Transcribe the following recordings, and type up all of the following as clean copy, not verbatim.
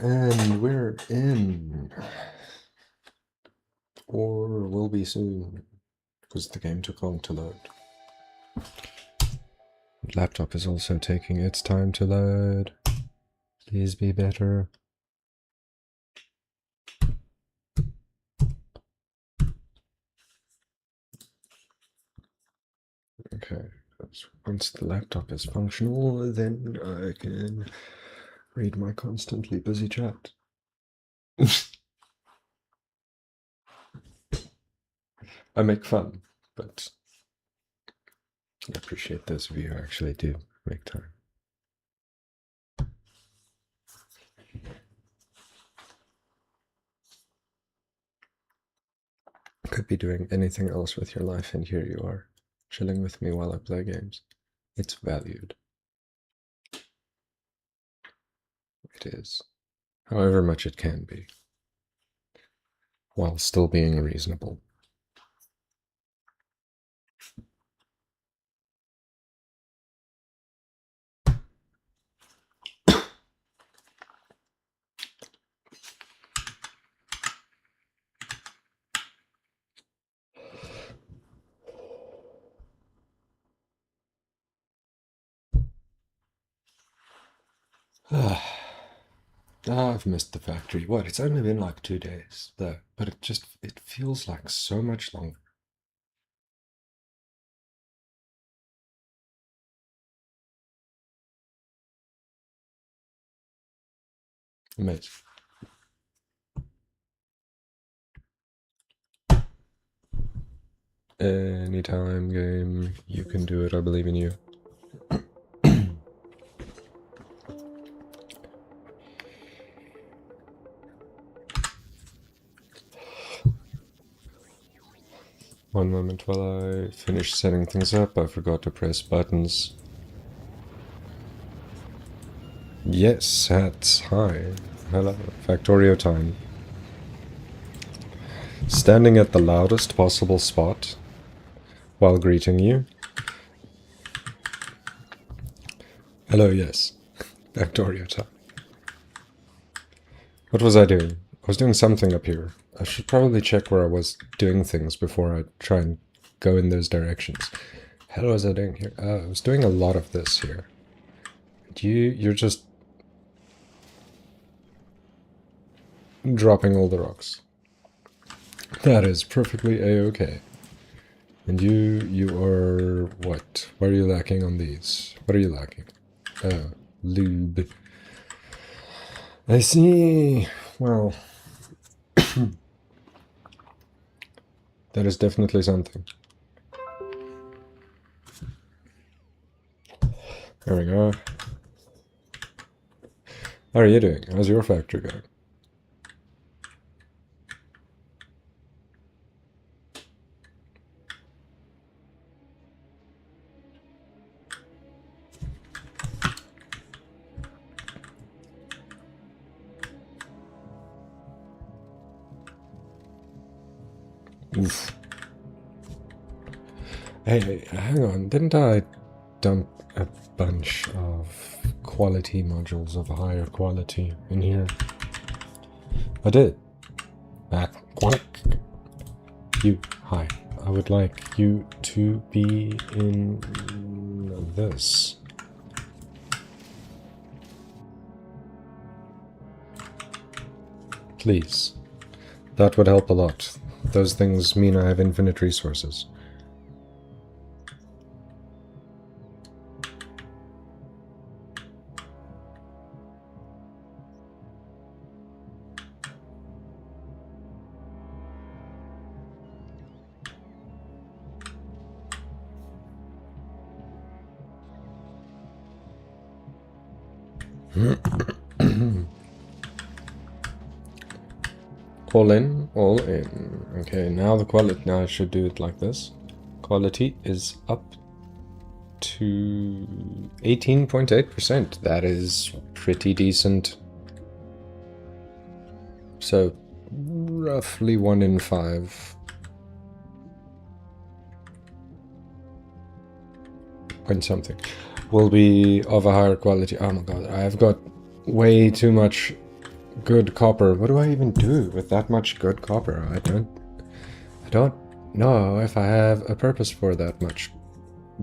And we're in. Or will be soon. Because the game took long to load. Laptop is also taking its time to load. Please be better. Okay, once the laptop is functional, then I can read my constantly busy chat. I make fun, but I appreciate those of you who actually do make time. Could be doing anything else with your life, and here you are, chilling with me while I play games. It's valued. It is. However much it can be. While still being reasonable. I've missed the factory. What? It's only been like 2 days, though. But it feels like so much longer. Amazing. Anytime, game. You can do it. I believe in you. One moment while I finish setting things up. I forgot to press buttons. Yes, hats. Hi. Hello. Factorio time. Standing at the loudest possible spot while greeting you. Hello, yes. Factorio time. What was I doing? I was doing something up here. I should probably check where I was doing things before I try and go in those directions. How was I doing here? I was doing a lot of this here. You're just dropping all the rocks. That is perfectly a-okay. And you are what? What are you lacking on these? What are you lacking? Lube. I see. Well, that is definitely something. There we go. How are you doing? How's your factory going? Oof. Hey, hang on. Didn't I dump a bunch of quality modules of higher quality in here? I did. Back. You. Hi. I would like you to be in this. Please. That would help a lot. Those things mean I have infinite resources. All in, all in. Okay, now the quality. Now I should do it like this. Quality is up to 18.8%. That is pretty decent. So, roughly 1 in 5. Point something. Will be of a higher quality. Oh my god, I have got way too much good copper. What do I even do with that much good copper? I don't know if I have a purpose for that much.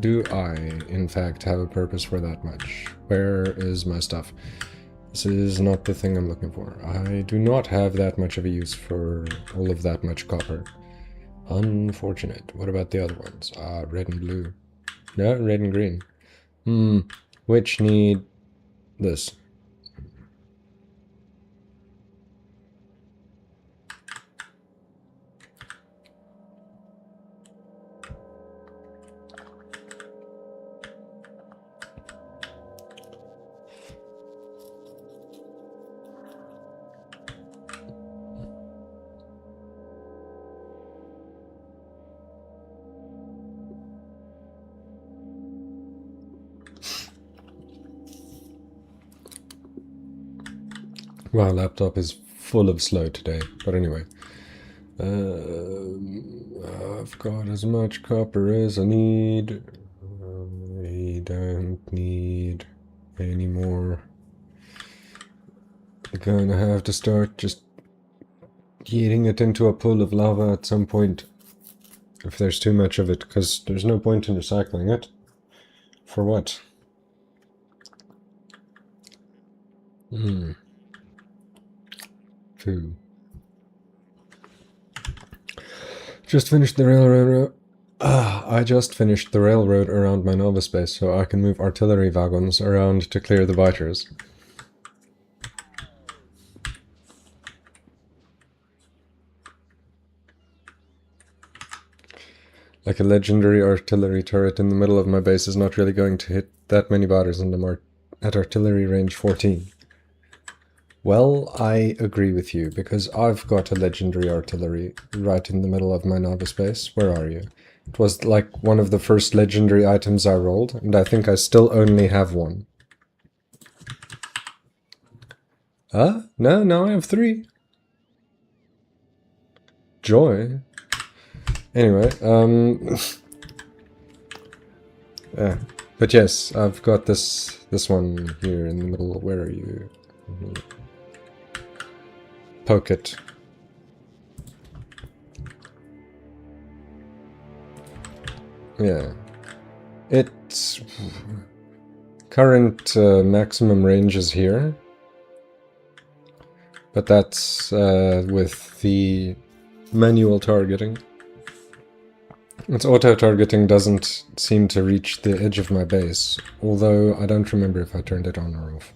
Do I, in fact, have a purpose for that much? Where is my stuff? This is not the thing I'm looking for. I do not have that much of a use for all of that much copper. Unfortunate. What about the other ones? Red and blue. No, red and green. Which need this? My laptop is full of slow today, but anyway. I've got as much copper as I need. I don't need any more. I'm gonna have to start just getting it into a pool of lava at some point. If there's too much of it, because there's no point in recycling it. For what? Two. Just finished the railroad. I just finished the railroad around my Nova space, so I can move artillery wagons around to clear the biters. Like a legendary artillery turret in the middle of my base is not really going to hit that many biters, and I'm at artillery range 14. Well, I agree with you, because I've got a legendary artillery right in the middle of my Nova space. Where are you? It was like one of the first legendary items I rolled, and I think I still only have one. No, now I have 3. Joy. Anyway, but yes, I've got this one here in the middle. Where are you? Poke it. Yeah. Its current maximum range is here. But that's with the manual targeting. Its auto-targeting doesn't seem to reach the edge of my base, although I don't remember if I turned it on or off.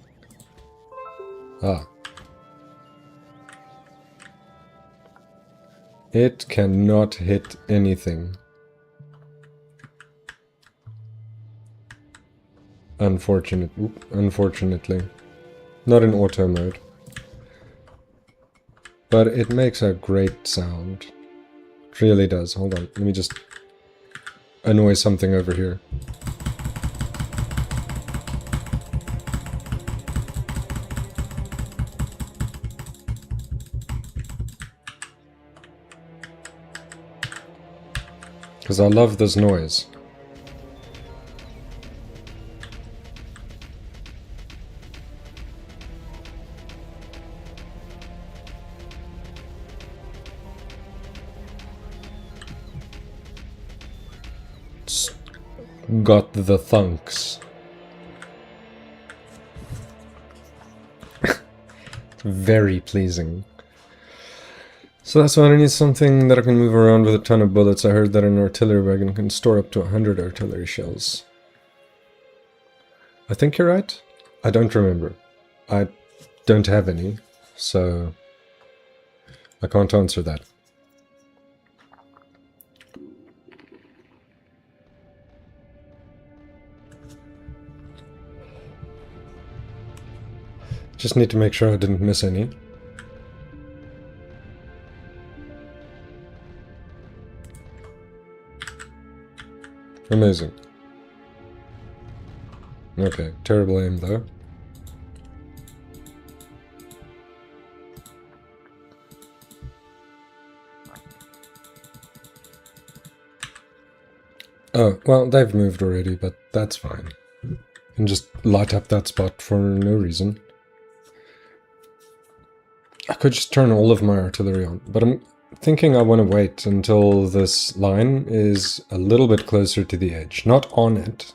It cannot hit anything. Unfortunately. Not in auto mode. But it makes a great sound. It really does. Hold on, let me just annoy something over here. Because I love this noise. Got the thunks. Very pleasing. So that's why I need something that I can move around with a ton of bullets. I heard that an artillery wagon can store up to 100 artillery shells. I think you're right. I don't remember. I don't have any, so I can't answer that. Just need to make sure I didn't miss any. Amazing. Okay, terrible aim though. Oh, well, they've moved already, but that's fine. And just light up that spot for no reason. I could just turn all of my artillery on, but I'm thinking I want to wait until this line is a little bit closer to the edge. Not on it.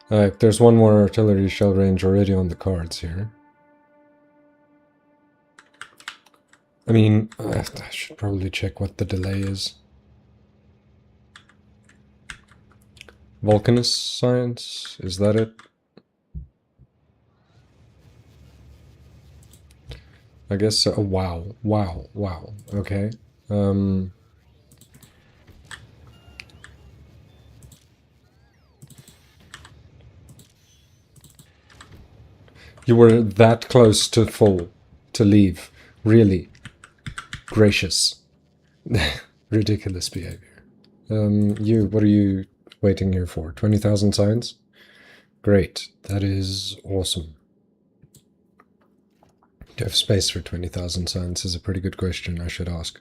There's one more artillery shell range already on the cards here. I mean, I should probably check what the delay is. Vulcanus science, is that it? I guess so. Oh, wow, wow, wow. Okay. You were that close to leave. Really. Gracious. Ridiculous behavior. What are you waiting here for? 20,000 signs? Great. That is awesome. Do you have space for 20,000 signs? Is a pretty good question I should ask.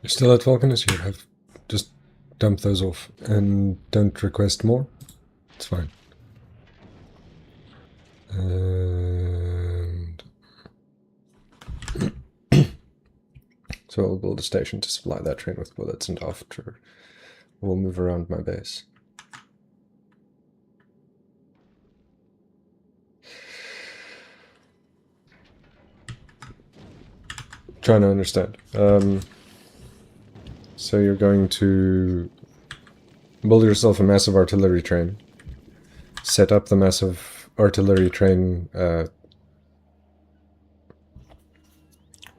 You're still at Vulcanus? Here, have just dump those off and don't request more. It's fine. And so I'll build a station to supply that train with bullets, and after we'll move around my base. Trying to understand. So you're going to build yourself a massive artillery train, set up the massive artillery train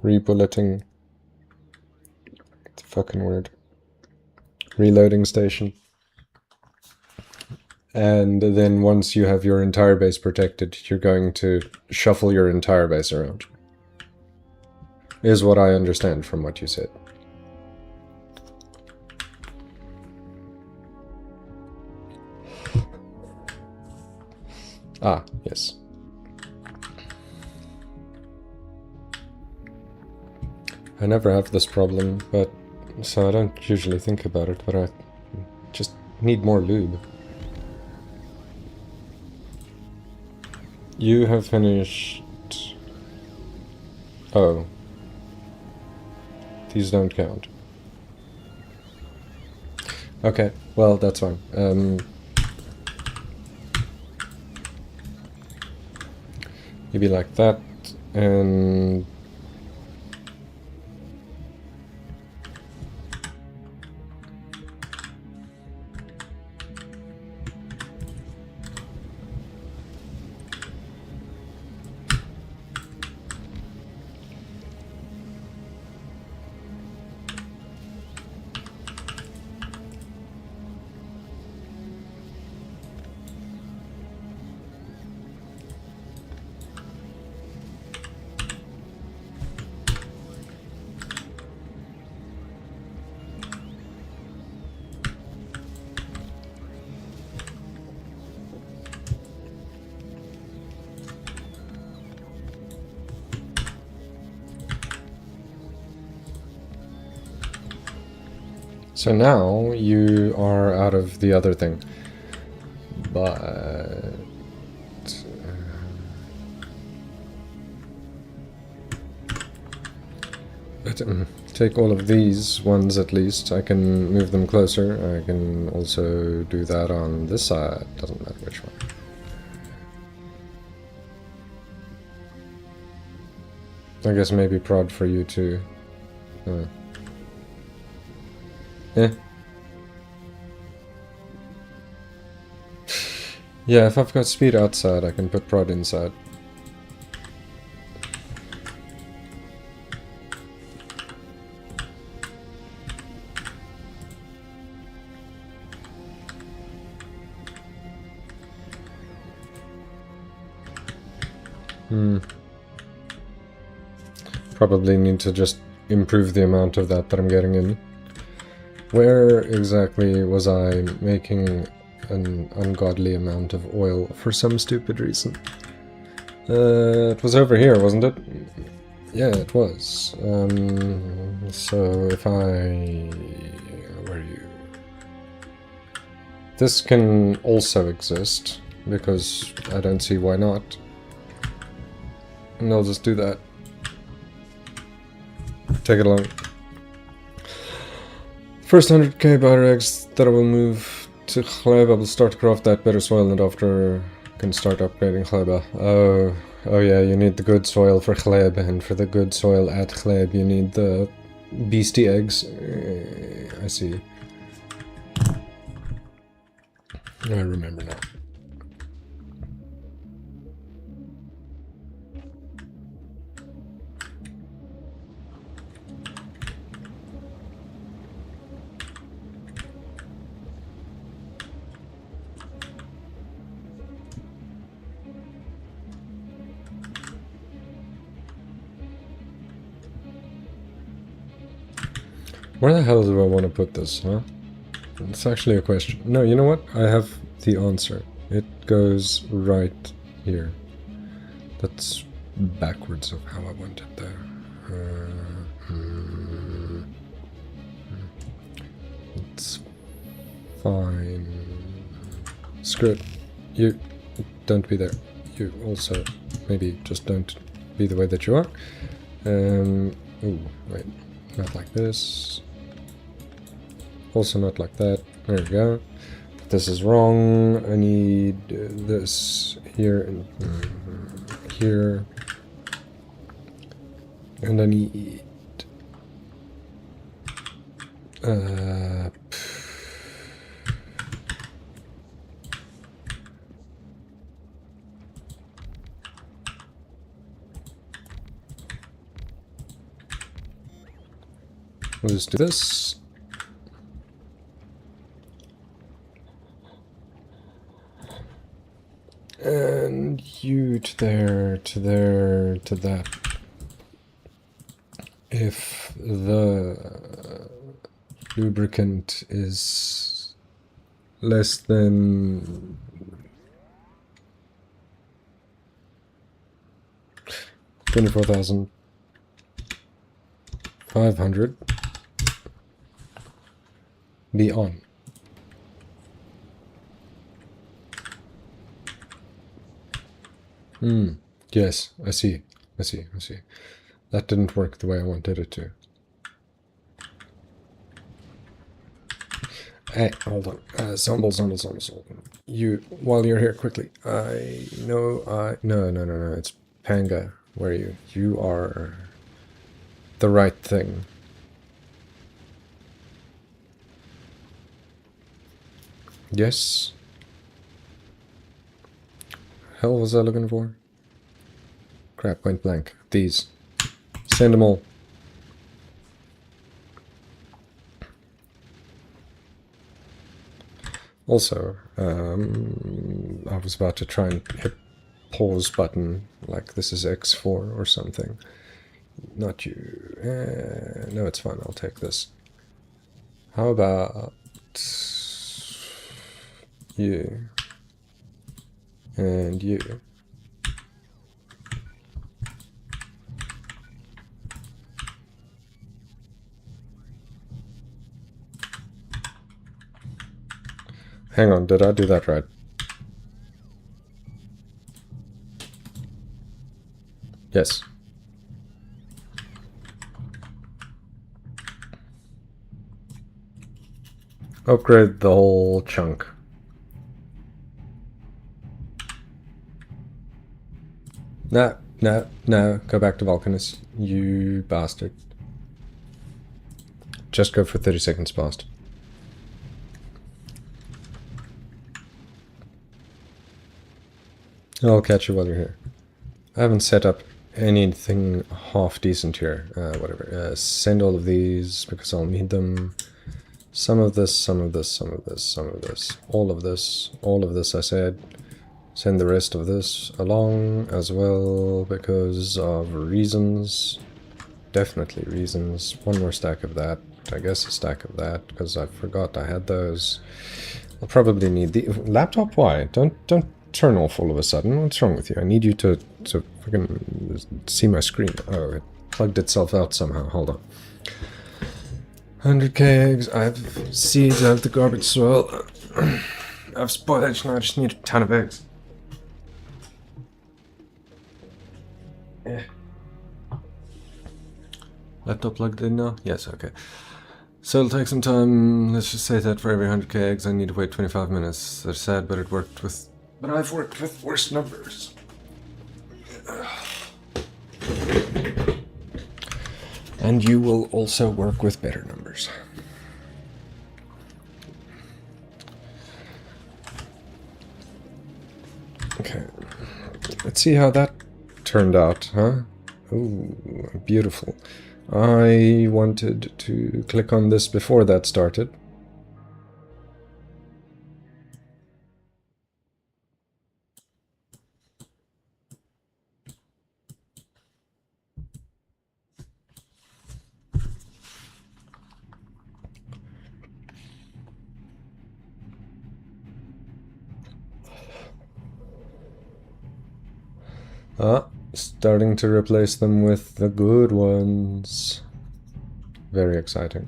rebulleting, the fucking word, reloading station, and then once you have your entire base protected, you're going to shuffle your entire base around, is what I understand from what you said. Ah, yes. I never have this problem, but so I don't usually think about it, but I just need more lube. You have finished... Oh. These don't count. Okay, well, that's fine. Maybe like that, and... So now you are out of the other thing, but take all of these ones at least. I can move them closer. I can also do that on this side. Doesn't matter which one. I guess maybe prod for you too. Yeah. Yeah, if I've got speed outside, I can put prod inside. Probably need to just improve the amount of that I'm getting in. Where exactly was I making an ungodly amount of oil for some stupid reason? It was over here, wasn't it? Yeah, it was. So if I... Where are you? This can also exist, because I don't see why not. And I'll just do that. Take it along. First 100k batter eggs that I will move to Chleb, I will start to craft that better soil, and after can start upgrading Chleba. Oh yeah, you need the good soil for Chleb, and for the good soil at Chleb you need the beastie eggs. I see. I remember now. Where the hell do I want to put this, huh? It's actually a question. No, you know what? I have the answer. It goes right here. That's backwards of how I want it there. It's fine. Screw it. You don't be there. You also maybe just don't be the way that you are. Ooh, wait. Not like this. Also not like that. There we go. This is wrong. I need this here and here. And I need... we'll just do this. And you to there, to there, to that. If the lubricant is less than 24,500, be on. Yes, I see. That didn't work the way I wanted it to. Hey, hold on. Zomble. You, while you're here, quickly. No, it's Panga. Where are you? You are the right thing. Yes. Hell was I looking for? Crap, went blank. These. Send them all. Also, I was about to try and hit pause button, like this is X4 or something. Not you. No, it's fine, I'll take this. How about you? And you. Hang on, did I do that right? Yes. Upgrade the whole chunk. No, go back to Vulcanus, you bastard. Just go for 30 seconds past. I'll catch you while you're here. I haven't set up anything half decent here. Whatever. Send all of these because I'll need them. Some of this. All of this, I said. Send the rest of this along as well because of reasons. Definitely reasons. One more stack of that. I guess a stack of that because I forgot I had those. I'll probably need the laptop. Why? Don't turn off all of a sudden? What's wrong with you? I need you to fucking see my screen. Oh, it plugged itself out somehow. Hold on. 100k eggs. I have seeds. I have the garbage soil. I have spoilage. Now I just need a ton of eggs. Yeah. Laptop plugged in now? Yes, okay. So it'll take some time. Let's just say that for every 100k eggs I need to wait 25 minutes. They're sad, but I've worked with worse numbers. And you will also work with better numbers. Okay. Let's see how that turned out, huh? Ooh, beautiful. I wanted to click on this before that started. Ah, starting to replace them with the good ones. Very exciting.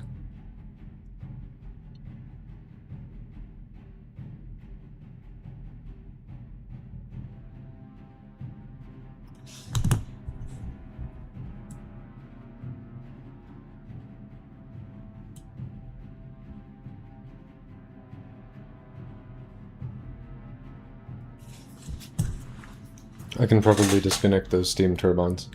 I can probably disconnect those steam turbines.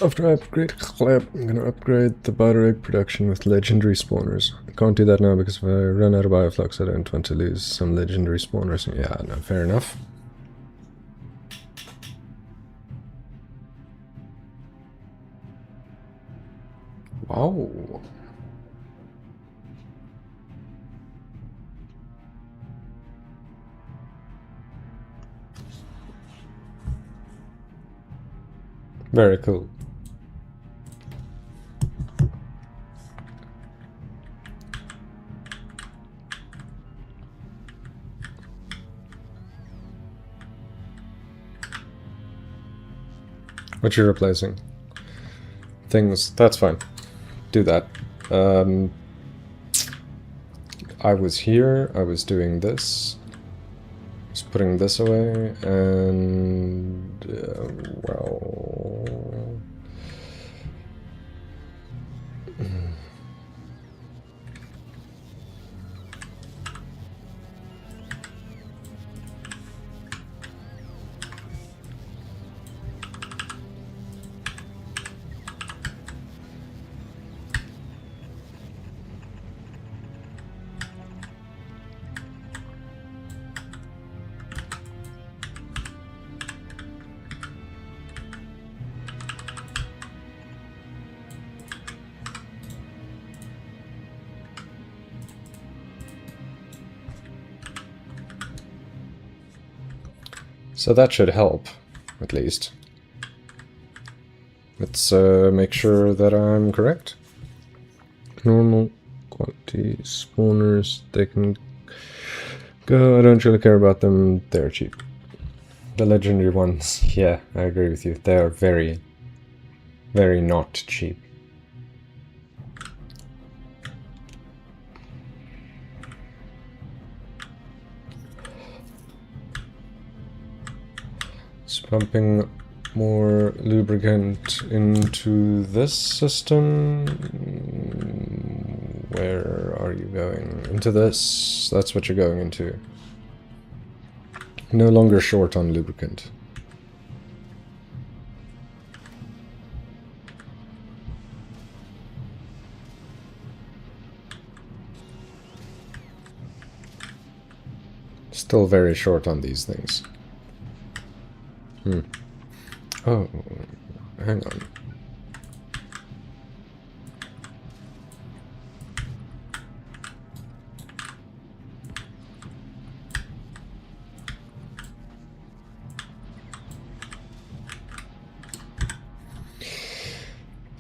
After I upgrade Clap, I'm gonna upgrade the butter egg production with legendary spawners. I can't do that now because if I run out of bioflux, I don't want to lose some legendary spawners. Yeah, no, fair enough. Wow. Very cool. What you're replacing? Things. That's fine. Do that. I was here. I was doing this. I was putting this away, and well. So that should help, at least. Let's make sure that I'm correct. Normal quantity spawners, they can go. I don't really care about them, they're cheap. The legendary ones, yeah, I agree with you. They are very, very not cheap. It's pumping more lubricant into this system. Where are you going? Into this. That's what you're going into. No longer short on lubricant. Still very short on these things. Oh, hang on.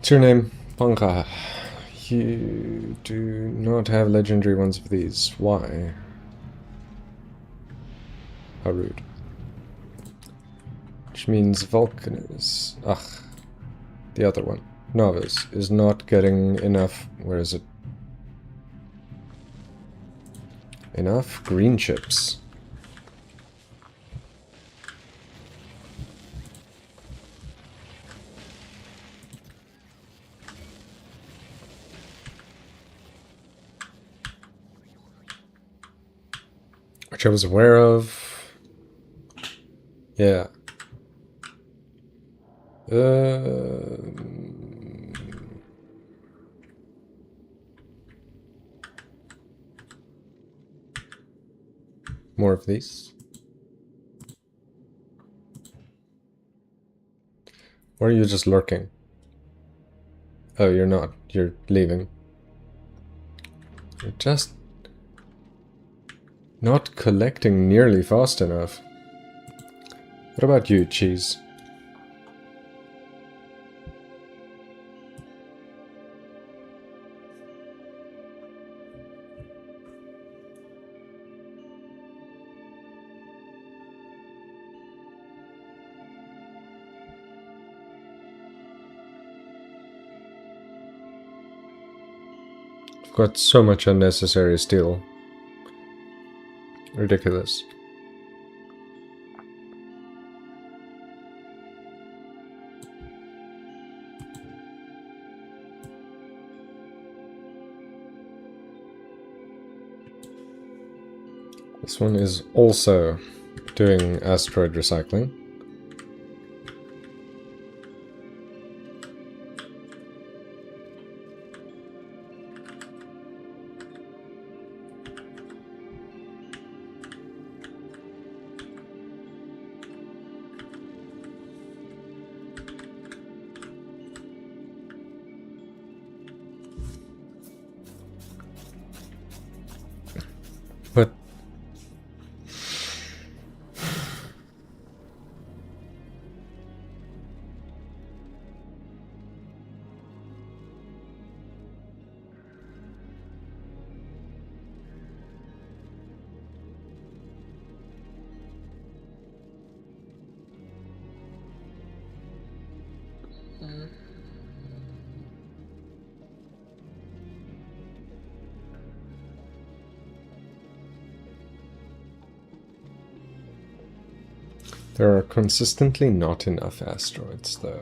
What's your name? Panka. You do not have legendary ones of these. Why? How rude. Which means Vulcanus. Ugh. The other one. Novice is not getting enough. Where is it? Enough green chips. Which I was aware of. Yeah. More of these. Or are you just lurking? Oh, you're not. You're leaving. You're just not collecting nearly fast enough. What about you, Cheese? I've got so much unnecessary steel. Ridiculous. This one is also doing asteroid recycling. But there are consistently not enough asteroids, though.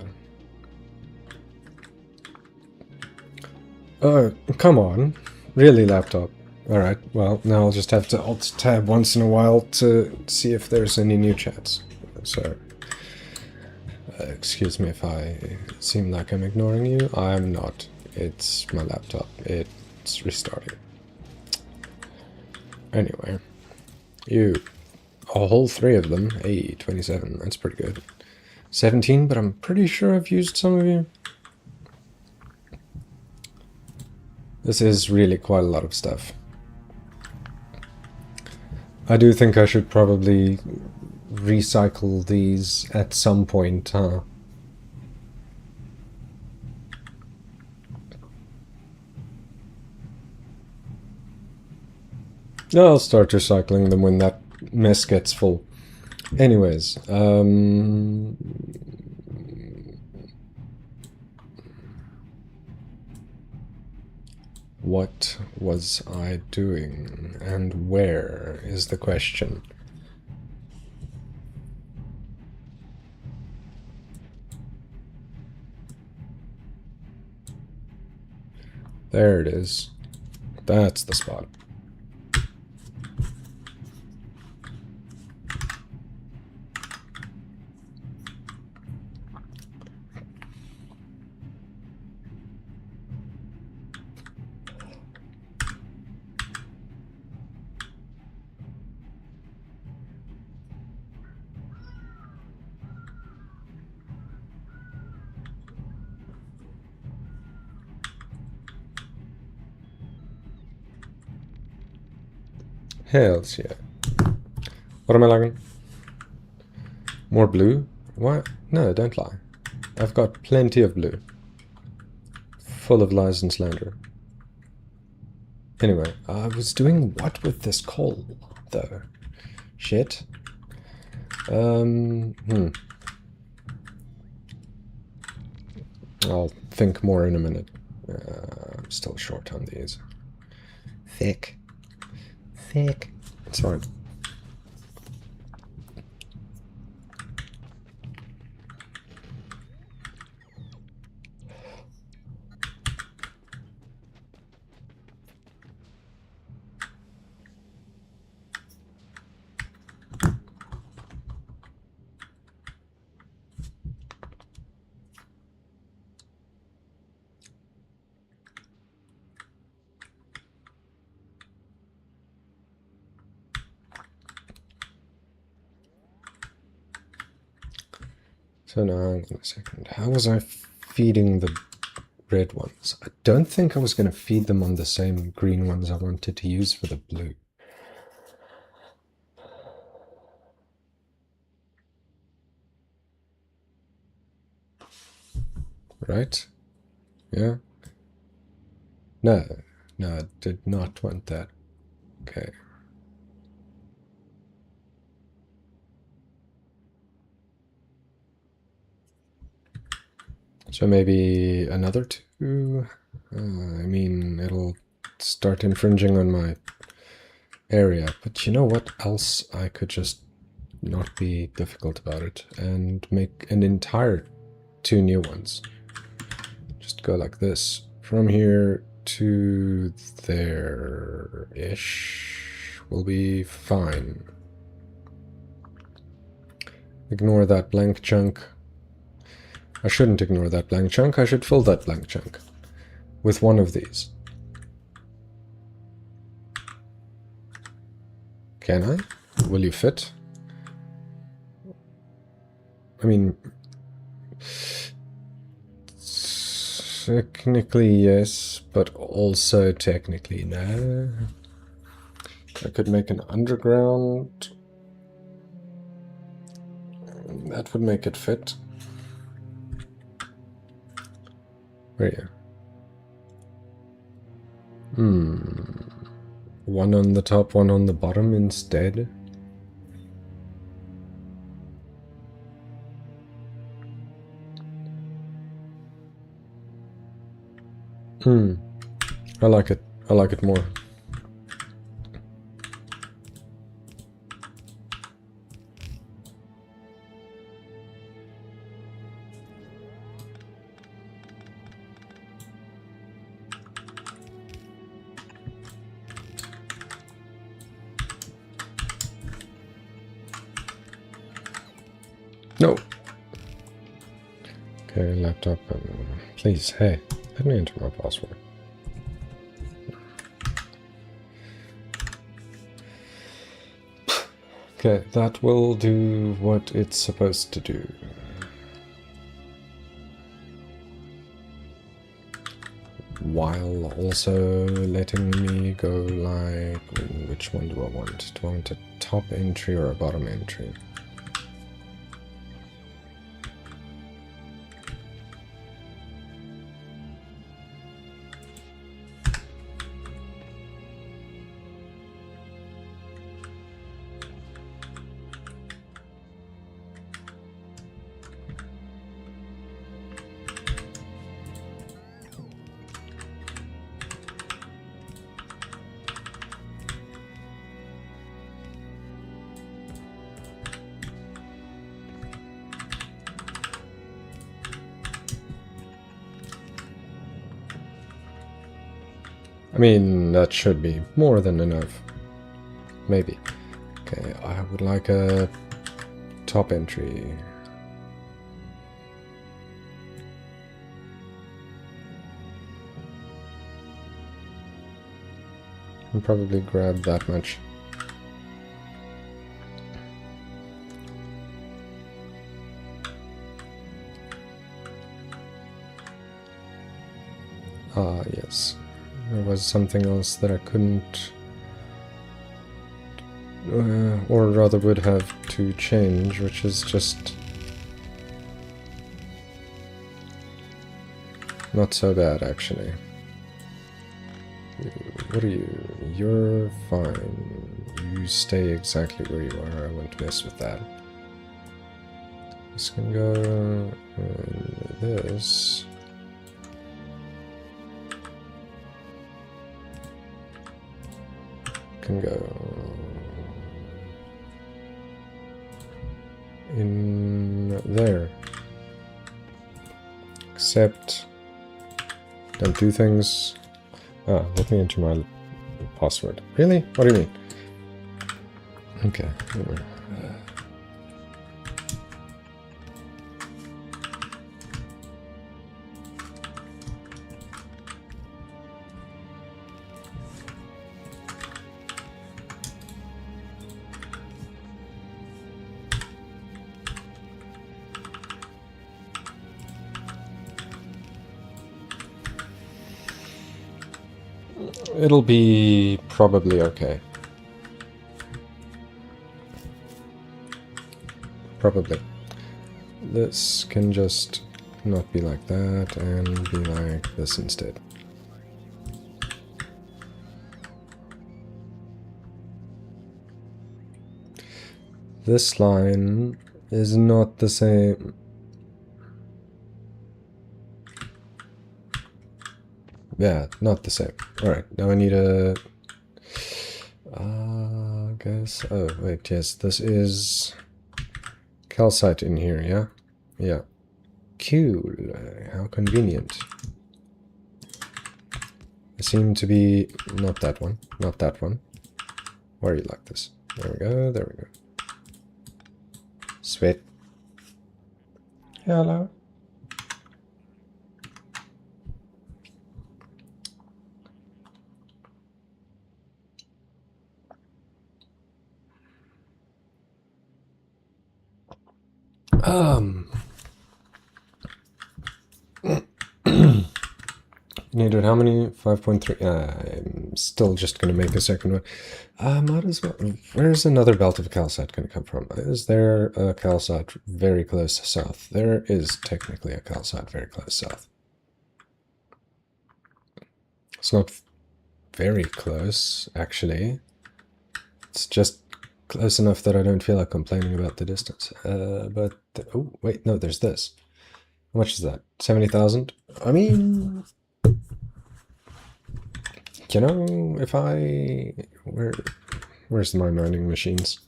Oh, come on. Really, laptop? Alright, well, now I'll just have to alt-tab once in a while to see if there's any new chats. So, excuse me if I seem like I'm ignoring you. I'm not. It's my laptop. It's restarting. Anyway. You. A whole 3 of them. Hey, 27. That's pretty good. 17, but I'm pretty sure I've used some of you. This is really quite a lot of stuff. I do think I should probably recycle these at some point, huh? I'll start recycling them when that mess gets full. Anyways, what was I doing, and where is the question? There it is. That's the spot. Hells yeah. What am I lagging? More blue? What? No, don't lie. I've got plenty of blue. full of lies and slander. Anyway, I was doing what with this coal, though? Shit. I'll think more in a minute. I'm still short on these. Thick. Thick. It's fine. So now, hang on a second. How was I feeding the red ones? I don't think I was going to feed them on the same green ones I wanted to use for the blue. Right? Yeah? No, I did not want that. Okay. So maybe another 2? I mean, it'll start infringing on my area. But you know what else? I could just not be difficult about it and make an entire 2 new ones. Just go like this. From here to there-ish will be fine. Ignore that blank chunk. I shouldn't ignore that blank chunk, I should fill that blank chunk with one of these. Can I? Will you fit? I mean, technically yes, but also technically no. I could make an underground. That would make it fit. Where are you? One on the top, one on the bottom instead. I like it. I like it more. No. Okay, laptop. Please, hey, let me enter my password. Okay, that will do what it's supposed to do. While also letting me go like... Which one do I want? Do I want a top entry or a bottom entry? I mean, that should be more than enough. Maybe. Okay, I would like a top entry. I'll probably grab that much. Ah, yes. There was something else that I couldn't, or rather would have to change, which is just Not so bad, actually. What are you? You're fine. You stay exactly where you are. I won't mess with that. This can go... and this... can go... in there. Except... don't do things... ah, let me enter my password. Really? What do you mean? Okay. It'll be probably okay. Probably. This can just not be like that and be like this instead. This line is not the same. Yeah, not the same. Alright, now I need a... I guess... oh, wait, yes, this is... calcite in here, yeah? Yeah. Cool. How convenient. I seem to be... not that one. Not that one. Why are you like this? There we go, there we go. Sweet. Hello. Needed how many? 5.3. I'm still just going to make a second one. Might as well. Where's another belt of calcite going to come from? Is there a calcite very close south? There is technically a calcite very close south. It's not very close, actually. It's just close enough that I don't feel like complaining about the distance. Oh, wait, no, there's this. How much is that? 70,000? I mean... you know, if I... where's my mining machines?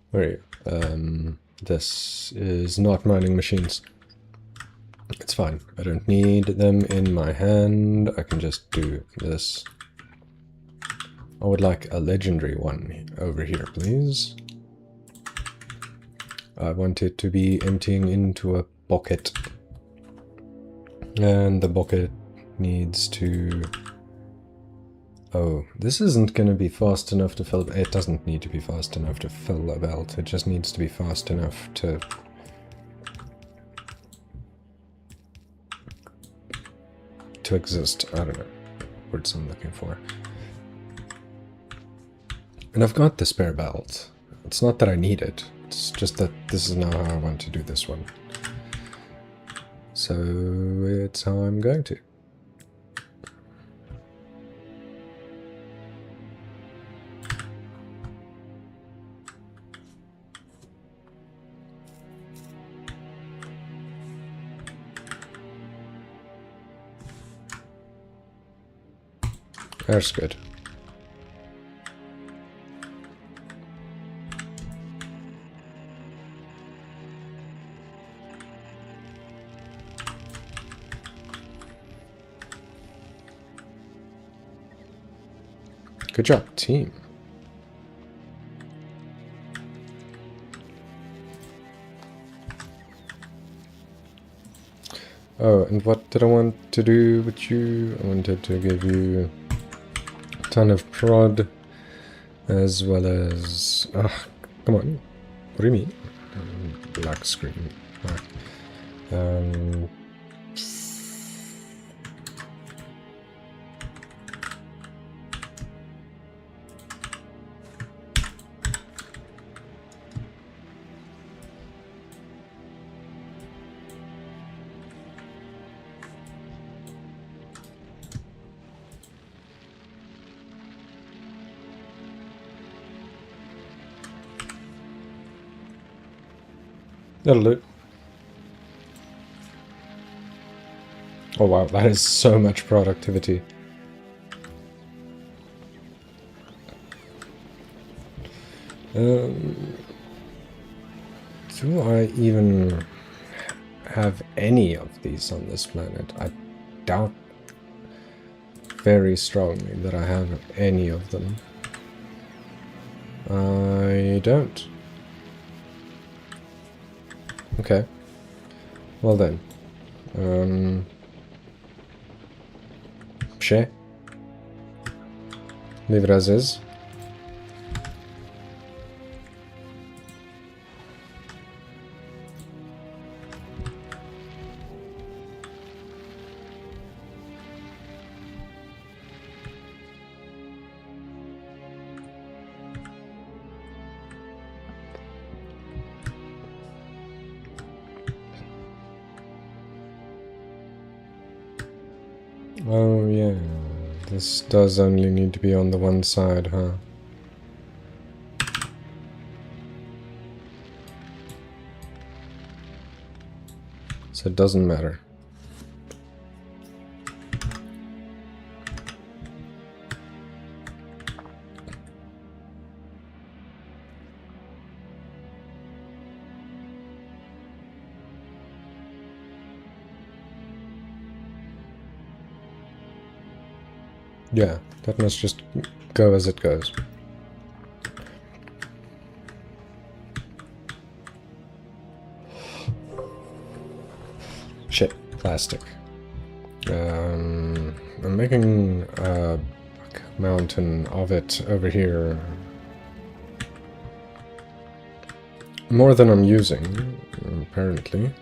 Where are you? This is not mining machines. It's fine. I don't need them in my hand. I can just do this. I would like a legendary one over here, please. I want it to be emptying into a bucket. And the bucket needs to... oh, this isn't going to be fast enough to fill... it doesn't need to be fast enough to fill a belt. It just needs to be fast enough to... exist. I don't know what words I'm looking for. And I've got the spare belt. It's not that I need it. It's just that this is now how I want to do this one. So it's how I'm going to. That's good. Good job, team. Oh, and what did I want to do with you? I wanted to give you a ton of prod, as well as... ah, come on. What do you mean? Black screen. Right. That'll do. Oh wow, that is so much productivity. Do I even have any of these on this planet? I doubt very strongly that I have any of them. I don't. Okay. Well then. Share. Leave it as is. Oh yeah, this does only need to be on the one side, huh? So it doesn't matter. Yeah, that must just go as it goes. Shit, plastic. I'm making a mountain of it over here. More than I'm using, apparently.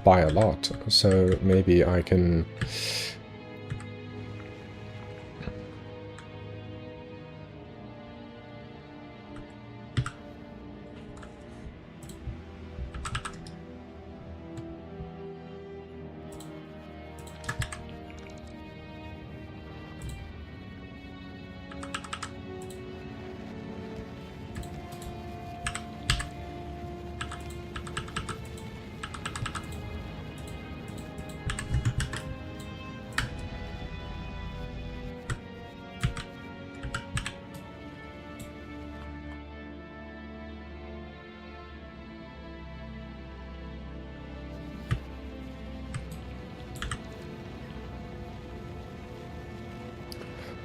By a lot, so maybe I can...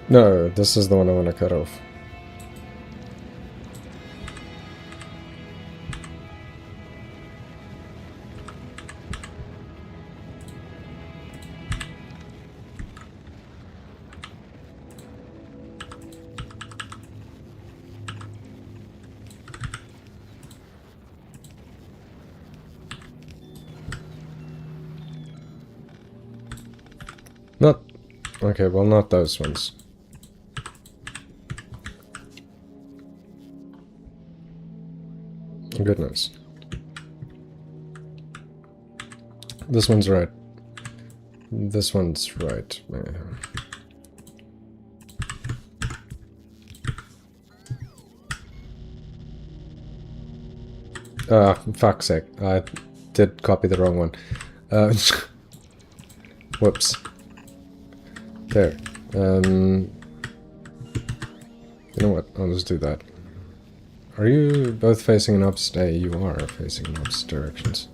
No, this is the one I want to cut off. Not... Okay, well, not those ones. Goodness. This one's right. This one's right. Fuck's sake. I did copy the wrong one. Whoops. There. You know what? I'll just do that. Are you both facing in opposite? You are facing in opposite directions.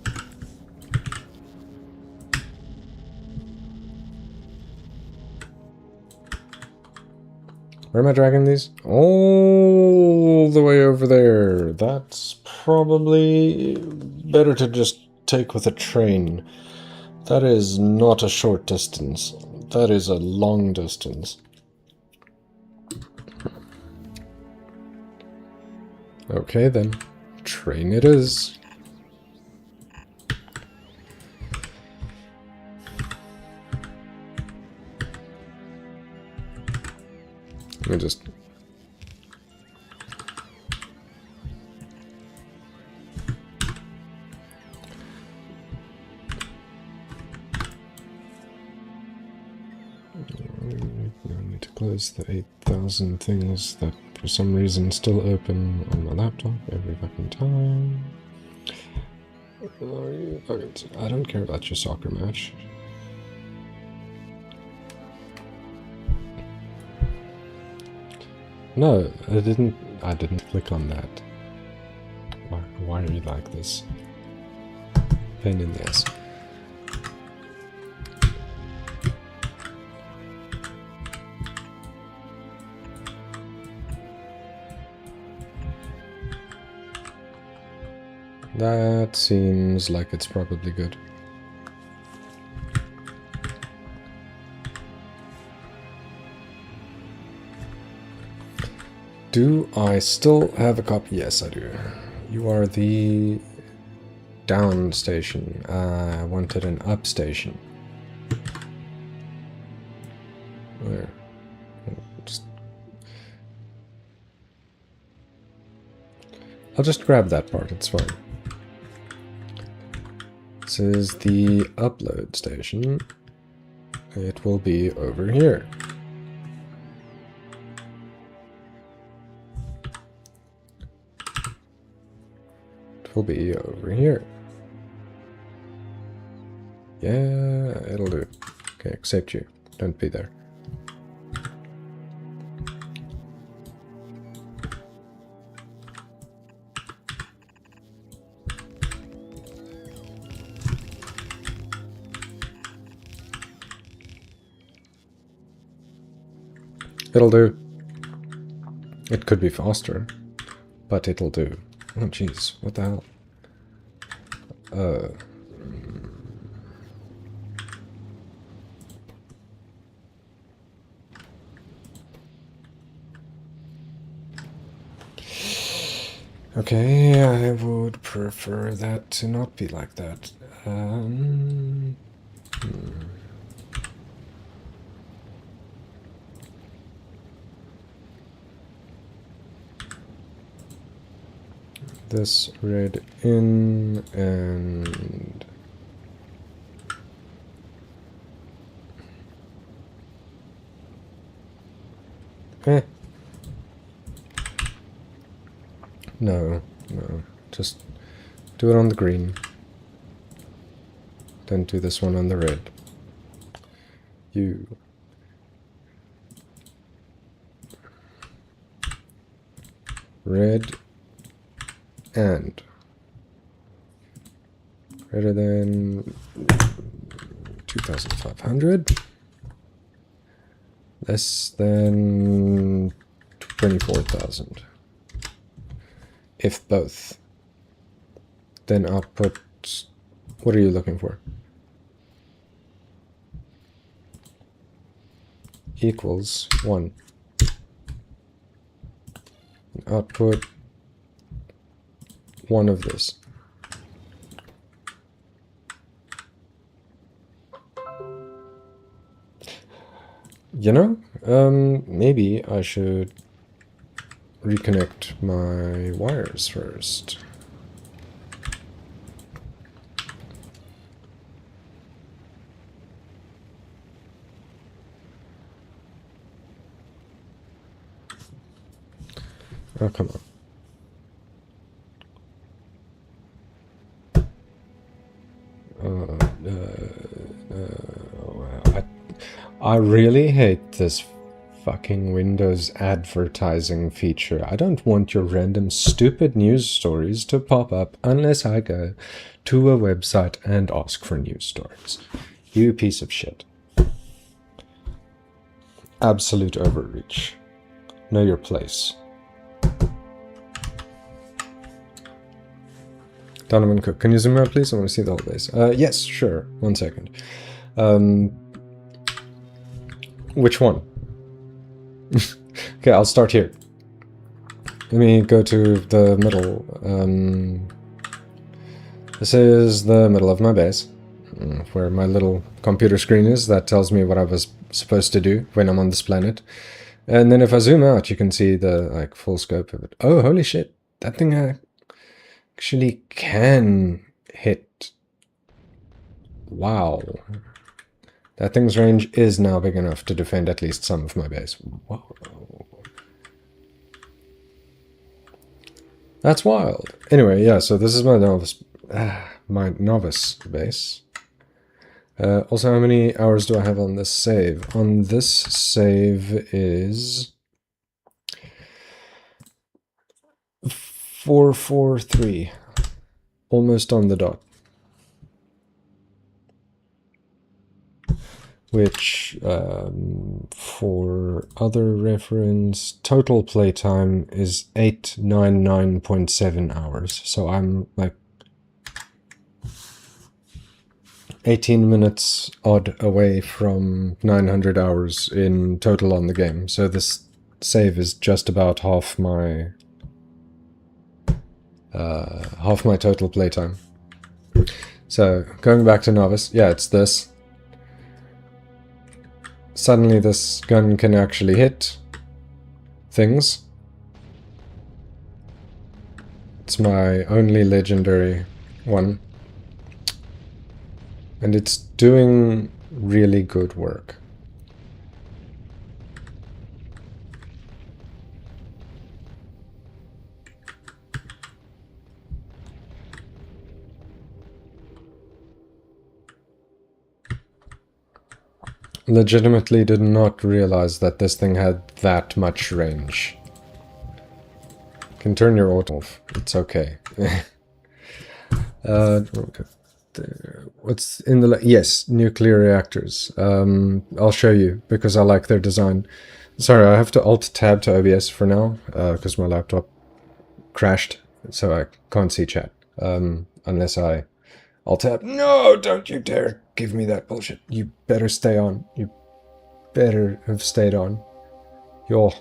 Where am I dragging these? All the way over there. That's probably better to just take with a train. That is not a short distance. That is a long distance. Okay then. Train it is. Let me just... I need to close the 8,000 things that for some reason still open on my laptop every fucking time. I don't care about your soccer match. No, I didn't click on that. Why are you like this? Pain in the ass. That seems like it's probably good. Do I still have a copy? Yes, I do. You are the down station. I wanted an up station. Where? I'll just grab that part, it's fine. This is the upload station. It will be over here. It will be over here. Yeah, it'll do. Okay, except you. Don't be there. It'll do. It could be faster, but it'll do. Oh jeez, what the hell? Okay, I would prefer that to not be like that. This red in and no, just do it on the green. Then do this one on the red. You. Red and greater than 2,500. Less than 24,000. If both, then I'll put, what are you looking for? Equals 1. Output 1 of this. You know, maybe I should reconnect my wires first. Oh, come on. I really hate this fucking Windows advertising feature. I don't want your random stupid news stories to pop up unless I go to a website and ask for news stories. You piece of shit. Absolute overreach. Know your place. Donovan Cook, can you zoom out, please? I want to see the whole base. Yes, sure. 1 second. Which one? Okay, I'll start here. Let me go to the middle. This is the middle of my base, where my little computer screen is. That tells me what I was supposed to do when I'm on this planet. And then if I zoom out, you can see the full scope of it. Oh, holy shit! That thing actually can hit. Wow. That thing's range is now big enough to defend at least some of my base. Whoa. That's wild. Anyway, yeah, so this is my novice base. Also, how many hours do I have on this save? On this save is 443. Almost on the dot. Which, for other reference, total playtime is 899.7 hours. So I'm like 18 minutes odd away from 900 hours in total on the game. So this save is just about half my total playtime. So going back to novice, yeah, it's this. Suddenly this gun can actually hit things. It's my only legendary one. And it's doing really good work. Legitimately did not realize that this thing had that much range. Can turn your auto off. It's okay. What's in the... Yes, nuclear reactors. I'll show you, because I like their design. Sorry, I have to Alt-Tab to OBS for now, because my laptop crashed, so I can't see chat. Unless I Alt-Tab. No, don't you dare give me that bullshit. You better stay on. You better have stayed on. Yo.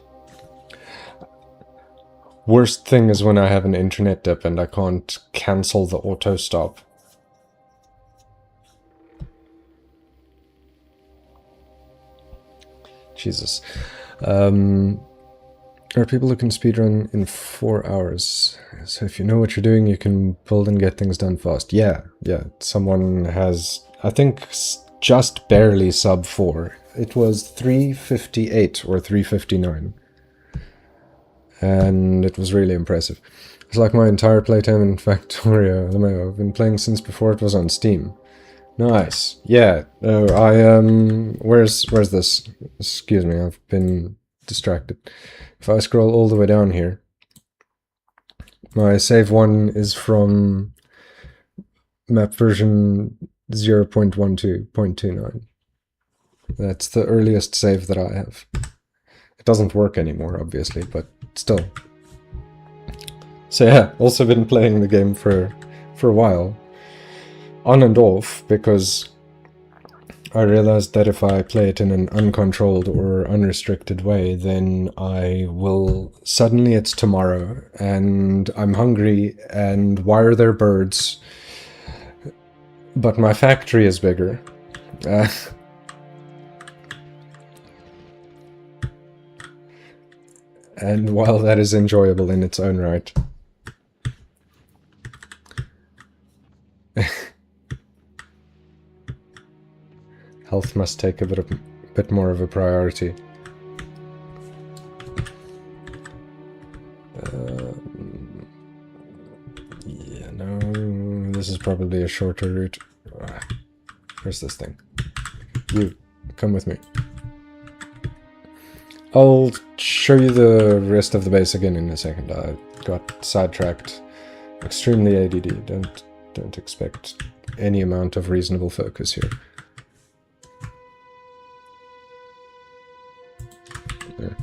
Worst thing is when I have an internet dip and I can't cancel the auto stop. Jesus. There are people who can speedrun in 4 hours. So if you know what you're doing, you can build and get things done fast. Yeah. Someone has, I think, just barely sub 4. It was 358 or 359. And it was really impressive. It's like my entire playtime in Factorio. I've been playing since before it was on Steam. Nice. Yeah. Where's this? Excuse me, I've been distracted. If I scroll all the way down here, my save 1 is from map version 0.12.29. That's the earliest save that I have. It doesn't work anymore, obviously, but still. So yeah, also been playing the game for a while. On and off, because I realized that if I play it in an uncontrolled or unrestricted way, then I will... Suddenly it's tomorrow, and I'm hungry, and why are there birds? But my factory is bigger. And while that is enjoyable in its own right... Health must take a bit more of a priority. Yeah, no, this is probably a shorter route. Where's this thing? You, come with me. I'll show you the rest of the base again in a second. I got sidetracked. Extremely ADD. Don't expect any amount of reasonable focus here. There.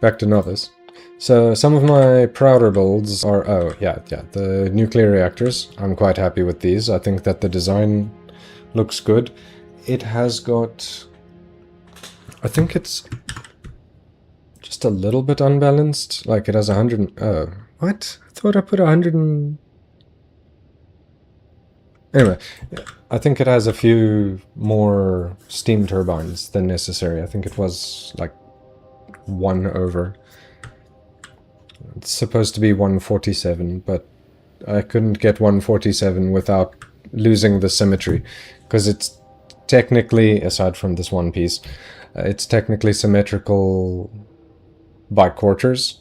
Back to novice. So some of my prouder builds are... Oh, yeah, the nuclear reactors. I'm quite happy with these. I think that the design looks good. It has got... I think it's just a little bit unbalanced. Like, it has 100... Oh, what? I thought I put 100 and... Anyway, I think it has a few more steam turbines than necessary. I think it was, like, 1 over. It's supposed to be 147, but I couldn't get 147 without losing the symmetry, because it's technically, aside from this one piece, it's technically symmetrical by quarters.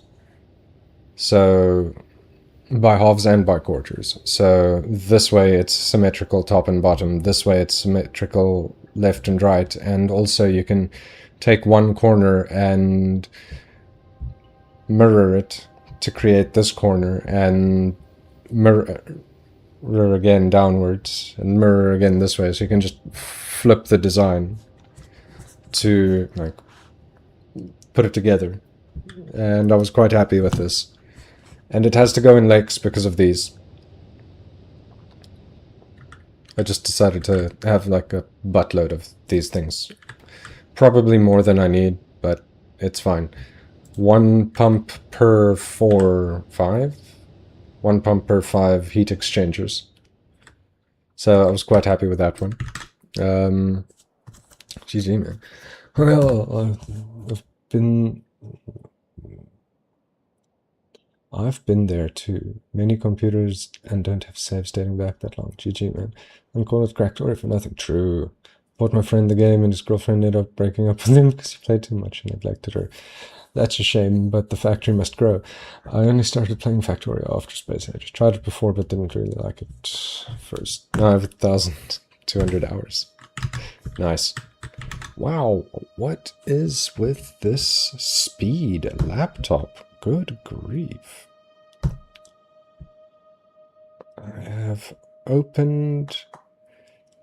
So by halves and by quarters. So this way it's symmetrical top and bottom. This way it's symmetrical left and right. And also you can take one corner and mirror it to create this corner, and mirror again downwards and mirror again this way. So you can just flip the design to like put it together. And I was quite happy with this. And it has to go in lakes because of these. I just decided to have like a buttload of these things. Probably more than I need, but it's fine. 1 pump per 5? 1 pump per 5 heat exchangers. So I was quite happy with that one. GG, man. Well, I've been there too. Many computers and don't have saves dating back that long. GG, man. And call it Factorio for nothing. True. Bought my friend the game and his girlfriend ended up breaking up with him because he played too much and neglected her. That's a shame, but the factory must grow. I only started playing Factorio after Space Age. Tried it before, but didn't really like it first. Now I have 1,200 hours. Nice. Wow, what is with this speed laptop? Good grief. I have opened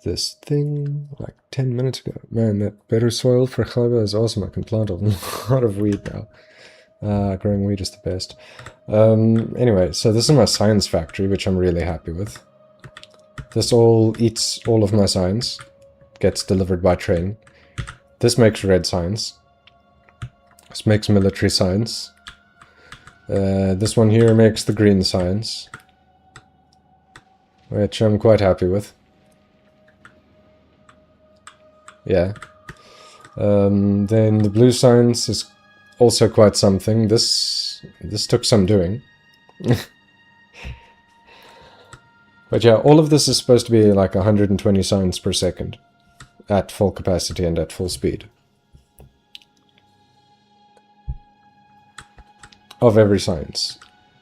this thing like 10 minutes ago. Man, that better soil for Chaiba is awesome. I can plant a lot of weed now. Growing weed is the best. Anyway, so this is my science factory, which I'm really happy with. This all eats all of my science. Gets delivered by train. This makes red science. This makes military science. This one here makes the green science, which I'm quite happy with. Yeah. Then the blue science is also quite something. This took some doing. But yeah, all of this is supposed to be like 120 science per second at full capacity and at full speed. Of every science.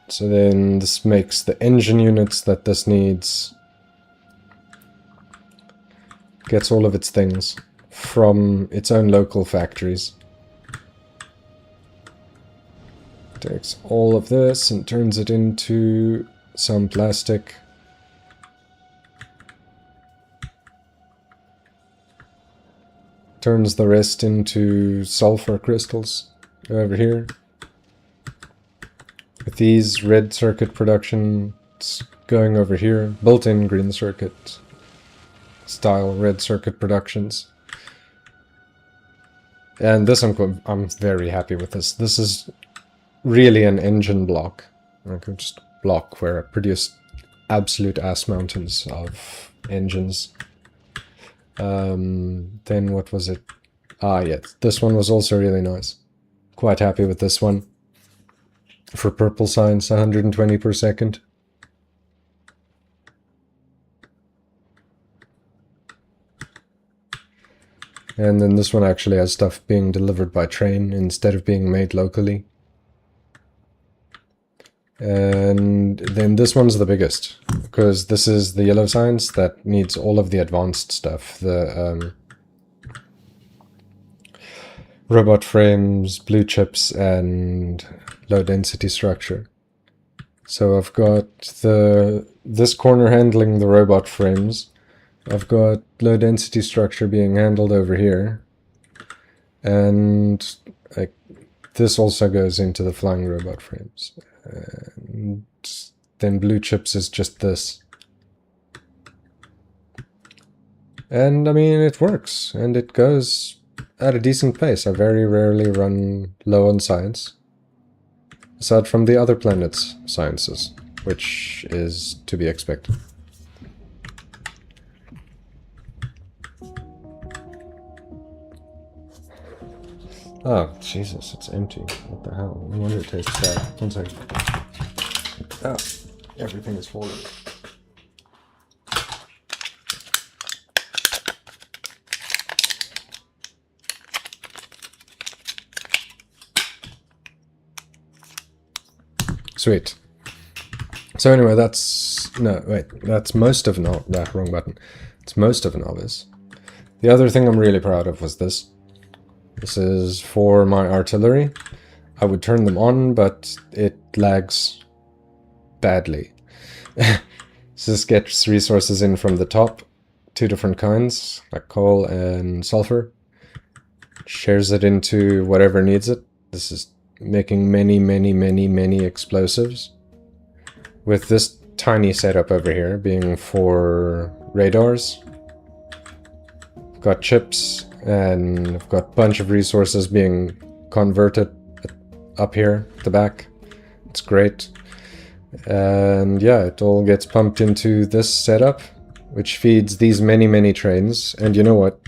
So then this makes the engine units that this needs. Gets all of its things from its own local factories. Takes all of this and turns it into some plastic. Turns the rest into sulfur crystals over here. With these red circuit productions going over here, built-in green circuit style red circuit productions. And this I'm very happy with this. This is really an engine block. Like just a block where I produce absolute ass mountains of engines. Then what was it? Ah, yeah, this one was also really nice. Quite happy with this one. For purple science, 120 per second. And then this one actually has stuff being delivered by train instead of being made locally. And then this one's the biggest, because this is the yellow science that needs all of the advanced stuff. The robot frames, blue chips, and low density structure. So I've got this corner handling the robot frames. I've got low density structure being handled over here. And like this also goes into the flying robot frames. And then blue chips is just this. And I mean, it works, and it goes at a decent pace. I very rarely run low on science. Aside from the other planets' sciences, which is to be expected. Oh, Jesus, it's empty. What the hell? No wonder it tastes bad. 1 second. Oh, everything is falling. Sweet. So anyway, that's most of that wrong button. It's most of Novice. The other thing I'm really proud of was this. This is for my artillery. I would turn them on, but it lags badly. So this gets resources in from the top, 2 different kinds, like coal and sulfur. Shares it into whatever needs it. This is making many explosives. With this tiny setup over here being for radars. I've got chips, and I've got a bunch of resources being converted up here at the back. It's great. And yeah, it all gets pumped into this setup, which feeds these many trains. And you know what?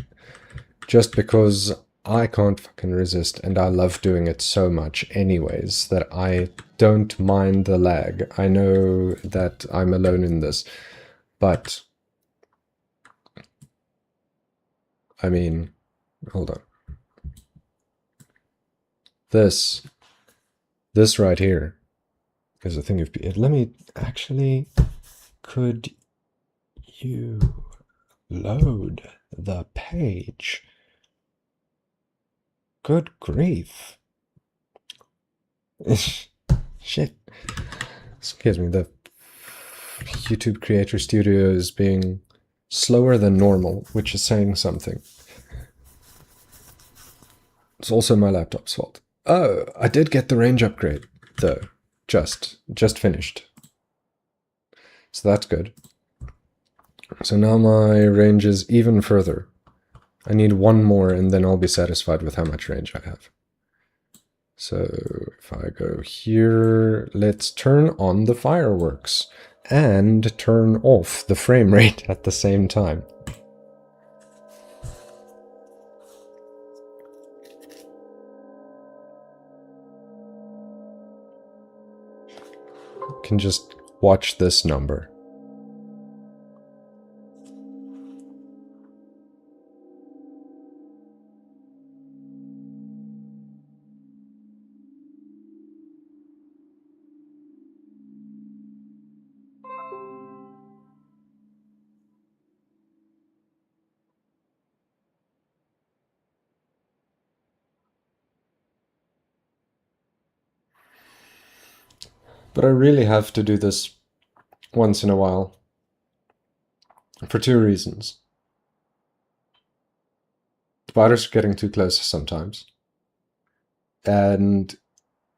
Just because I can't fucking resist, and I love doing it so much anyways, that I don't mind the lag. I know that I'm alone in this, but I mean, hold on. This right here is a thing of beauty. Let me actually, could you load the page? Good grief. Shit. Excuse me, the YouTube Creator Studio is being slower than normal, which is saying something. It's also my laptop's fault. Oh, I did get the range upgrade, though. Just finished. So that's good. So now my range is even further. I need 1 more, and then I'll be satisfied with how much range I have. So if I go here, let's turn on the fireworks and turn off the frame rate at the same time. You can just watch this number. But I really have to do this once in a while. For 2 reasons. Spiders are getting too close sometimes. And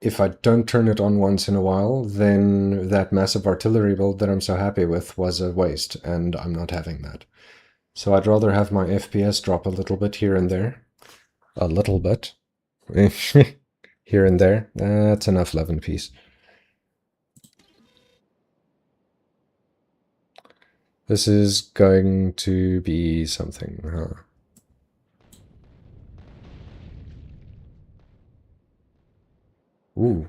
if I don't turn it on once in a while, then that massive artillery build that I'm so happy with was a waste, and I'm not having that. So I'd rather have my FPS drop a little bit here and there. A little bit. Here and there. That's enough love and peace. This is going to be something, huh? Ooh.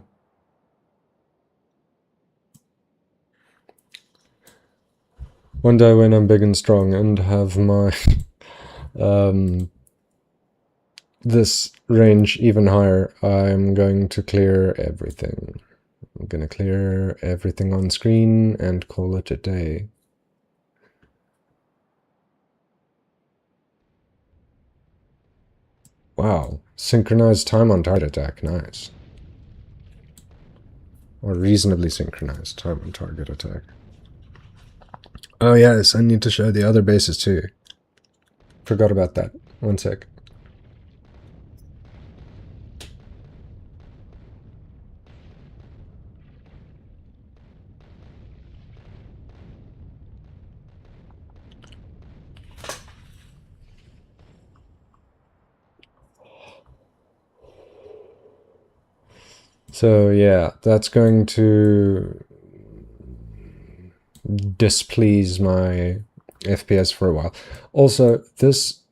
One day when I'm big and strong and have my this range even higher, I'm going to clear everything. I'm gonna clear everything on screen and call it a day. Wow, synchronized time on target attack, nice. Or reasonably synchronized time on target attack. Oh yes, I need to show the other bases too. Forgot about that. One sec. So yeah, that's going to displease my FPS for a while. Also, this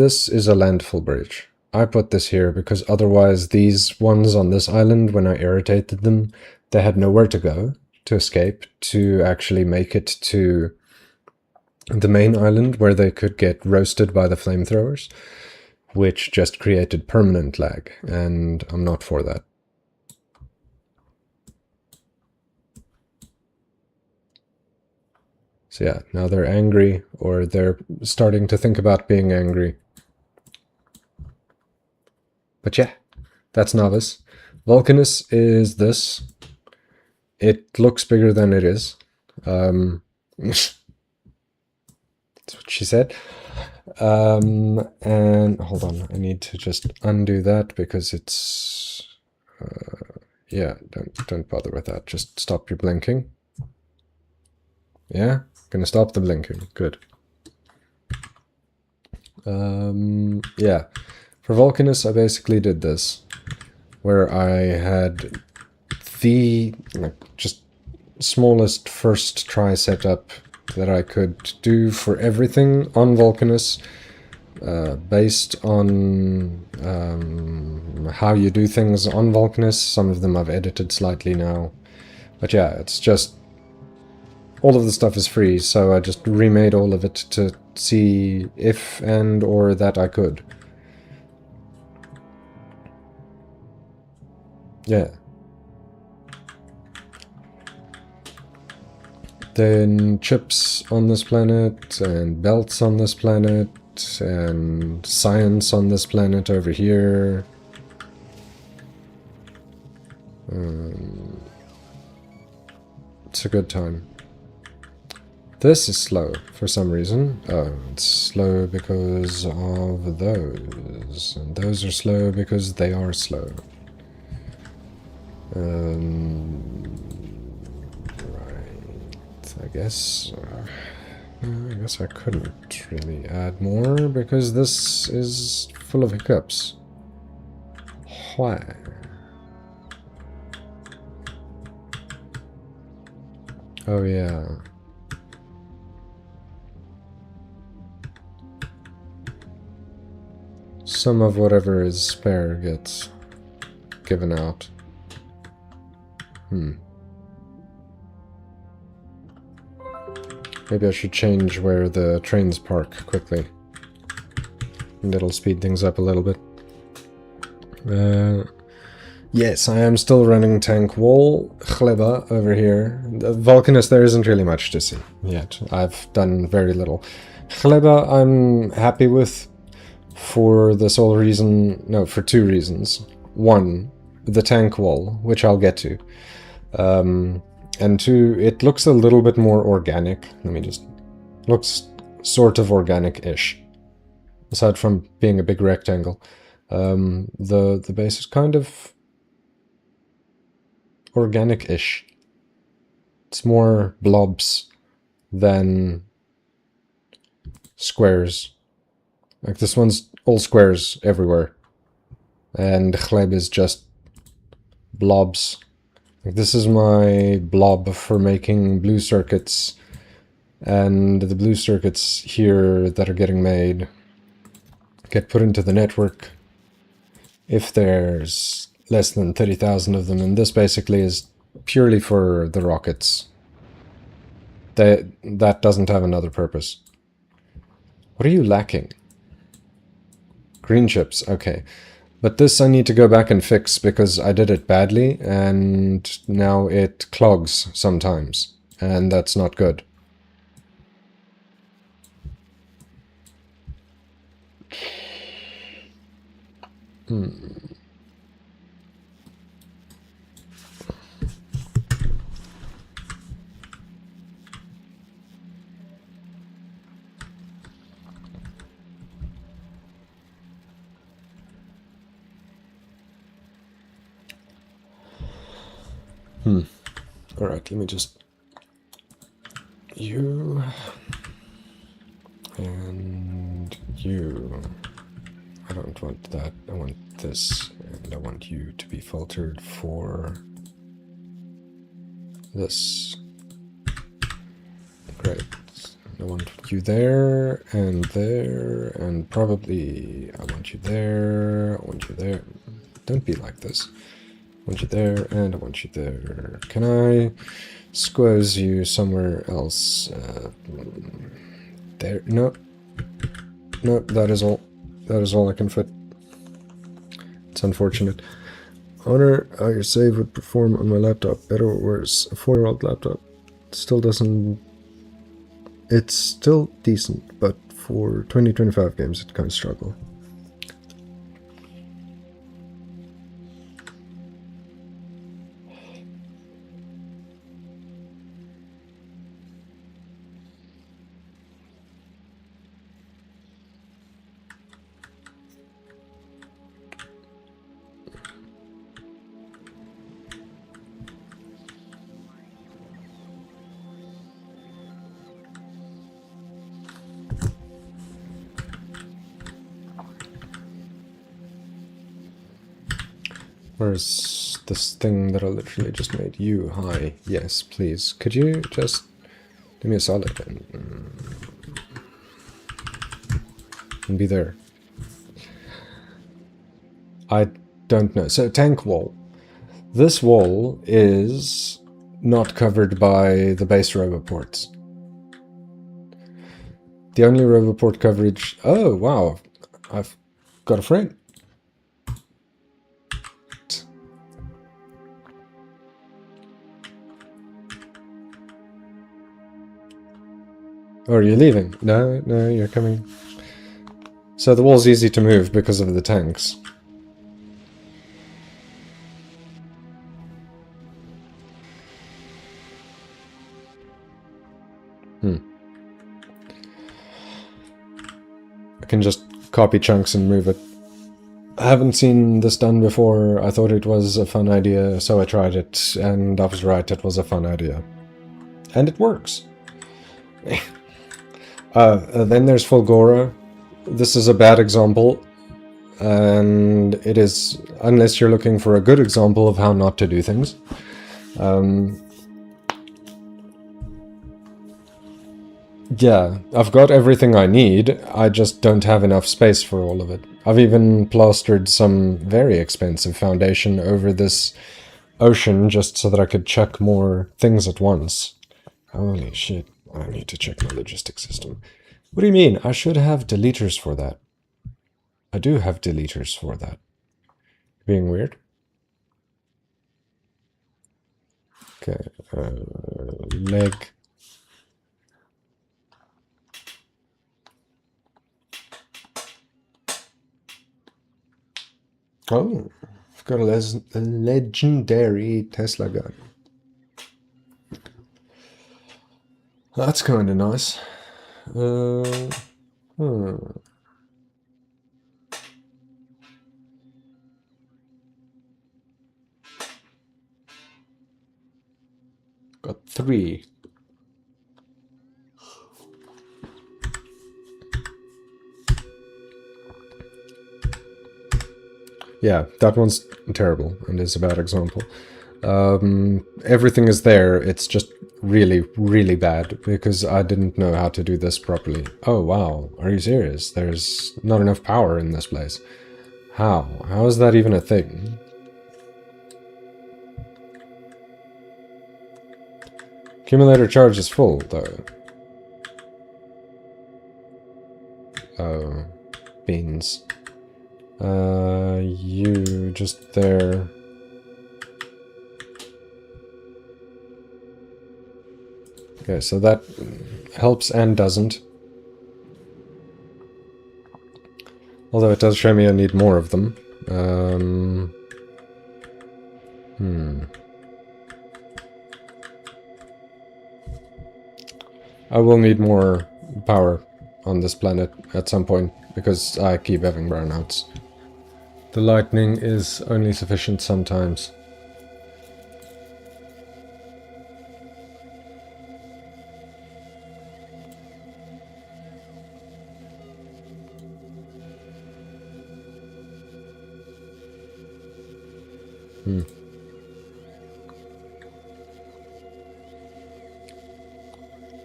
is a landfill bridge. I put this here because otherwise these ones on this island, when I irritated them, they had nowhere to go to escape to actually make it to the main island where they could get roasted by the flamethrowers, which just created permanent lag, and I'm not for that. So yeah, now they're angry, or they're starting to think about being angry. But yeah, that's Novice. Vulcanus is this. It looks bigger than it is. That's what she said. And hold on, I need to just undo that because it's... yeah, don't bother with that. Just stop your blinking. Yeah, gonna stop the blinking. Good. Yeah, for Vulcanus, I basically did this, where I had the just smallest first try setup that I could do for everything on Vulcanus, based on how you do things on Vulcanus. Some of them I've edited slightly now, but yeah, it's just all of the stuff is free, so I just remade all of it to see if and or that I could. Yeah. Then chips on this planet, and belts on this planet, and science on this planet over here. It's a good time. This is slow for some reason. Oh, it's slow because of those. And those are slow because they are slow. Right. I guess I couldn't really add more because this is full of hiccups. Why? Oh yeah. Some of whatever is spare gets given out. Maybe I should change where the trains park quickly. And it'll speed things up a little bit. Yes, I am still running tank wall. Chleba over here. The Vulcanus, there isn't really much to see yet. I've done very little. Chleba I'm happy with for the sole reason... No, for two reasons. One, the tank wall, which I'll get to. And two, it looks a little bit more organic. Let me just... Looks sort of organic-ish. Aside from being a big rectangle. The base is kind of organic-ish. It's more blobs than squares. Like this one's all squares everywhere. And Chleb is just blobs. Like this is my blob for making blue circuits. And the blue circuits here that are getting made get put into the network if there's less than 30,000 of them, and this basically is purely for the rockets. That doesn't have another purpose. What are you lacking? Green chips, okay. But this I need to go back and fix because I did it badly, and now it clogs sometimes, and that's not good. Alright, let me just... You... And you... I don't want that, I want this, and I want you to be filtered for... this. Great. I want you there, and probably I want you there, I want you there. Don't be like this. I want you there, and I want you there. Can I squeeze you somewhere else? There? No. No, that is all. That is all I can fit. It's unfortunate. I wonder how your save would perform on my laptop. Better or worse? A 4-year-old laptop still doesn't it's still decent, but for 2025 games it kind of struggle. Where's this thing that I literally just made? You, hi. Yes, please. Could you just do me a solid and be there? I don't know. So, tank wall. This wall is not covered by the base roboports. The only roboport coverage... Oh, wow. I've got a friend. Oh, are you leaving? No, no, you're coming. So the wall's easy to move because of the tanks. I can just copy chunks and move it. I haven't seen this done before. I thought it was a fun idea, so I tried it, and I was right, it was a fun idea. And it works. Then there's Fulgora. This is a bad example, and it is, unless you're looking for a good example of how not to do things. Yeah, I've got everything I need, I just don't have enough space for all of it. I've even plastered some very expensive foundation over this ocean just so that I could check more things at once. Holy shit, I need to check my logistics system. What do you mean? I should have deleters for that. I do have deleters for that. Being weird? Okay, leg... Oh, I've got a legendary Tesla gun. That's kind of nice. Got 3. Yeah, that one's terrible and is a bad example. Everything is there, it's just really, really bad because I didn't know how to do this properly. Oh wow, are you serious? There's not enough power in this place. How? How is that even a thing? Accumulator charge is full, though. Oh, beans. You just there. Okay, so that helps and doesn't. Although it does show me I need more of them. I will need more power on this planet at some point, because I keep having brownouts. The lightning is only sufficient sometimes.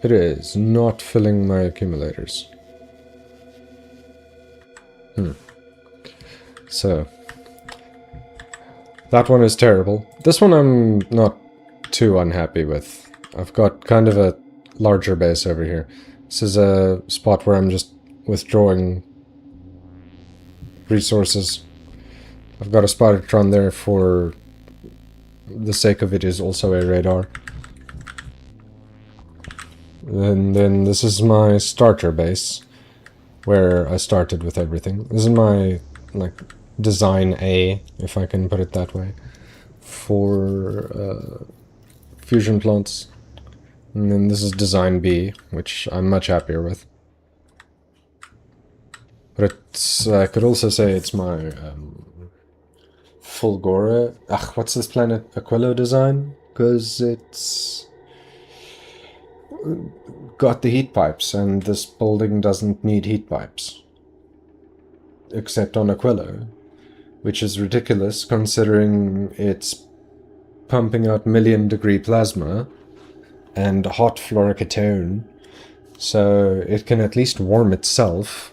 It is not filling my accumulators. So, that one is terrible. This one I'm not too unhappy with. I've got kind of a larger base over here. This is a spot where I'm just withdrawing resources. I've got a Spidertron there for the sake of it is also a radar. And then this is my starter base, where I started with everything. This is my, like, design A, if I can put it that way, for fusion plants. And then this is design B, which I'm much happier with. But it's, I could also say it's my Fulgora. What's this planet? Aquilo design? Because it's got the heat pipes, and this building doesn't need heat pipes. Except on Aquilo, which is ridiculous considering it's pumping out million-degree plasma and hot fluorocatone, so it can at least warm itself.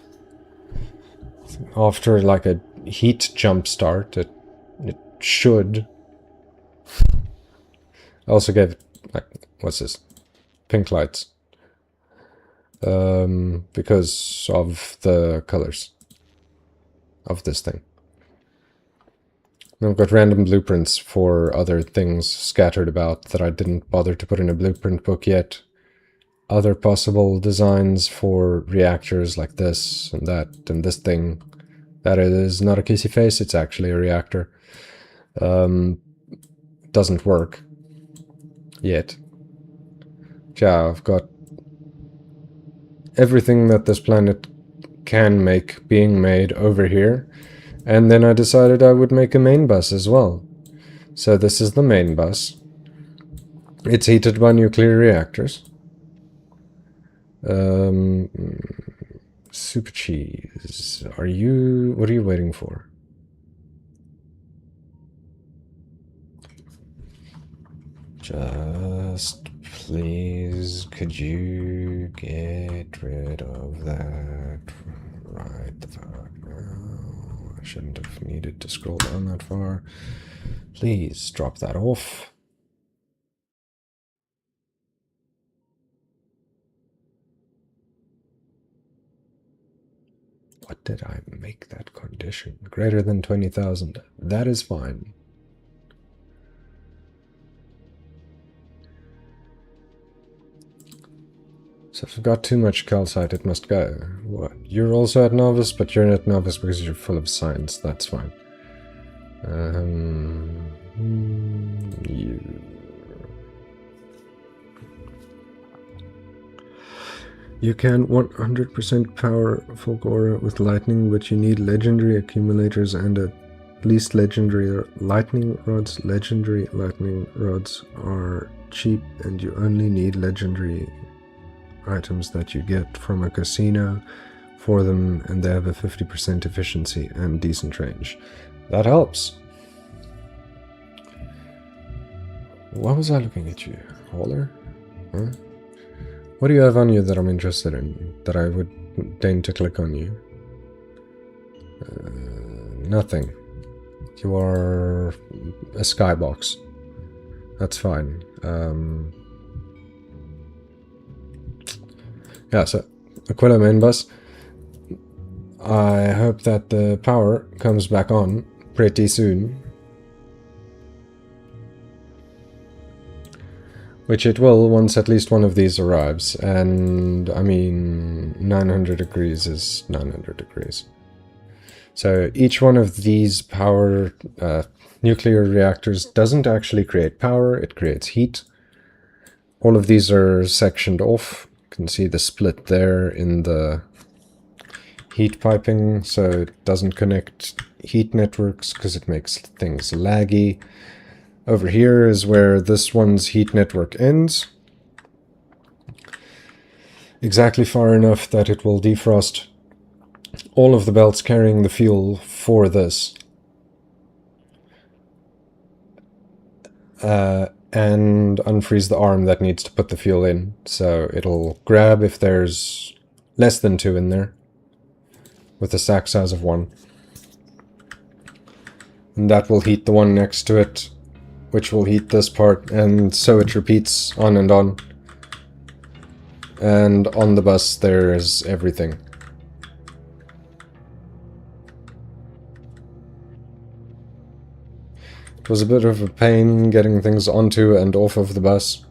After like a heat jump start, it should. I also gave it, like, what's this? Pink lights. Because of the colors of this thing. I've got random blueprints for other things scattered about that I didn't bother to put in a blueprint book yet. Other possible designs for reactors like this and that and this thing. That is not a kissy face, it's actually a reactor. Doesn't work. Yet. Yeah, I've got everything that this planet can make being made over here. And then I decided I would make a main bus as well. So this is the main bus. It's heated by nuclear reactors. Super cheese. What are you waiting for? Just please, could you get rid of that right the fuck now? I shouldn't have needed to scroll down that far. Please drop that off. What did I make that condition? Greater than 20,000. That is fine. So if I've got too much calcite, it must go. What? You're also at novice, but you're at novice because you're full of science. That's fine. You can 100% power Fulgora with lightning, but you need legendary accumulators and at least legendary lightning rods. Legendary lightning rods are cheap, and you only need legendary items that you get from a casino for them, and they have a 50% efficiency and decent range. That helps. Why was I looking at you? Hauler? Huh? What do you have on you that I'm interested in, that I would deign to click on you? Nothing. You are a skybox. That's fine. Yeah, so Aquila main bus. I hope that the power comes back on pretty soon. Which it will once at least one of these arrives, and I mean 900 degrees is 900 degrees. So each one of these power nuclear reactors doesn't actually create power, it creates heat. All of these are sectioned off. You can see the split there in the heat piping, so it doesn't connect heat networks because it makes things laggy. Over here is where this one's heat network ends. Exactly far enough that it will defrost all of the belts carrying the fuel for this. And unfreeze the arm that needs to put the fuel in. So it'll grab if there's less than 2 in there, with a sack size of 1. And that will heat the one next to it, which will heat this part, and so it repeats on and on. And on the bus there's everything. It was a bit of a pain getting things onto and off of the bus.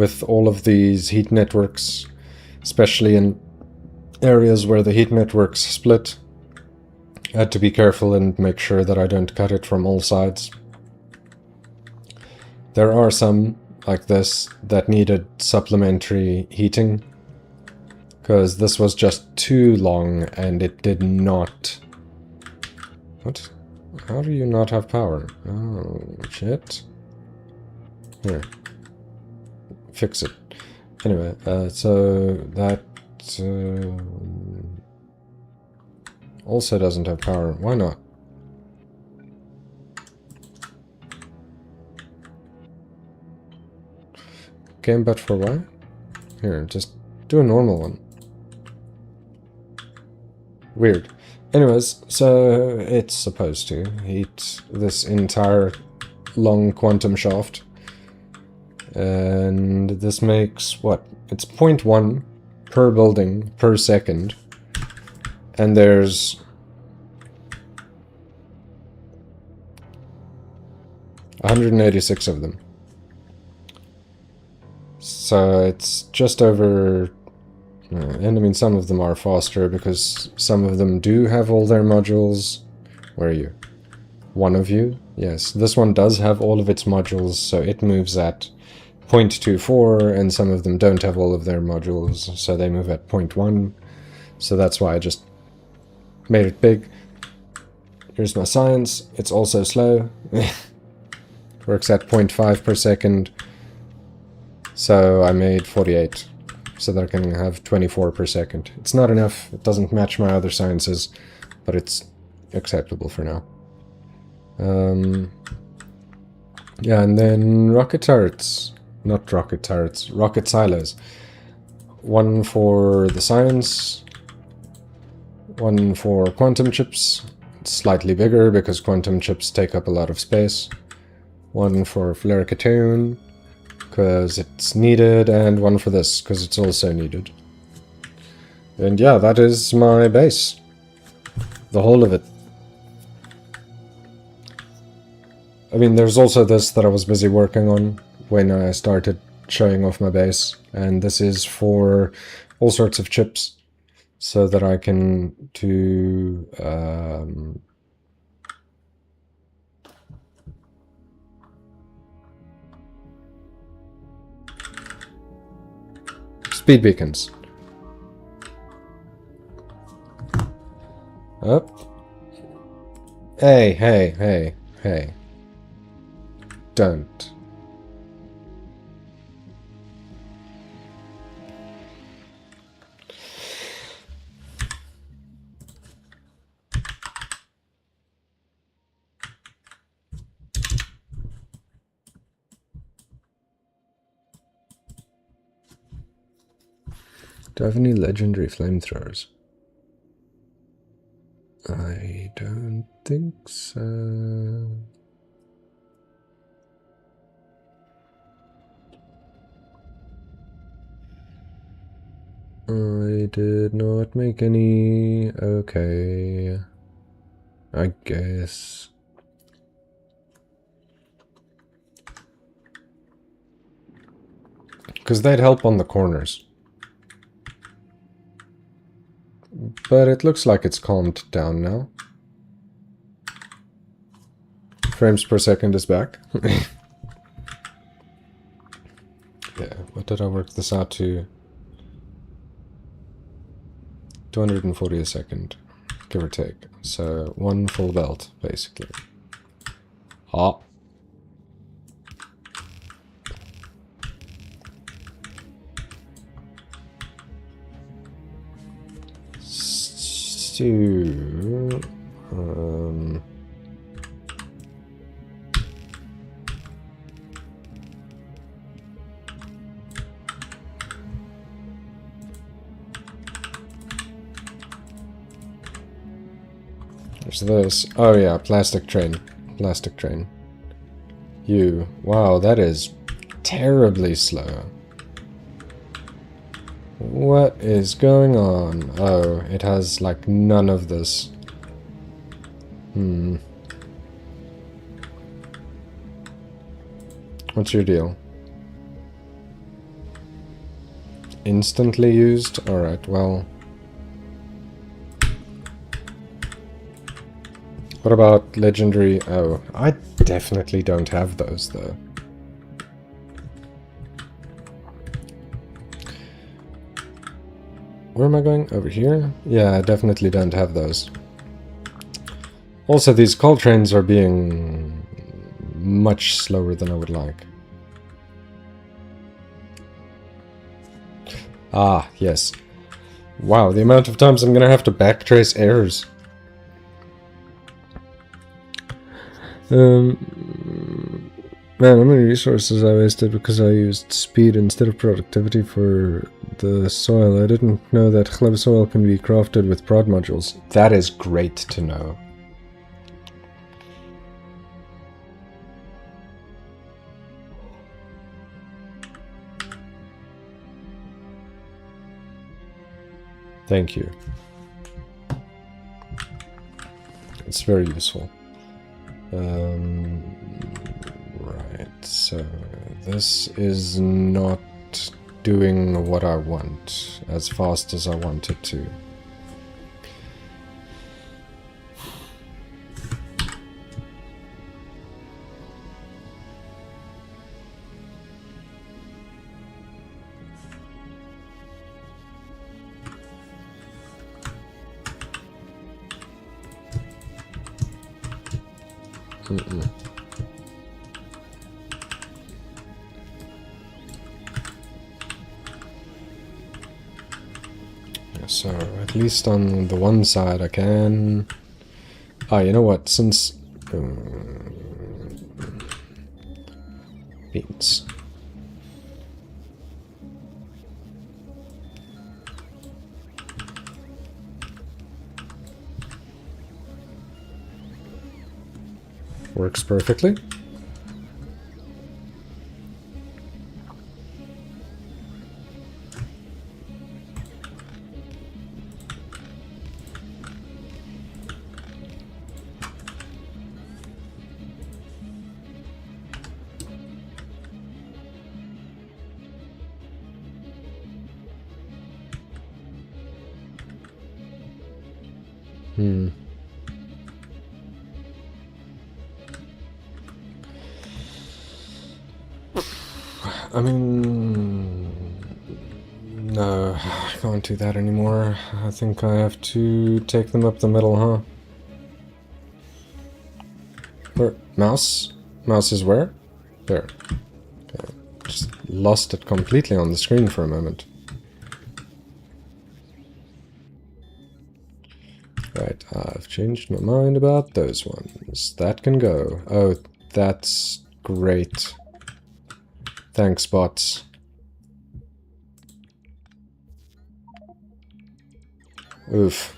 with all of these heat networks, especially in areas where the heat networks split. I had to be careful and make sure that I don't cut it from all sides. There are some, like this, that needed supplementary heating, because this was just too long and it did not... What? How do you not have power? Oh, shit. Here. Fix it. Anyway, so that also doesn't have power. Why not? Game but for why? Here, just do a normal one. Weird. Anyways, so it's supposed to heat this entire long quantum shaft. And this makes, what? It's 0.1 per building per second. And there's... $186 of them. So it's just over... and I mean, some of them are faster because some of them do have all their modules. Where are you? One of you? Yes, this one does have all of its modules, so it moves at 0.24, and some of them don't have all of their modules, so they move at 0.1. So that's why I just made it big. Here's my science. It's also slow. Works at 0.5 per second. So I made 48. So that I can have 24 per second. It's not enough. It doesn't match my other sciences, but it's acceptable for now. Yeah, and then rocket turrets. Not rocket turrets. Rocket silos. One for the science. One for quantum chips. It's slightly bigger because quantum chips take up a lot of space. One for Flericatone, because it's needed, and one for this, because it's also needed. And yeah, that is my base. The whole of it. I mean, there's also this that I was busy working on when I started showing off my base, and this is for all sorts of chips, so that I can do... speed beacons. Up. Hey, hey, hey, hey. Don't. Do I have any legendary flamethrowers? I don't think so. I did not make any. Okay. I guess. Because they'd help on the corners. But it looks like it's calmed down now. Frames per second is back. Yeah, what did I work this out to? 240 a second, give or take. So, one full belt, basically. Ah. So, there's this. Oh yeah, plastic train. Plastic train. You. Wow, that is terribly slow. What is going on? Oh, it has like none of this. What's your deal? instantly used? Alright, well... What about legendary... Oh, I definitely don't have those, though. Where am I going? Over here? Yeah, I definitely don't have those. Also, these coal trains are being much slower than I would like. Ah, yes. Wow, the amount of times I'm gonna have to backtrace errors. Man, how many resources I wasted because I used speed instead of productivity for the soil. I didn't know that club soil can be crafted with prod modules. That is great to know. Thank you. It's very useful. Right, so this is not doing what I want as fast as I want it to. So, at least on the one side I can... Ah, you know what, since... beans. Works perfectly. I mean... No, I can't do that anymore. I think I have to take them up the middle, huh? Where? Mouse? Mouse is where? There. Okay. Just lost it completely on the screen for a moment. Right, I've changed my mind about those ones. That can go. Oh, that's great. Thanks, bots. Oof.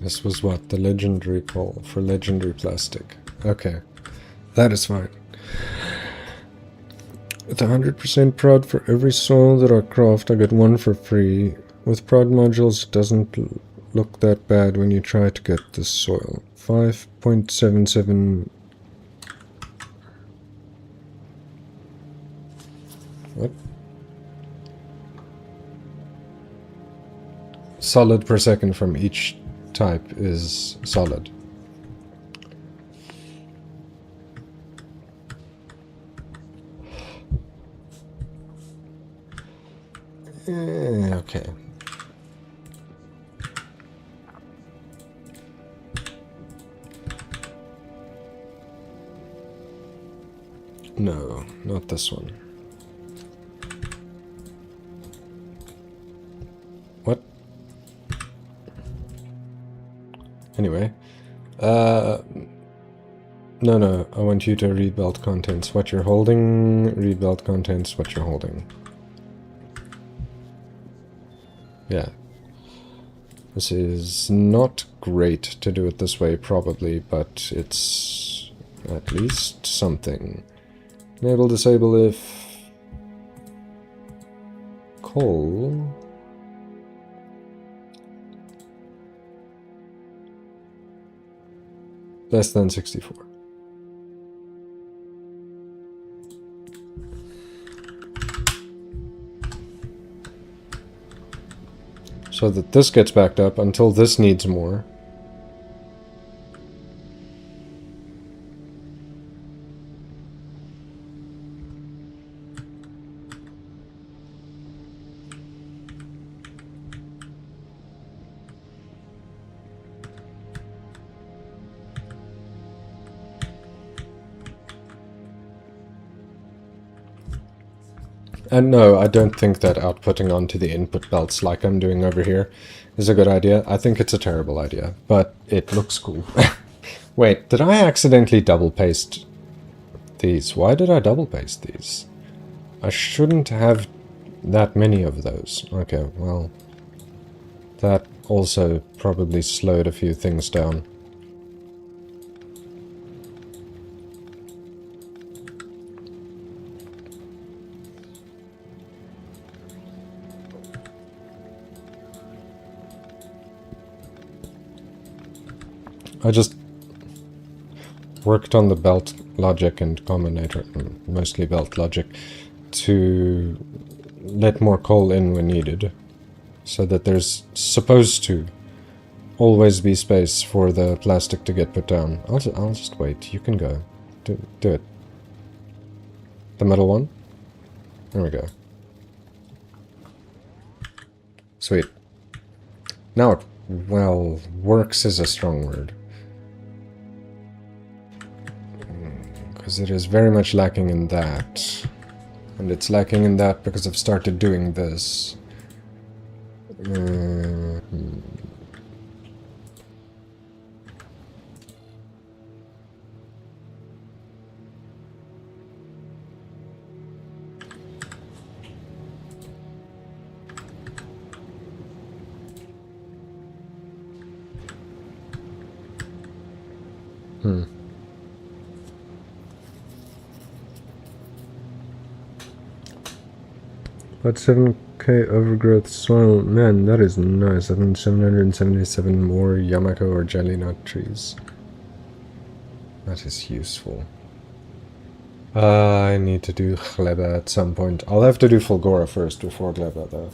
This was what? The legendary call for legendary plastic. Okay. That is fine. With 100% prod for every soil that I craft, I get one for free. With prod modules, it doesn't look that bad when you try to get this soil. 5.77... What? Solid per second from each type is solid. Okay. No, not this one. What? Anyway. No, I want you to read belt contents. What you're holding, read belt contents, what you're holding. Yeah. This is not great to do it this way, probably, but it's at least something. Enable, disable if... Coal... Less than 64. So that this gets backed up until this needs more. And no, I don't think that outputting onto the input belts like I'm doing over here is a good idea. I think it's a terrible idea, but it looks cool. Wait, did I accidentally double paste these? Why did I double paste these? I shouldn't have that many of those. Okay, well, that also probably slowed a few things down. I just worked on the belt logic and combinator, mostly belt logic, to let more coal in when needed, so that there's supposed to always be space for the plastic to get put down. I'll just wait. You can go. Do it. The middle one? There we go. Sweet. Now it, well, works is a strong word. Because it is very much lacking in that. And it's lacking in that because I've started doing this. About 7k overgrowth soil. Man, that is nice. I think 777 more Yamako or jelly nut trees. That is useful. I need to do Gleba at some point. I'll have to do Fulgora first before Gleba, though.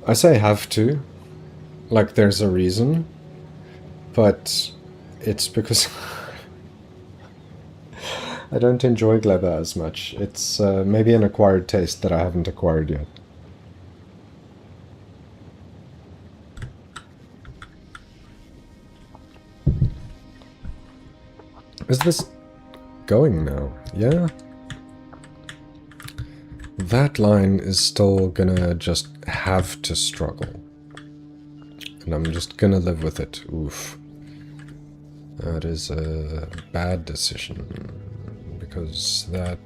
I say have to. Like, there's a reason. But it's because... I don't enjoy Gleba as much. It's maybe an acquired taste that I haven't acquired yet. Is this going now? Yeah? That line is still gonna just have to struggle. And I'm just gonna live with it. Oof. That is a bad decision. Because that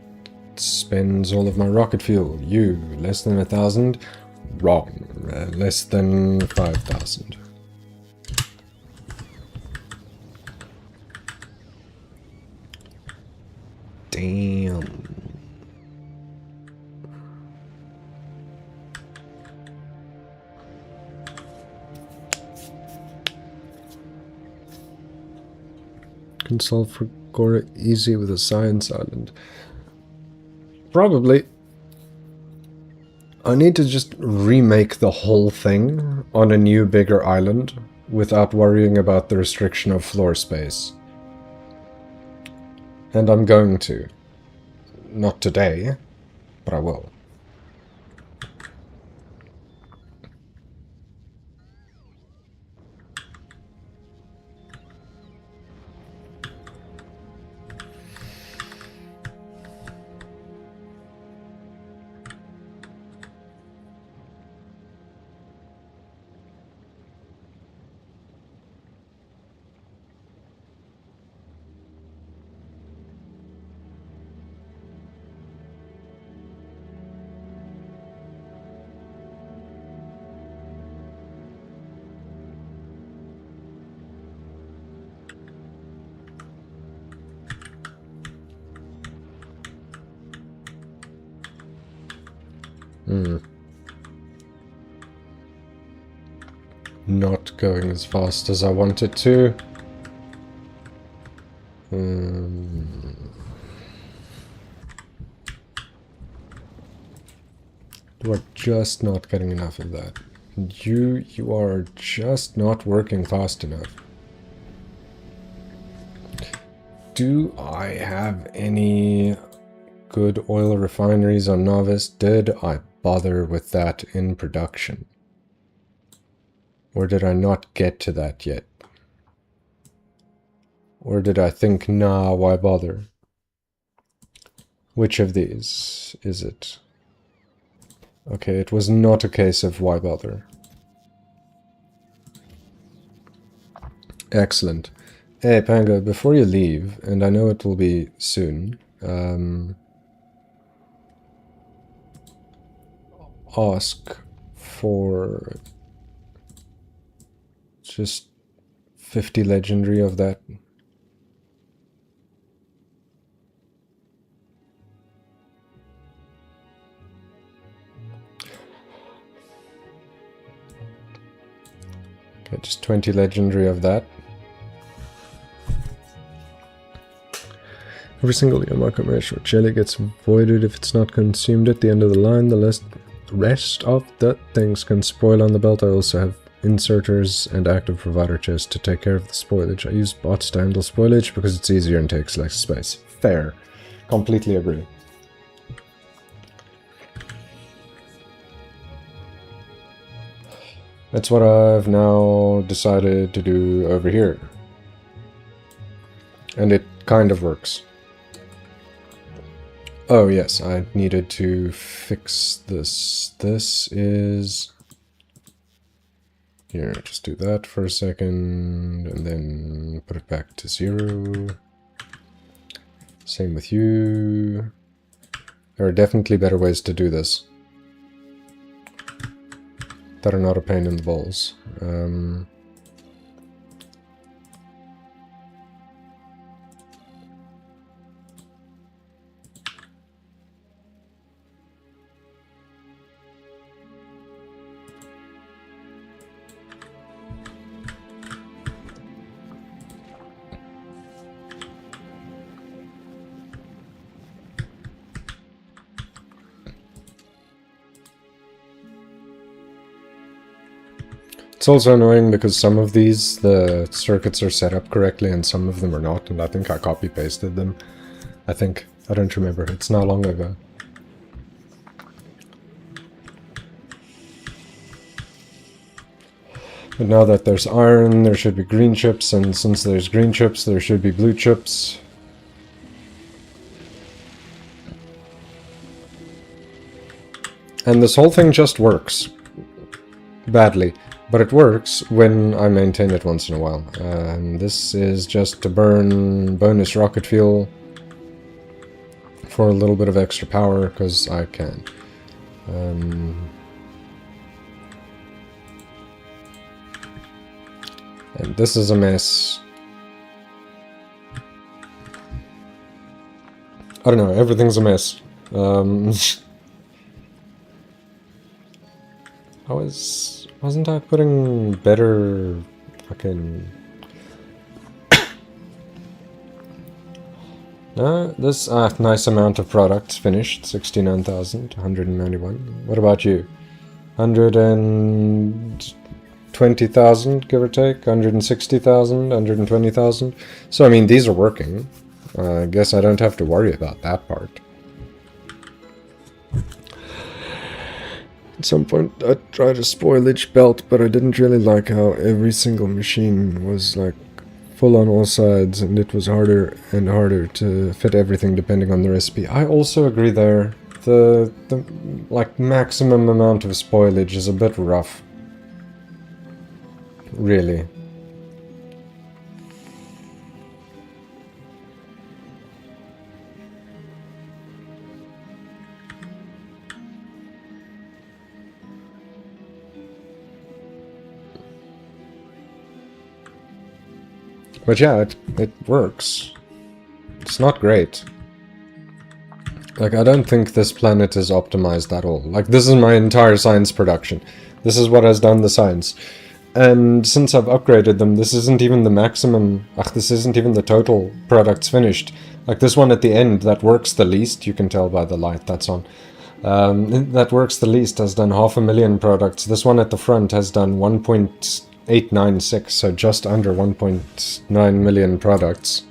spends all of my rocket fuel. You, less than 1,000? wrong. Less than 5,000. Damn. Can solve for Gora easy with a science island. Probably. I need to just remake the whole thing on a new, bigger island without worrying about the restriction of floor space. And I'm going to. Not today, but I will. Not going as fast as I wanted to. We're just not getting enough of that. You are just not working fast enough. Do I have any good oil refineries on Novice? Did I bother with that in production? Or did I not get to that yet? Or did I think, nah, why bother? Which of these is it? Okay, it was not a case of why bother. Excellent. Hey, Panga, before you leave, and I know it will be soon, ask for just 50 legendary of that. Okay, just 20 legendary of that. Every single Yamaha commercial jelly gets voided if it's not consumed at the end of the line. The rest of the things can spoil on the belt. I also have inserters and active provider chests to take care of the spoilage. I use bots to handle spoilage because it's easier and takes less space. Fair. Completely agree. That's what I've now decided to do over here. And it kind of works. Oh yes, I needed to fix this. This is... Here, just do that for a second, and then put it back to 0. Same with you. There are definitely better ways to do this that are not a pain in the balls. It's also annoying because some of these, the circuits are set up correctly and some of them are not, and I think I copy-pasted them. I don't remember, it's not long ago. But now that there's iron, there should be green chips, and since there's green chips, there should be blue chips. And this whole thing just works. Badly. But it works when I maintain it once in a while. This is just to burn bonus rocket fuel for a little bit of extra power, because I can. And this is a mess. I don't know, everything's a mess. Wasn't I putting better fucking... No, this nice amount of products finished, 69,000, 191. What about you? 120,000, give or take, 160,000, 120,000. So, I mean, these are working. I guess I don't have to worry about that part. At some point, I tried a spoilage belt, but I didn't really like how every single machine was, like, full on all sides, and it was harder and harder to fit everything depending on the recipe. I also agree there. The like, maximum amount of spoilage is a bit rough. Really. But yeah, it works. It's not great. Like, I don't think this planet is optimized at all. Like, this is my entire science production. This is what has done the science. And since I've upgraded them, this isn't even the maximum... this isn't even the total products finished. Like, this one at the end, that works the least. You can tell by the light that's on. That works the least, has done 500,000 products. This one at the front has done 1.896, so just under 1.9 million products.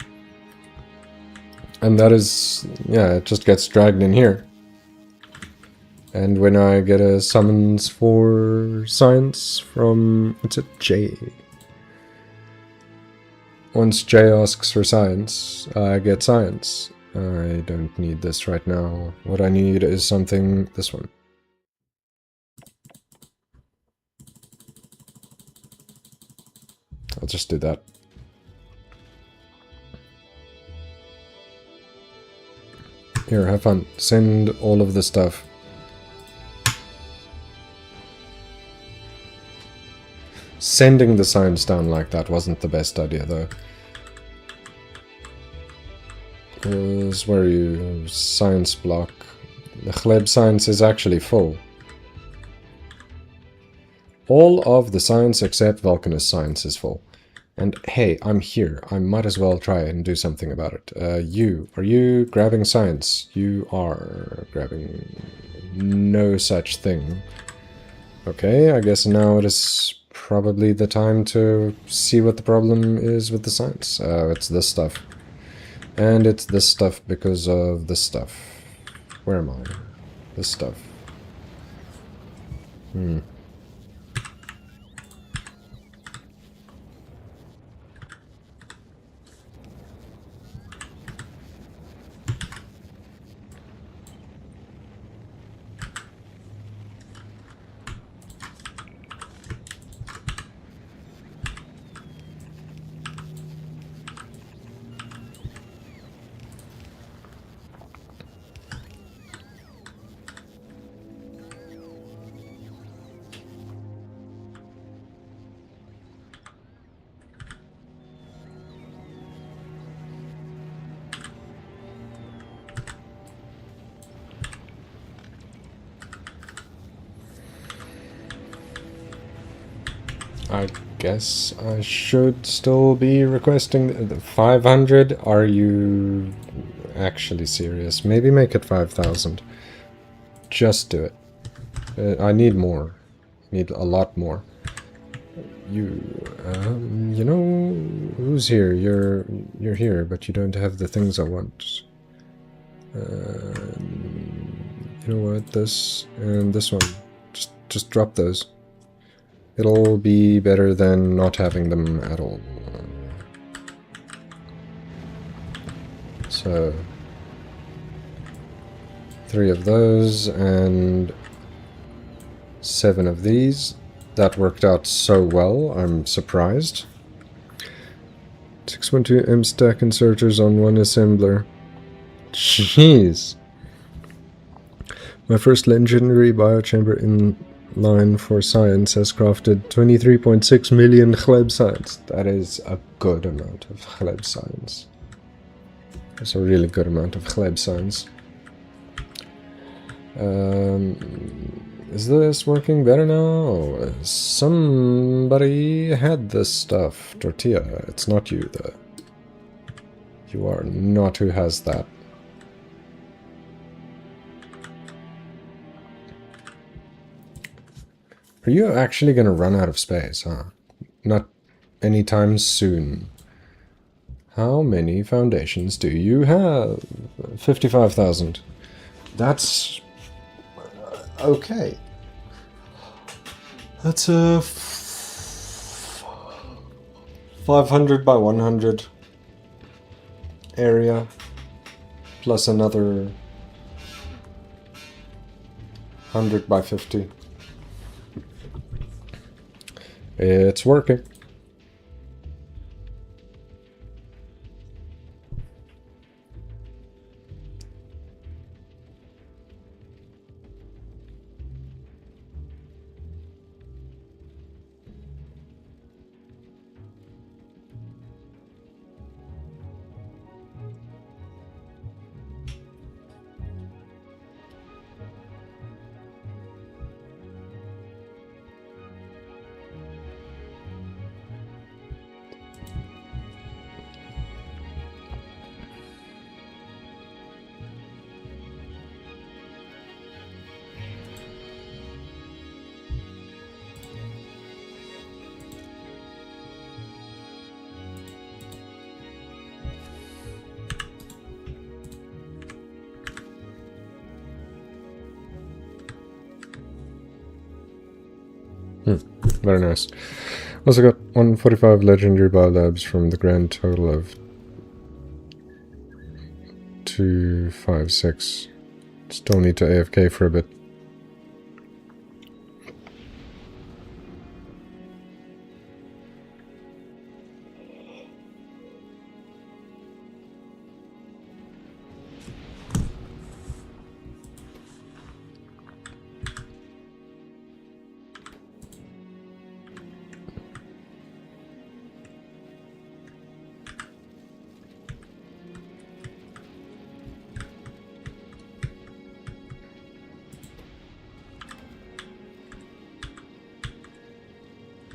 And that is, yeah, it just gets dragged in here. And when I get a summons for science from, what's it, J? Once J asks for science, I get science. I don't need this right now. What I need is something, this one. I'll just do that. Here, have fun. Send all of the stuff. Sending the science down like that wasn't the best idea, though. Where are you? Science block. The Chleb science is actually full. All of the science except Vulcanus science is full. And hey, I'm here. I might as well try and do something about it. Are you grabbing science? You are grabbing no such thing. Okay, I guess now it is probably the time to see what the problem is with the science. It's this stuff. And it's this stuff because of this stuff. Where am I? This stuff. I guess I should still be requesting the 500. Are you actually serious? Maybe make it 5,000. Just do it. I need more. Need a lot more. You know, who's here? You're here, but you don't have the things I want. You know what? This and this one. Just drop those. It'll be better than not having them at all. So, 3 of those and 7 of these. That worked out so well, I'm surprised. 612 M stack inserters on 1 assembler. Jeez. My first legendary biochamber in line for science has crafted 23.6 million chleb science. That is a good amount of chleb science. That's a really good amount of chleb science. Is this working better now? Somebody had this stuff. Tortilla. It's not you, though. You are not who has that. Are you actually going to run out of space, huh? Not anytime soon. How many foundations do you have? 55,000. That's... okay. That's a 500 by 100 area, plus another 100 by 50. It's working. Very nice. Also got 145 legendary biolabs from the grand total of 256. Still need to AFK for a bit.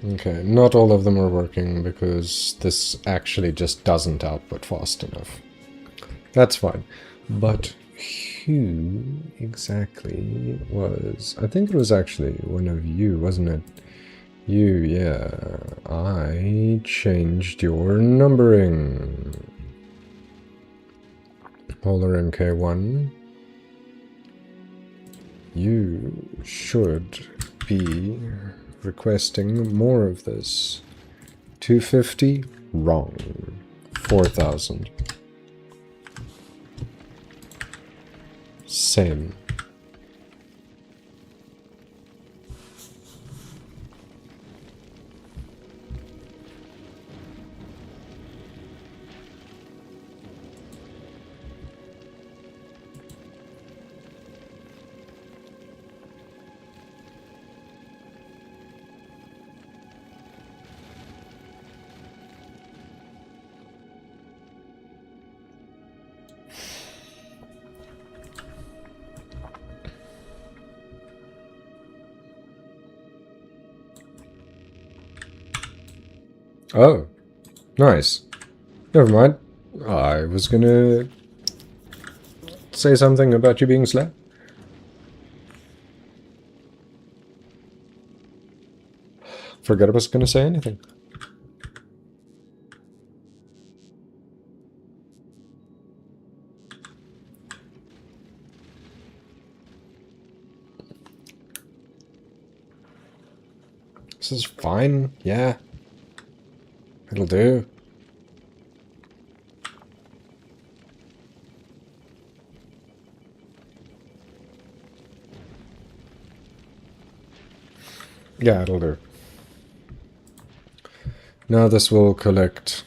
Okay, not all of them are working because this actually just doesn't output fast enough. That's fine. But who exactly was... I think it was actually one of you, wasn't it? You, yeah. I changed your numbering. Polar MK1. You should be requesting more of this. 250? Wrong. 4,000. Same. Oh, nice. Never mind. I was gonna say something about you being slapped. Forgot I was gonna say anything. This is fine, yeah. It'll do. Yeah, it'll do. Now this will collect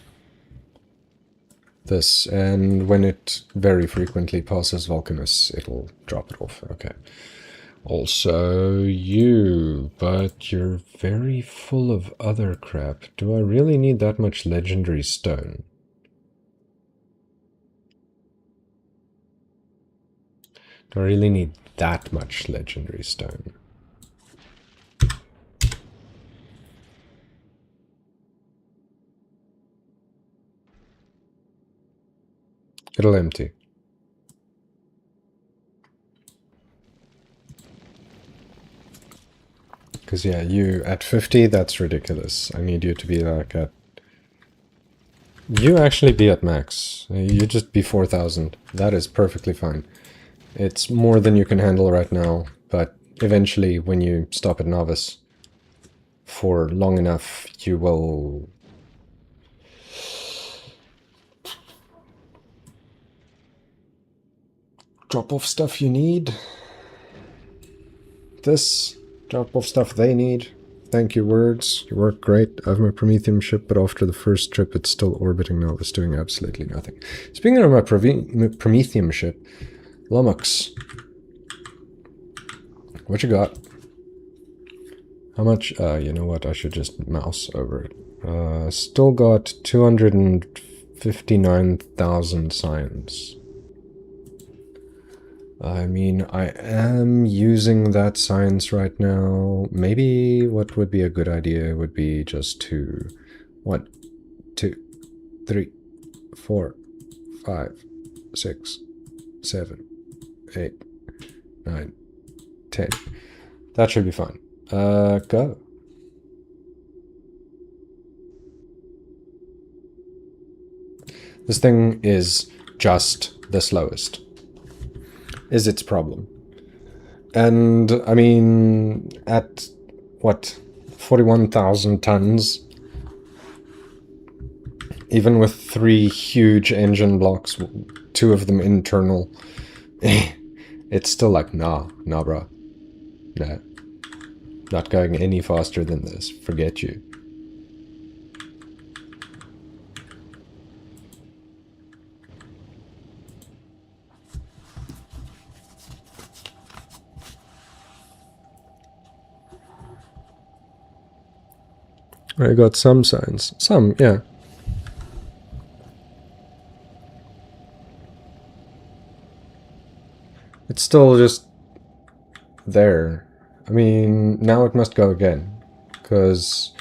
this, and when it very frequently passes Vulcanus, it'll drop it off. Okay. Also you, but you're very full of other crap. Do I really need that much legendary stone? Do I really need that much legendary stone? It'll empty. Because yeah, you at 50, that's ridiculous. I need you to be like at... You actually be at max. You just be 4,000. That is perfectly fine. It's more than you can handle right now, but eventually when you stop at novice for long enough, you will... drop off stuff you need. This. Drop off stuff they need. Thank you, words. You work great. I have my Prometheum ship, but after the first trip, it's still orbiting Novus, doing absolutely nothing. Speaking of my Prometheum ship, Lummox. What you got? How much? You know what? I should just mouse over it. Still got 259,000 science. I mean, I am using that science right now. Maybe what would be a good idea would be just to 1, 2, 3, 4, 5, 6, 7, 8, 9, 10. That should be fine. Go. This thing is just the slowest. Is its problem. And, I mean, at, what, 41,000 tons, even with 3 huge engine blocks, 2 of them internal, it's still like, nah, bruh. Nah. Not going any faster than this. Forget you. I got some signs. Some, yeah. It's still just there. I mean, now it must go again. Because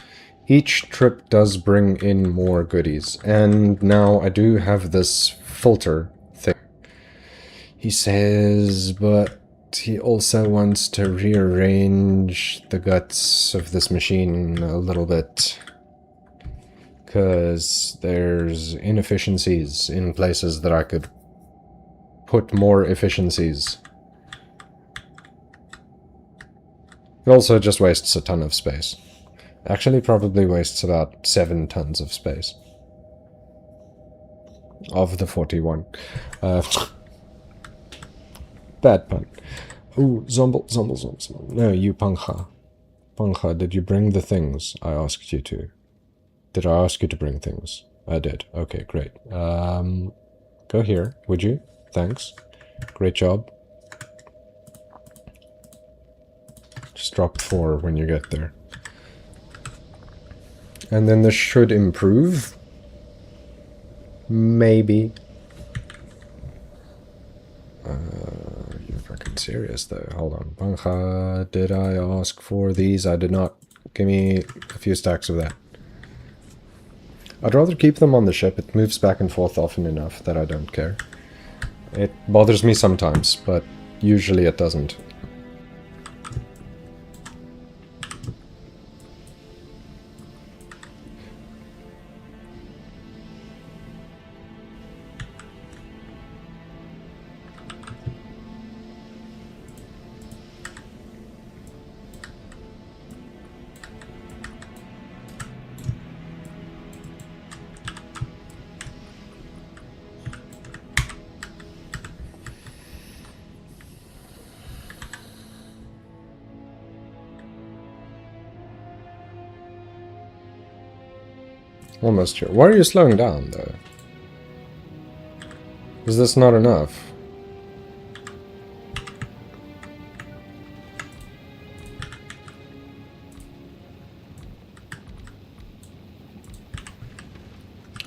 each trip does bring in more goodies. And now I do have this filter thing. He says, but he also wants to rearrange the guts of this machine a little bit. Because there's inefficiencies in places that I could put more efficiencies. It also just wastes a ton of space. Actually, probably wastes about 7 tons of space. Of the 41. Bad pun. Ooh, Zomble. No, you Pangha. Pangha, did you bring the things I asked you to? Did I ask you to bring things? I did. Okay, great. Go here, would you? Thanks. Great job. Just drop 4 when you get there. And then this should improve. Maybe. You're fucking serious though. Hold on. Bangha, did I ask for these? I did not. Give me a few stacks of that. I'd rather keep them on the ship. It moves back and forth often enough that I don't care. It bothers me sometimes, but usually it doesn't. Almost here. Why are you slowing down, though? Is this not enough?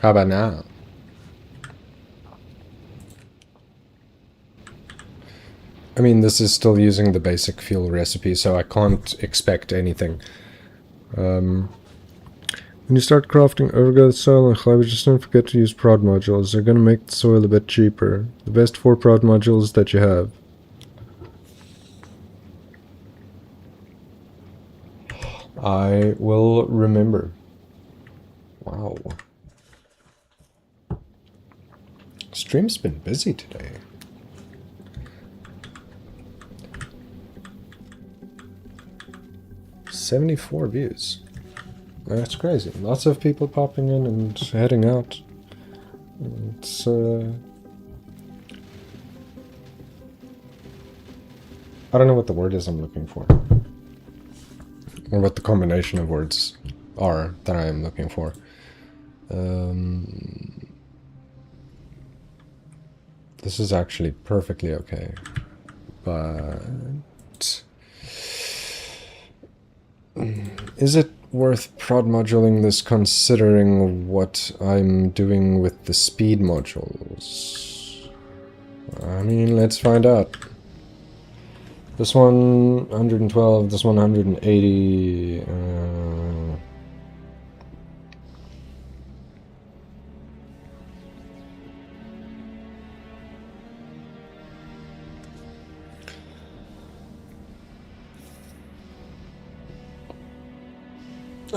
How about now? I mean, this is still using the basic fuel recipe, so I can't expect anything. When you start crafting overgrowth soil and clay, just don't forget to use prod modules. They're going to make the soil a bit cheaper. The best 4 prod modules that you have. I will remember. Wow. Stream's been busy today. $74 views. That's crazy. Lots of people popping in and heading out. It's I don't know what the word is I'm looking for. Or what the combination of words are that I am looking for. This is actually perfectly okay. But is it worth prod moduling this considering what I'm doing with the speed modules? I mean, let's find out. This one 112, this one 180.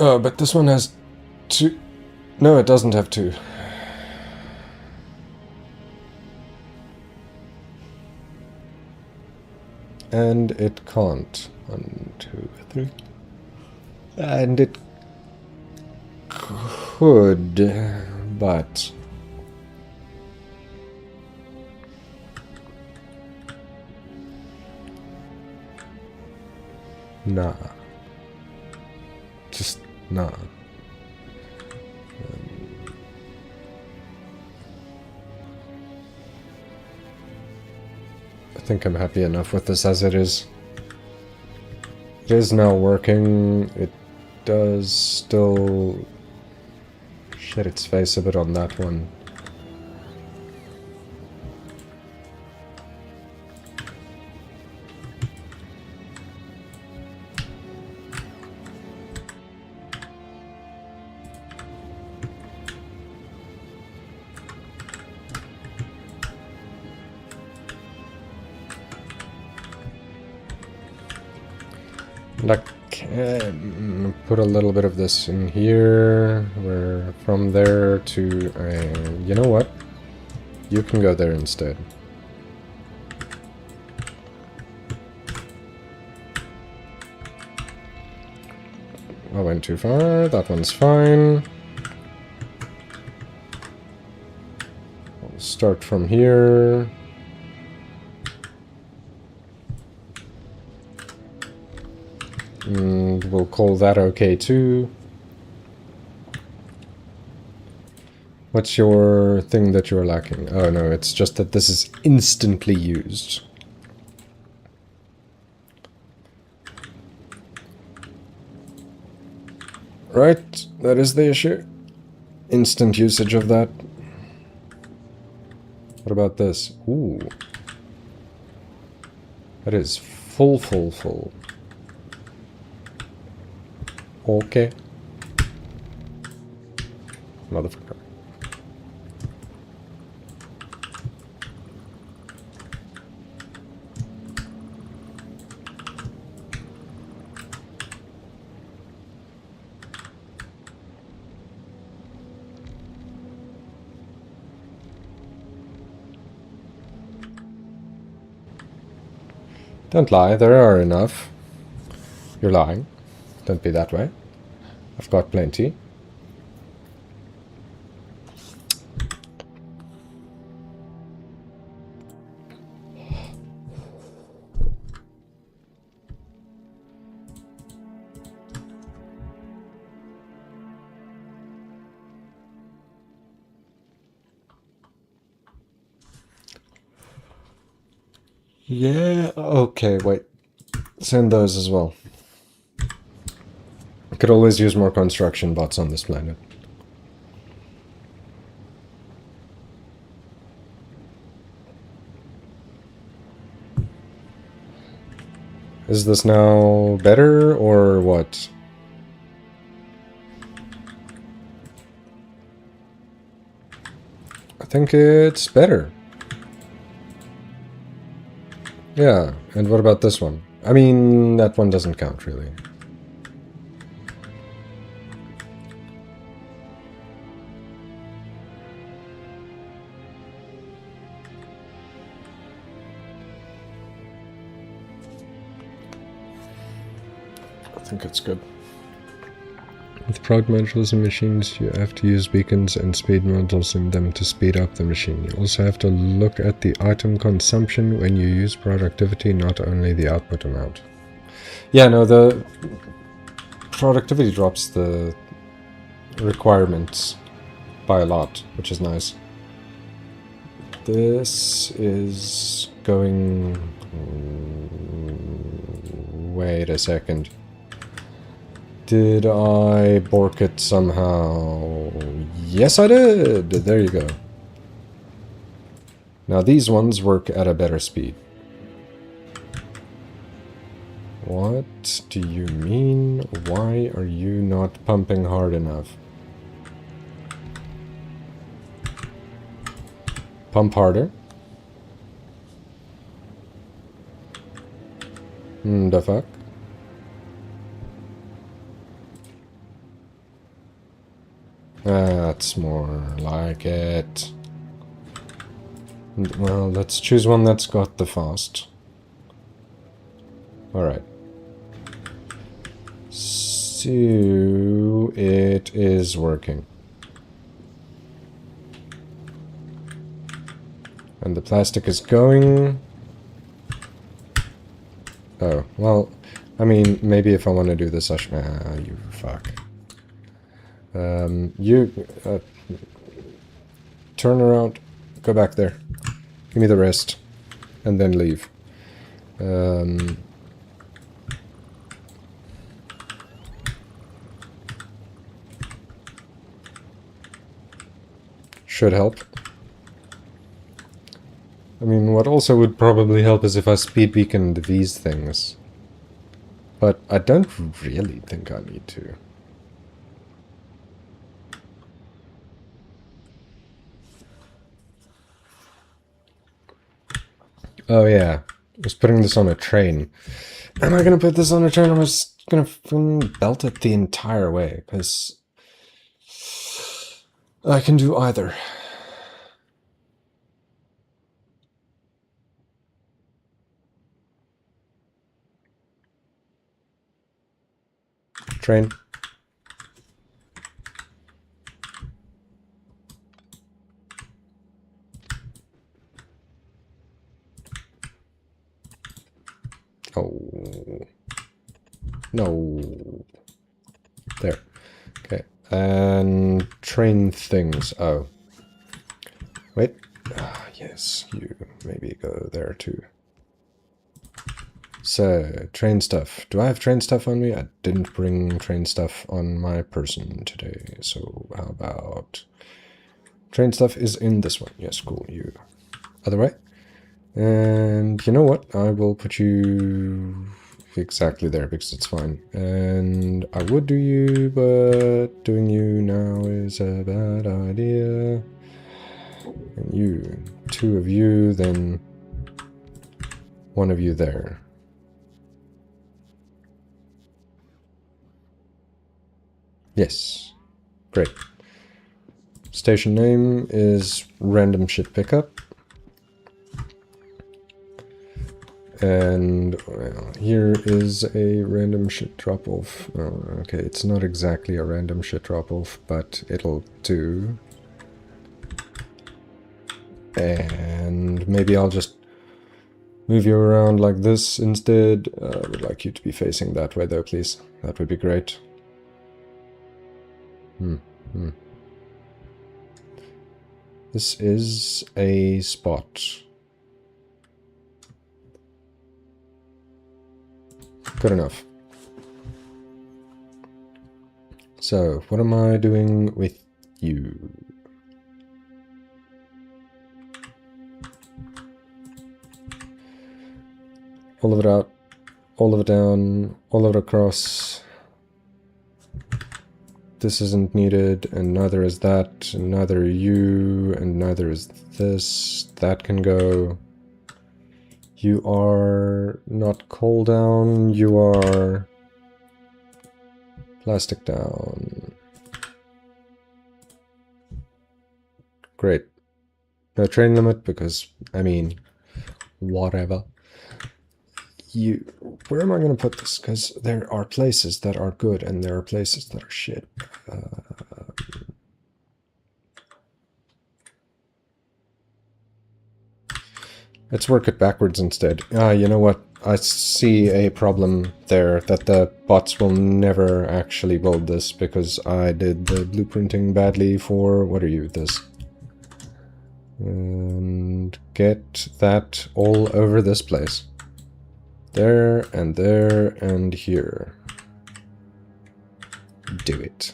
Oh, but this one has 2. No, it doesn't have 2. And it can't. 1, 2, 3. And it could, but nah. Just nah. I think I'm happy enough with this as it is. It is now working. It does still shed its face a bit on that one. And I can put a little bit of this in here, where from there to, you know what? You can go there instead. I went too far, that one's fine. We'll start from here. And we'll call that okay too. What's your thing that you're lacking? Oh no, it's just that this is instantly used. Right, that is the issue. Instant usage of that. What about this? Ooh. That is full. Okay. Motherfucker. Don't lie, there are enough. You're lying. Don't be that way. I've got plenty. Yeah, okay, wait. Send those as well. I could always use more construction bots on this planet. Is this now better or what? I think it's better. Yeah, and what about this one? I mean, that one doesn't count, really. I think it's good. With prog modules and machines, you have to use beacons and speed modules in them to speed up the machine. You also have to look at the item consumption when you use productivity, not only the output amount. Yeah, no, the productivity drops the requirements by a lot, which is nice. This is going... Wait a second. Did I bork it somehow? Yes, I did! There you go. Now these ones work at a better speed. What do you mean? Why are you not pumping hard enough? Pump harder. The fuck? That's more like it. Well, let's choose one that's got the fast. Alright. So, it is working. And the plastic is going... Oh, well, I mean, maybe if I want to do this, I should... Ah, you fuck. Turn around, go back there. Give me the rest, and then leave. Should help. I mean, what also would probably help is if I speed beaconed these things. But I don't really think I need to. Oh yeah, I was putting this on a train. Am I gonna put this on a train? I'm just gonna belt it the entire way, because I can do either. Train. Oh. No. There. Okay. And train things. Oh. Wait. Ah, yes, you maybe go there too. So, train stuff. Do I have train stuff on me? I didn't bring train stuff on my person today. So, how about... Train stuff is in this one. Yes, cool. You. Other way. And you know what? I will put you exactly there because it's fine. And I would do you, but doing you now is a bad idea. And you. Two of you, then one of you there. Yes. Great. Station name is random shit pickup. And well, here is a random shit drop-off. Oh, okay, it's not exactly a random shit drop-off, but it'll do. And maybe I'll just move you around like this instead. I would like you to be facing that way though, please. That would be great. This is a spot. Good enough. So, what am I doing with you? All of it out. all of it down, all of it across. This isn't needed, and neither is that, and neither are you, and neither is this. That can go. You are not coal down, you are plastic down. Great. No train limit because, I mean, whatever. Where am I going to put this? Because there are places that are good and there are places that are shit. Let's work it backwards instead. You know what? I see a problem there that the bots will never actually build this because I did the blueprinting badly for... What are you? This. And get that all over this place. There and here. Do it.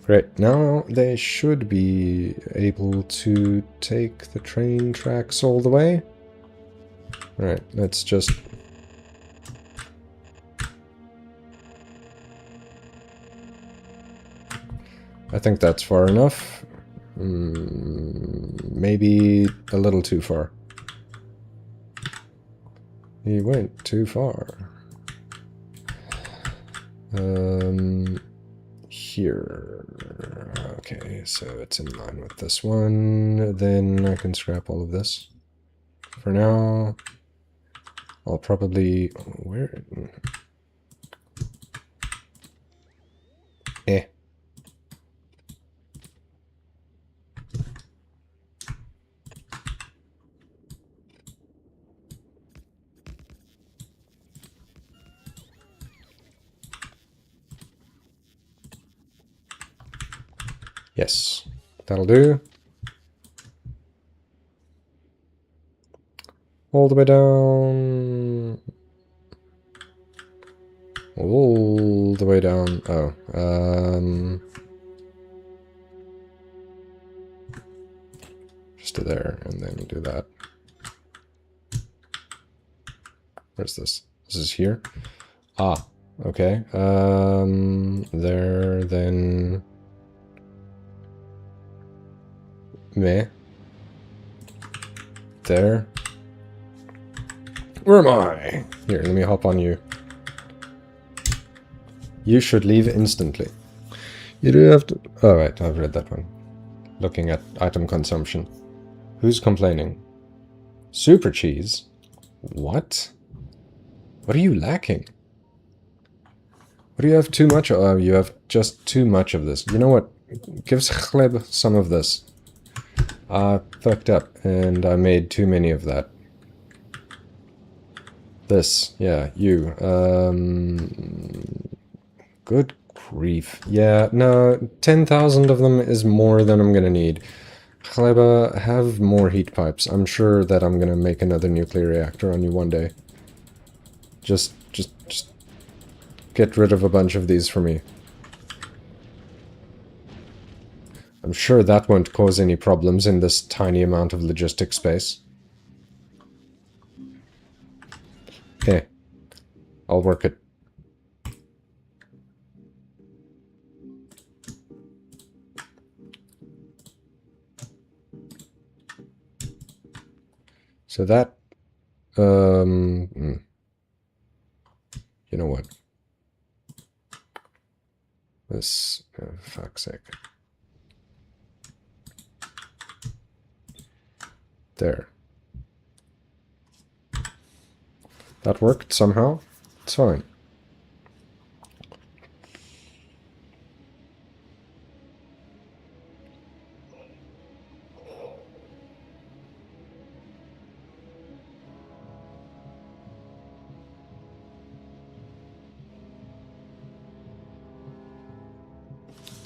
Great, now they should be able to take the train tracks all the way. Alright, let's just... I think that's far enough. Maybe a little too far. He went too far. Here. Okay, so it's in line with this one. Then I can scrap all of this. For now, I'll probably... Where? Eh. Yes, that'll do. All the way down. All the way down. Oh, just to there, and then do that. Where's this? This is here? Ah, okay. There, then... Meh. There. Where am I? Here, let me hop on you. You should leave instantly. You do have to... Oh, right, I've read that one. Looking at item consumption. Who's complaining? Super cheese? What? What are you lacking? What do you have too much of? Oh, you have just too much of this. You know what? Give Chleb some of this. I fucked up, and I made too many of that. This, yeah, you. Good grief. Yeah, no, 10,000 of them is more than I'm gonna need. Chleba, have more heat pipes. I'm sure that I'm gonna make another nuclear reactor on you one day. Just get rid of a bunch of these for me. I'm sure that won't cause any problems in this tiny amount of logistic space. Okay. I'll work it. So that... You know what? This... fuck's sake. There. That worked somehow. It's fine.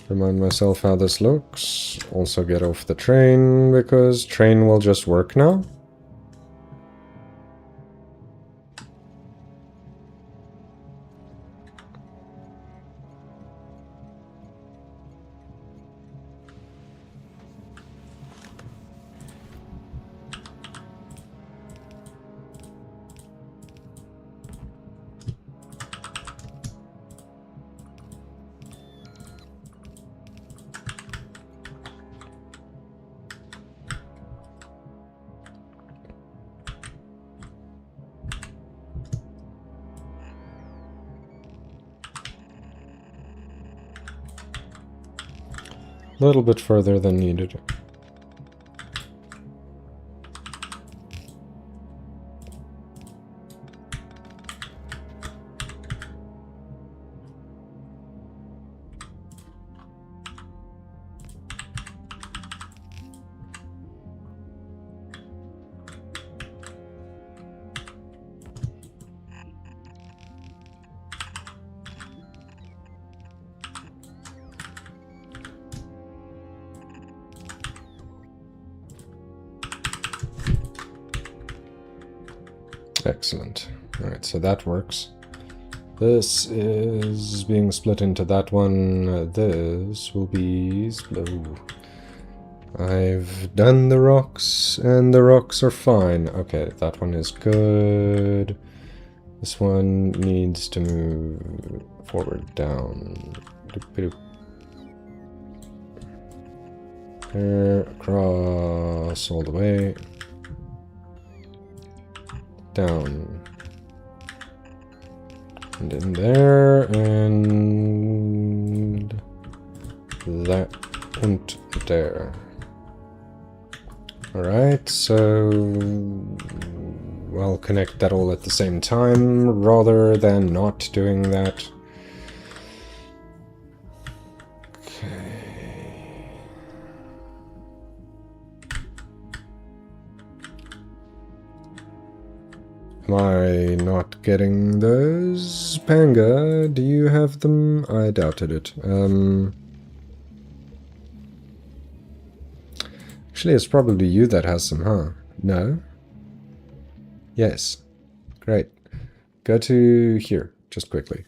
Remind myself how this looks. Also get off the train, because train will just work now. A little bit further than needed. Excellent. Alright, so that works. This is being split into that one. This will be... Ooh. I've done the rocks, and the rocks are fine. Okay, that one is good. This one needs to move forward, down. There, across, all the way. Down. And in there, and that, and there. Alright, so I'll connect that all at the same time, rather than not doing that. Okay. Am I not getting those? Panga, do you have them? I doubted it. Actually, it's probably you that has them, huh? No? Yes. Great. Go to here, just quickly.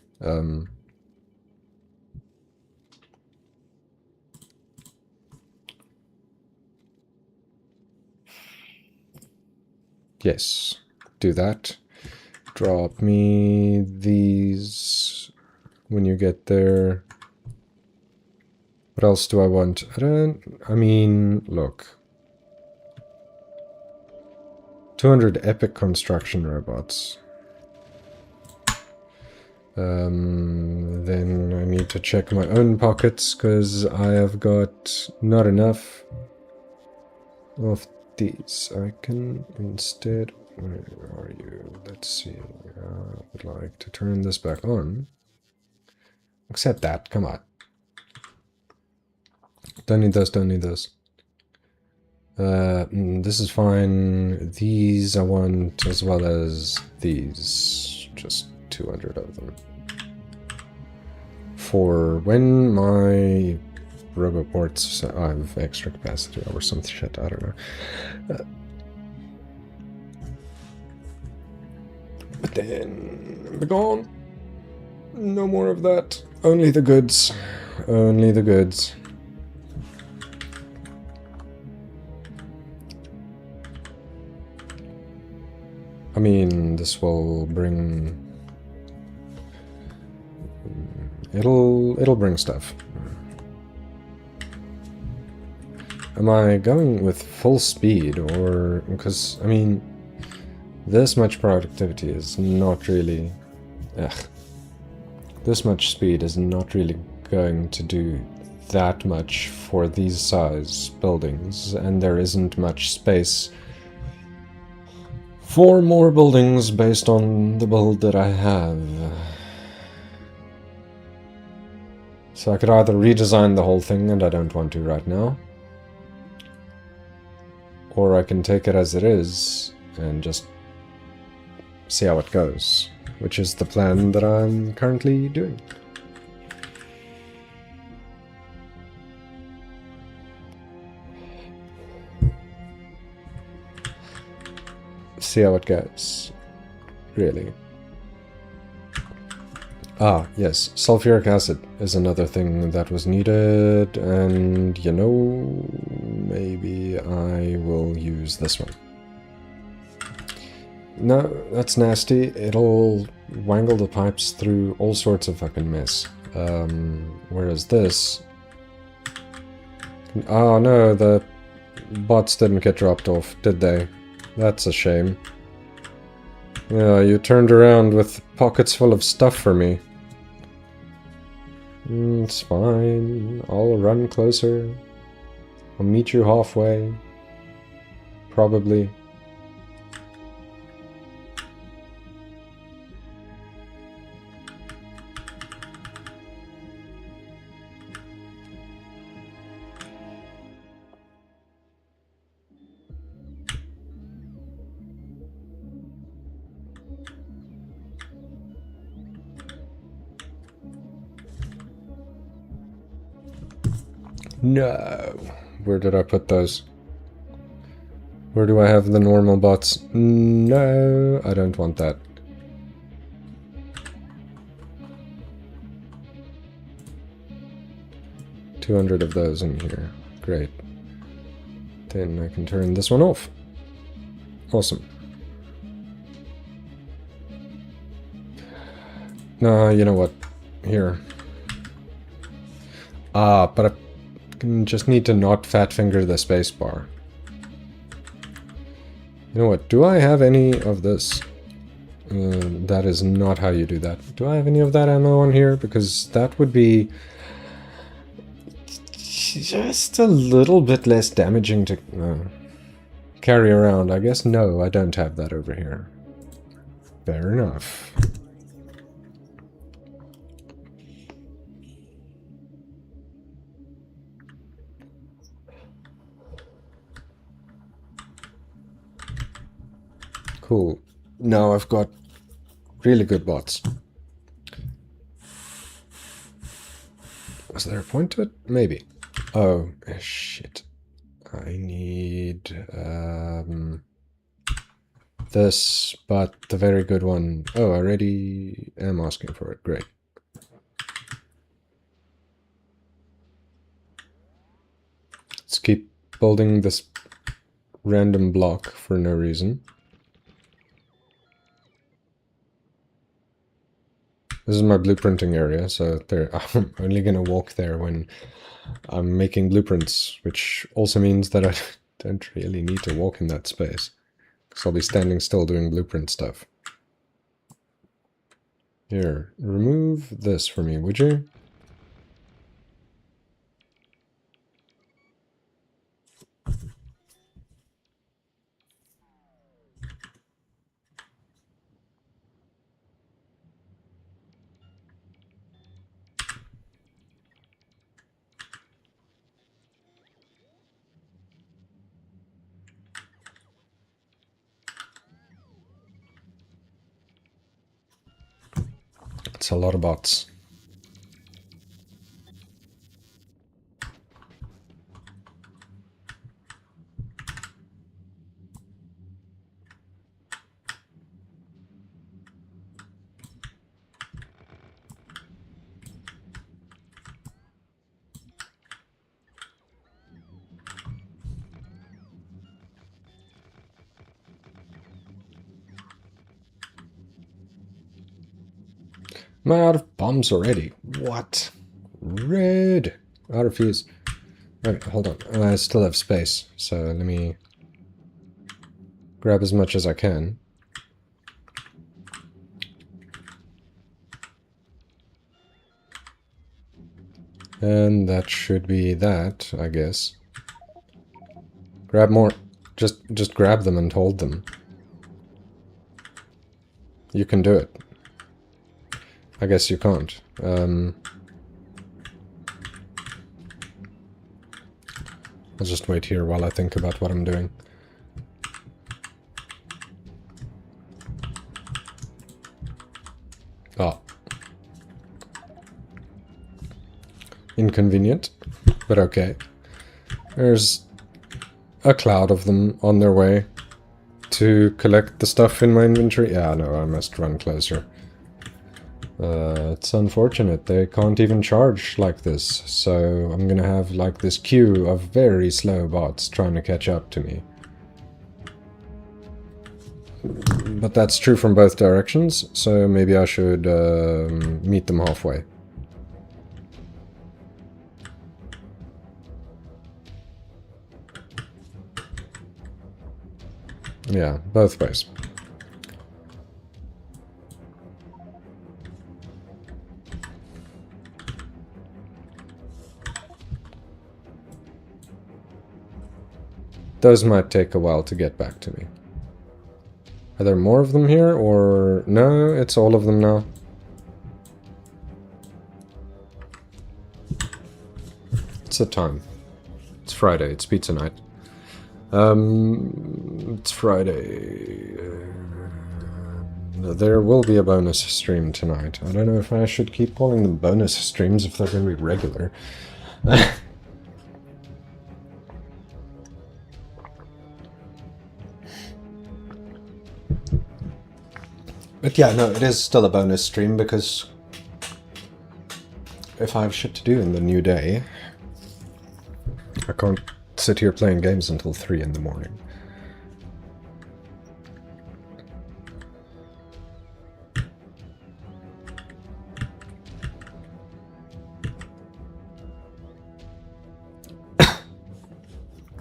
Yes. Do that. Drop me these when you get there. What else do I want? I mean, look. 200 epic construction robots. Then I need to check my own pockets, because I have got not enough of these. I can instead... Where are you? Let's see. I would like to turn this back on. Accept that. Come on. Don't need those, don't need those. This is fine. These I want, as well as these. Just 200 of them. For when my roboports have extra capacity or some shit, I don't know. But then, be gone. No more of that. Only the goods. Only the goods. I mean, this will bring... It'll bring stuff. Am I going with full speed, or... Because, I mean, this much productivity is not really... This much speed is not really going to do that much for these size buildings, and there isn't much space for more buildings based on the build that I have. So I could either redesign the whole thing, and I don't want to right now, or I can take it as it is and just see how it goes, which is the plan that I'm currently doing. See how it goes, really. Ah, yes, sulfuric acid is another thing that was needed, and you know, maybe I will use this one. No, that's nasty. It'll wangle the pipes through all sorts of fucking mess. Whereas this... Oh no, the bots didn't get dropped off, did they? That's a shame. Yeah, you turned around with pockets full of stuff for me. It's fine. I'll run closer. I'll meet you halfway. Probably. No. Where did I put those? Where do I have the normal bots? No, I don't want that. $200 of those in here. Great. Then I can turn this one off. Awesome. No, you know what? Here. But I just need to not fat finger the spacebar. You know what? Do I have any of this? That is not how you do that. Do I have any of that ammo on here? Because that would be just a little bit less damaging to carry around. I guess no, I don't have that over here. Fair enough. Cool. Now I've got really good bots. Was there a point to it? Maybe. Oh, shit. I need this, but the very good one. Oh, I already am asking for it. Great. Let's keep building this random block for no reason. This is my blueprinting area, so there, I'm only going to walk there when I'm making blueprints, which also means that I don't really need to walk in that space, because I'll be standing still doing blueprint stuff. Here, remove this for me, would you? It's a lot of bots. I'm out of bombs already. What? Red. Out of fuse. Right, hold on. I still have space, so let me grab as much as I can. And that should be that, I guess. Grab more. Just grab them and hold them. You can do it. I guess you can't. I'll just wait here while I think about what I'm doing. Oh. Inconvenient, but okay. There's a cloud of them on their way to collect the stuff in my inventory. Yeah, no, I must run closer. It's unfortunate, they can't even charge like this, so I'm gonna have like this queue of very slow bots trying to catch up to me. But that's true from both directions, so maybe I should meet them halfway. Yeah, both ways. those might take a while to get back to me. Are there more of them here, or... No, it's all of them now. It's the time. It's Friday, it's pizza night. It's Friday. There will be a bonus stream tonight. I don't know if I should keep calling them bonus streams if they're going to be regular. But yeah, no, it is still a bonus stream because if I have shit to do in the new day, I can't sit here playing games until 3 in the morning.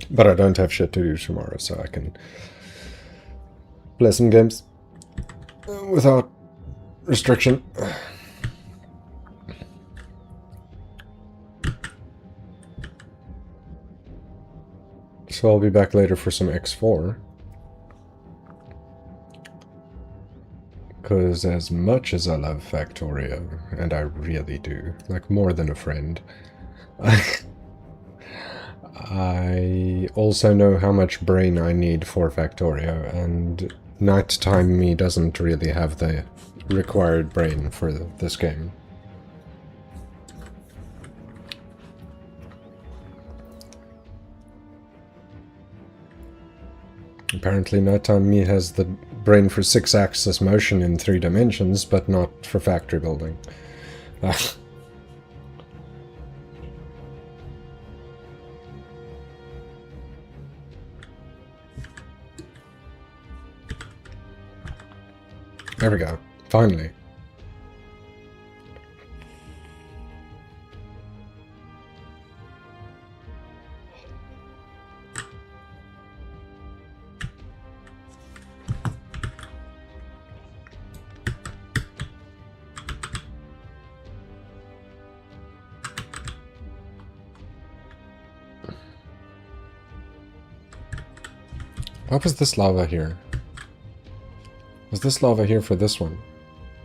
But I don't have shit to do tomorrow, so I can play some games without restriction. So I'll be back later for some X4. Because as much as I love Factorio, and I really do, like more than a friend, I also know how much brain I need for Factorio, and nighttime me doesn't really have the required brain for this game. Apparently nighttime me has the brain for 6-axis motion in 3 dimensions, but not for factory building. There we go. Finally. What was this lava here? Was this lava here for this one?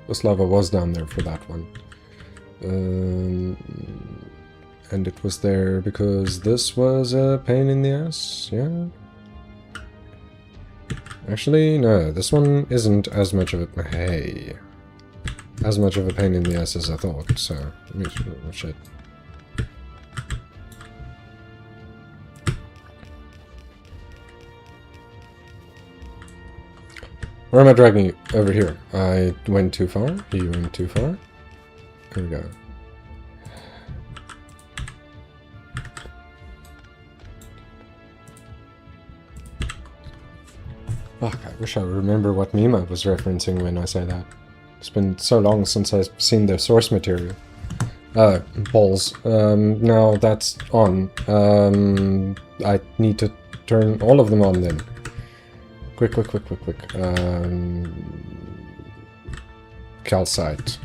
This lava was down there for that one. And it was there because this was a pain in the ass, yeah? Actually, no, this one isn't as much of a... Hey. As much of a pain in the ass as I thought, so... Oh, shit. Where am I dragging you? Over here. I went too far. You went too far. Here we go. Fuck, I wish I remember what meme I was referencing when I say that. It's been so long since I've seen the source material. Balls. Now that's on. I need to turn all of them on then. Quick. Calcite.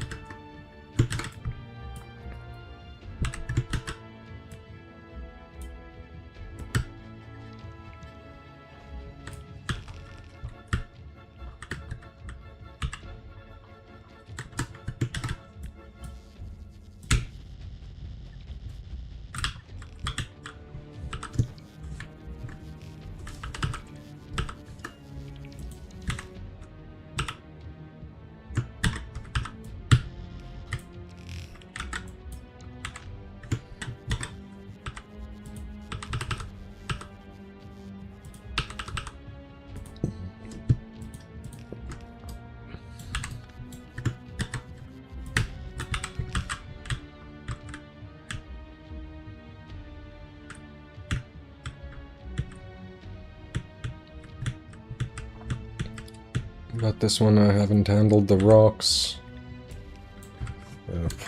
But this one I haven't handled the rocks.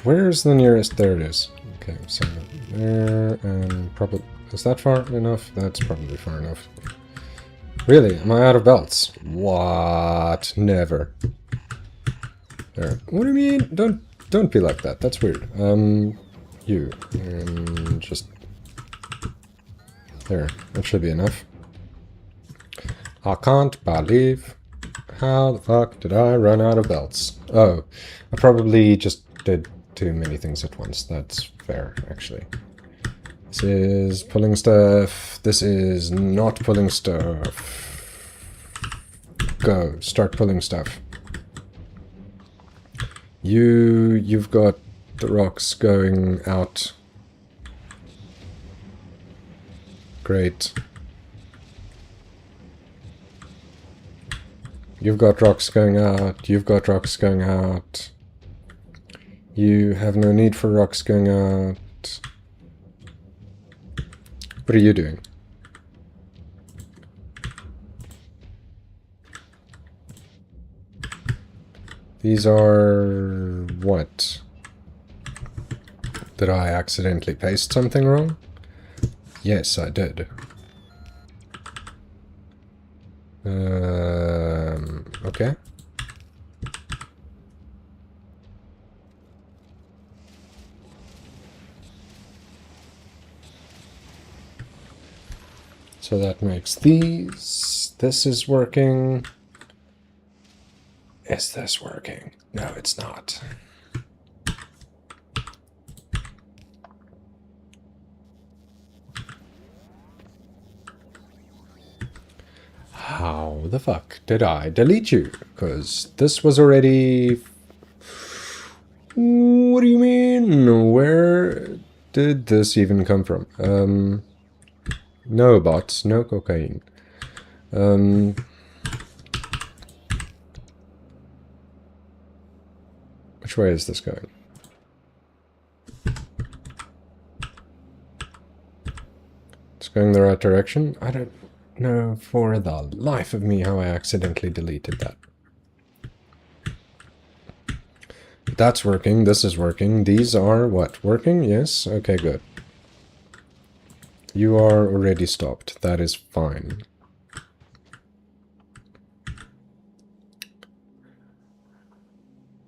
Where's the nearest? There it is. Okay, so there, and probably... Is that far enough? That's probably far enough. Really? Am I out of belts? What? Never. There. What do you mean? Don't be like that. That's weird. You. And just... There. That should be enough. I can't believe. How the fuck did I run out of belts? Oh, I probably just did too many things at once. That's fair, actually. This is pulling stuff. This is not pulling stuff. Go. Start pulling stuff. You've got the rocks going out. Great. You've got rocks going out. You've got rocks going out. You have no need for rocks going out. What are you doing? These are... what? Did I accidentally paste something wrong? Yes, I did. Okay. So that makes these. This is working. Is this working? No, it's not. How the fuck did I delete you? Because this was already... What do you mean? Where did this even come from? No bots, no cocaine. Which way is this going? It's going the right direction? I don't know for the life of me how I accidentally deleted that. That's working, this is working. These are what? Working? Yes? Okay, good. You are already stopped. That is fine.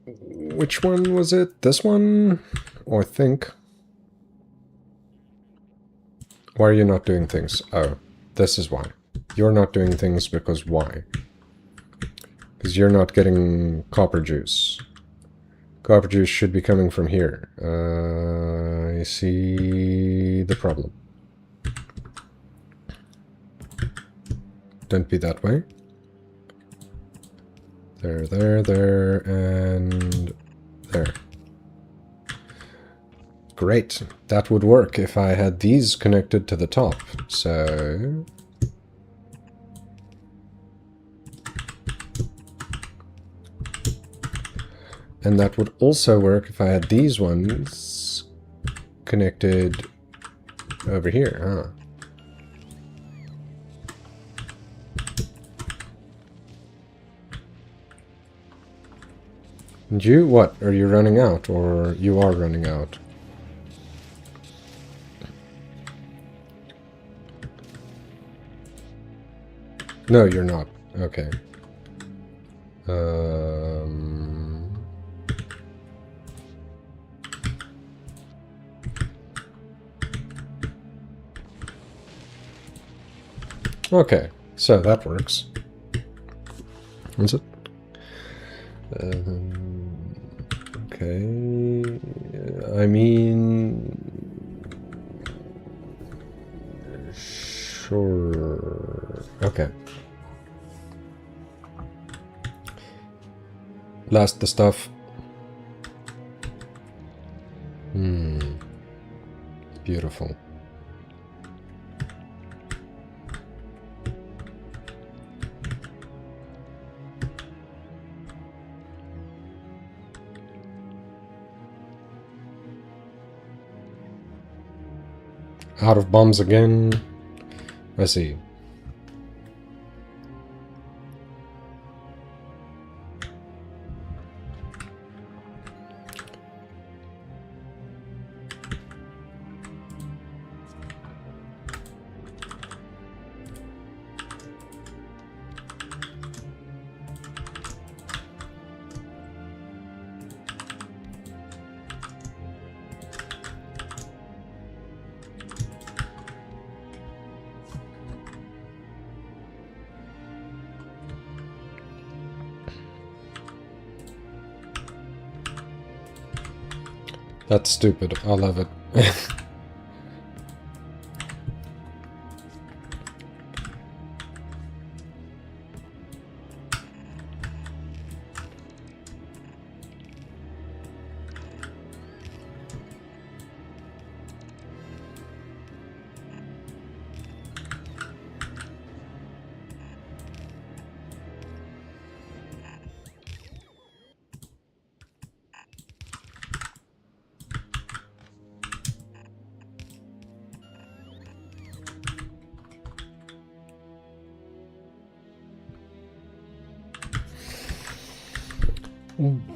Which one was it? This one? Or think. Why are you not doing things? Oh, this is why. You're not doing things because why? Because you're not getting copper juice. Copper juice should be coming from here. I see the problem. Don't be that way. There, there, there, and there. Great. That would work if I had these connected to the top. So... and that would also work if I had these ones connected over here. Huh? And you, what? Are you running out? Or you are running out? No, you're not. Okay. Okay, so that works. Is it? Okay. I mean... sure. Okay. Blast the stuff. Beautiful. Out of bombs again. I see. That's stupid. I love it.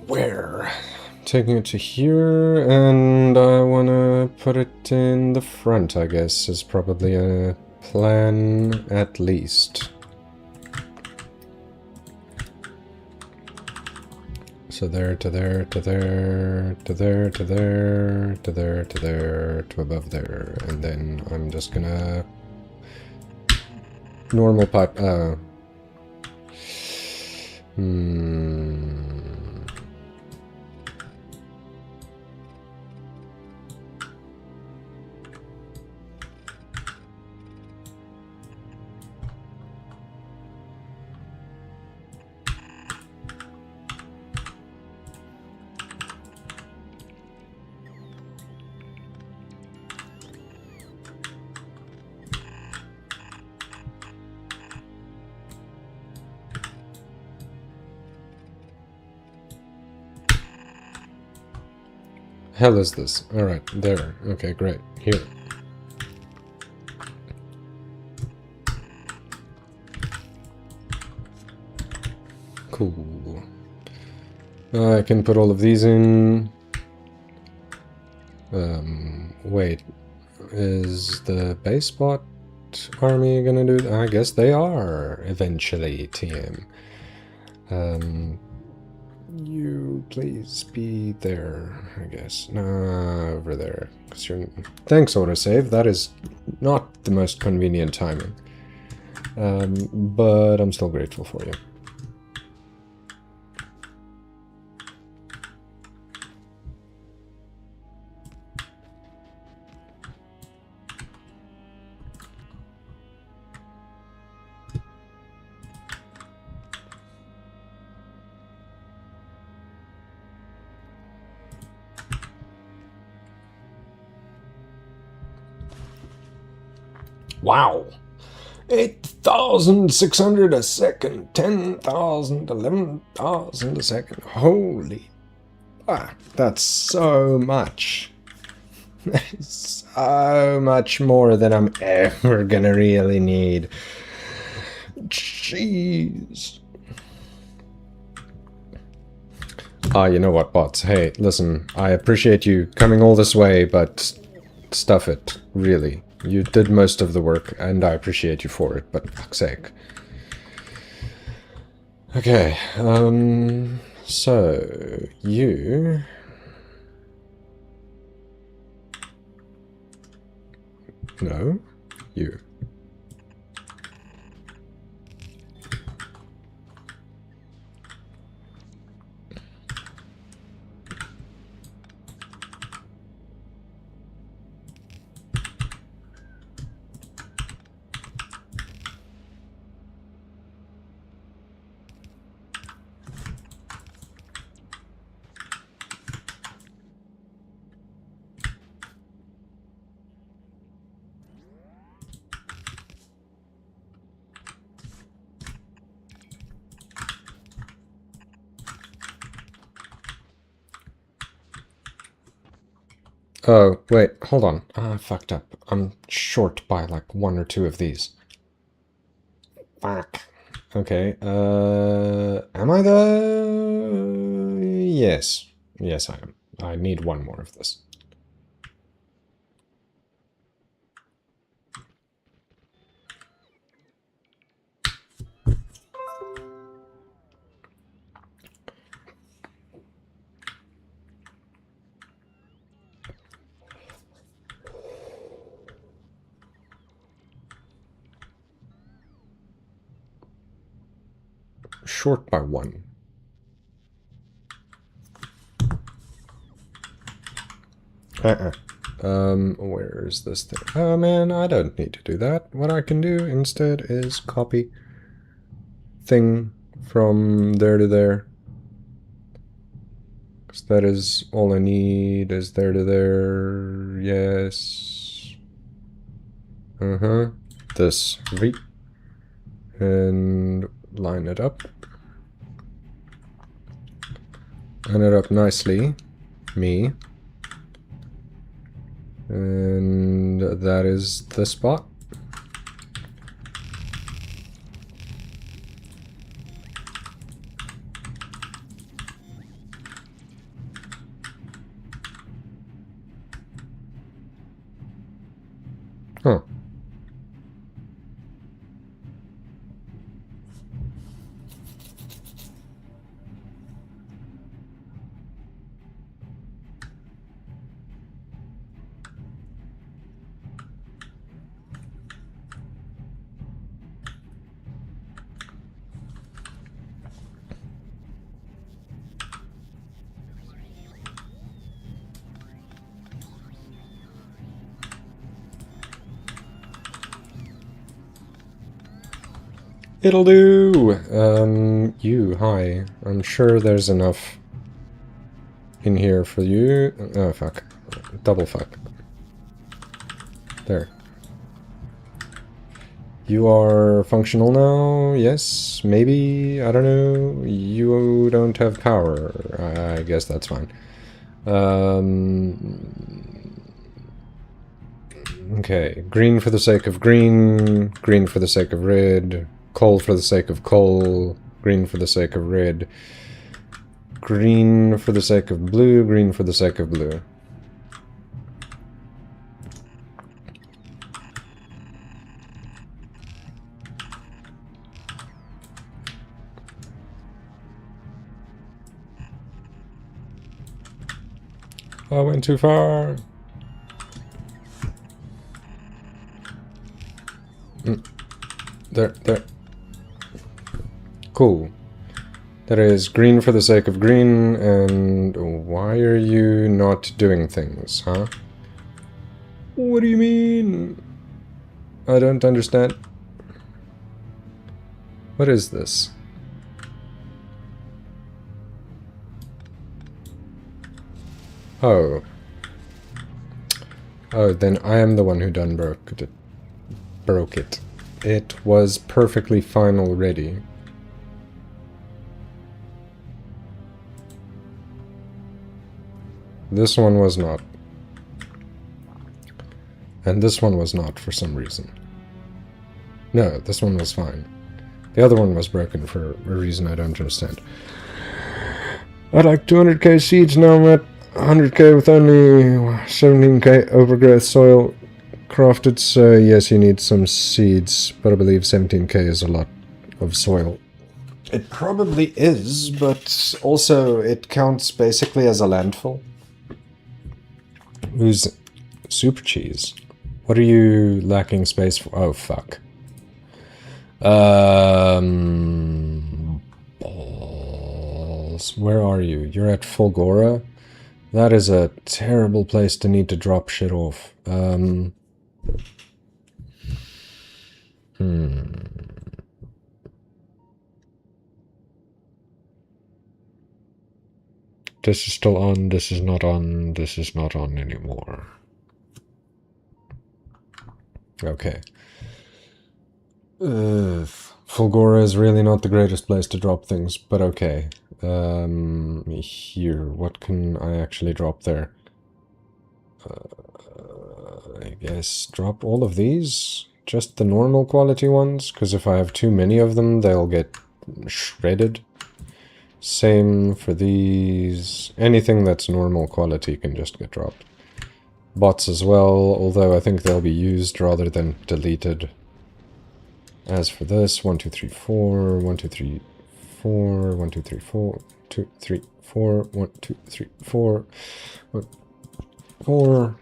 Where? Taking it to here, and I want to put it in the front, I guess, is probably a plan at least. So there, to there, to there, to there, to there, to there, to there, to above there. And then I'm just gonna... normal pipe... hell is this? Alright, there. Okay, great. Here. Cool. I can put all of these in. Wait. Is the base bot army gonna do that? I guess they are, eventually, TM. You please be there, I guess. Nah, over there. 'Cause you're... Thanks, autosave. That is not the most convenient timing. But I'm still grateful for you. Wow! 8,600 a second, 10,000, 11,000 a second. Holy... that's so much. So much more than I'm ever gonna really need. Jeez. You know what, bots? Hey, listen, I appreciate you coming all this way, but stuff it, really. You did most of the work, and I appreciate you for it, but fuck's sake. Okay, so, you... No, you. Oh, wait, hold on. I fucked up. I'm short by like one or two of these. Fuck. Okay, am I though? Yes. Yes, I am. I need one more of this. Short by one. Where's this thing? Oh man, I don't need to do that. What I can do instead is copy thing from there to there. Because that is all I need is there to there. Yes. This V. And line it up. Line it up nicely. Me. And that is the spot. Huh. It'll do! Hi. I'm sure there's enough in here for you. Oh, fuck. Double fuck. There. You are functional now? Yes? Maybe? I don't know. You don't have power. I guess that's fine. Okay. Green for the sake of green. Green for the sake of red. Coal for the sake of coal. Green for the sake of red. Green for the sake of blue. Green for the sake of blue. I went too far. There. Cool. That is green for the sake of green, and why are you not doing things, huh? What do you mean? I don't understand. What is this? Oh. Oh, then I am the one who done broke it. It was perfectly fine already. This one was not. And this one was not for some reason. No, this one was fine. The other one was broken for a reason I don't understand. I'd like 200k seeds, now I'm at 100k with only 17k overgrowth soil crafted, so yes, you need some seeds, but I believe 17k is a lot of soil. It probably is, but also it counts basically as a landfill. Who's super cheese? What are you lacking space for? Oh, fuck. Balls. Where are you? You're at Fulgora? That is a terrible place to need to drop shit off. This is still on, this is not on, this is not on anymore. Okay. Fulgora is really not the greatest place to drop things, but okay. Here, what can I actually drop there? I guess drop all of these? Just the normal quality ones? Because if I have too many of them, they'll get shredded. Same for these. Anything that's normal quality can just get dropped. Bots as well, although I think they'll be used rather than deleted. As for this, 1, 2, 3, 4, 1, 2, 3, 4, 1, 2, 3, 4, 2, 3, 4, 1, 2, 3, 4, 1, 4.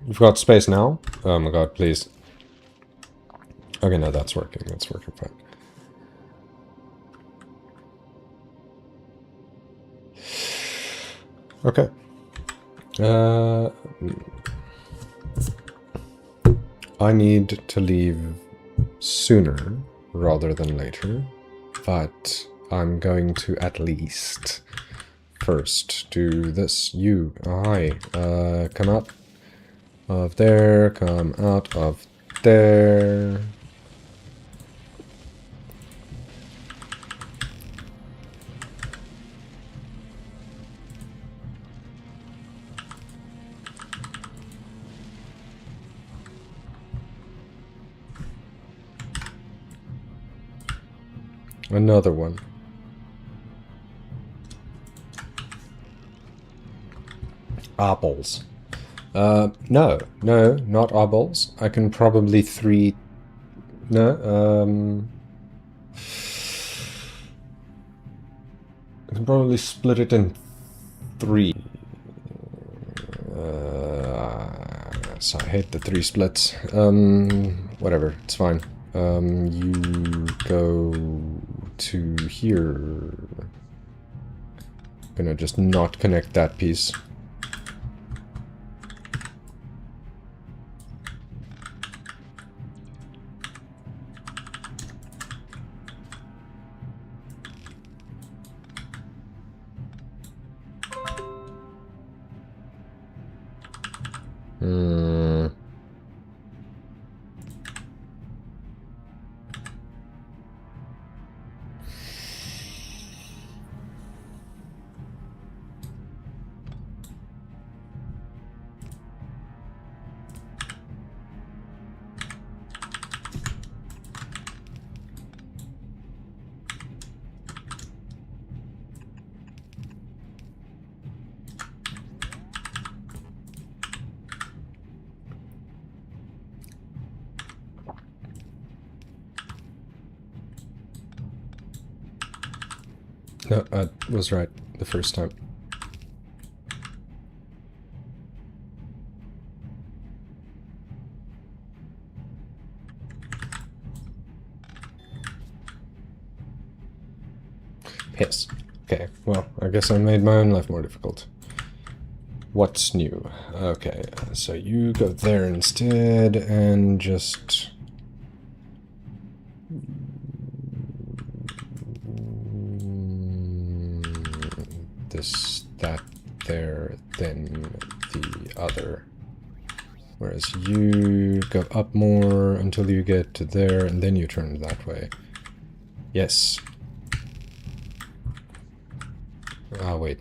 You've got space now? Oh my god, please. Okay, no, that's working. That's working fine. Okay. I need to leave sooner rather than later, but I'm going to at least first do this. You, hi, come out of there, come out of there. Another one. Apples. No, not eyeballs. I can probably I can probably split it in 3. So I hate the 3 splits. Whatever, it's fine. You go to here. Gonna just not connect that piece. No, I was right the first time. Yes. Okay, well, I guess I made my own life more difficult. What's new? Okay, so you go there instead, and just... this, that, there, then the other. Whereas you go up more until you get to there, and then you turn that way. Yes. Ah, wait.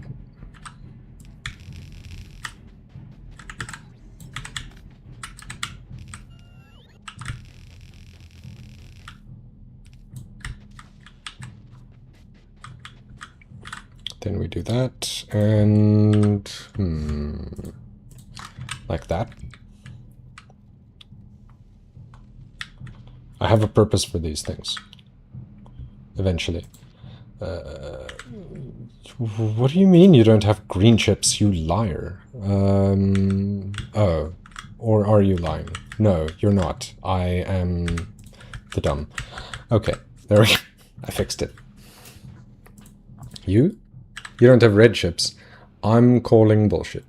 Then we do that, and... like that. I have a purpose for these things. Eventually. What do you mean you don't have green chips, you liar? Oh. Or are you lying? No, you're not. I am the dumb. Okay, there we go. I fixed it. You? You don't have red chips. I'm calling bullshit.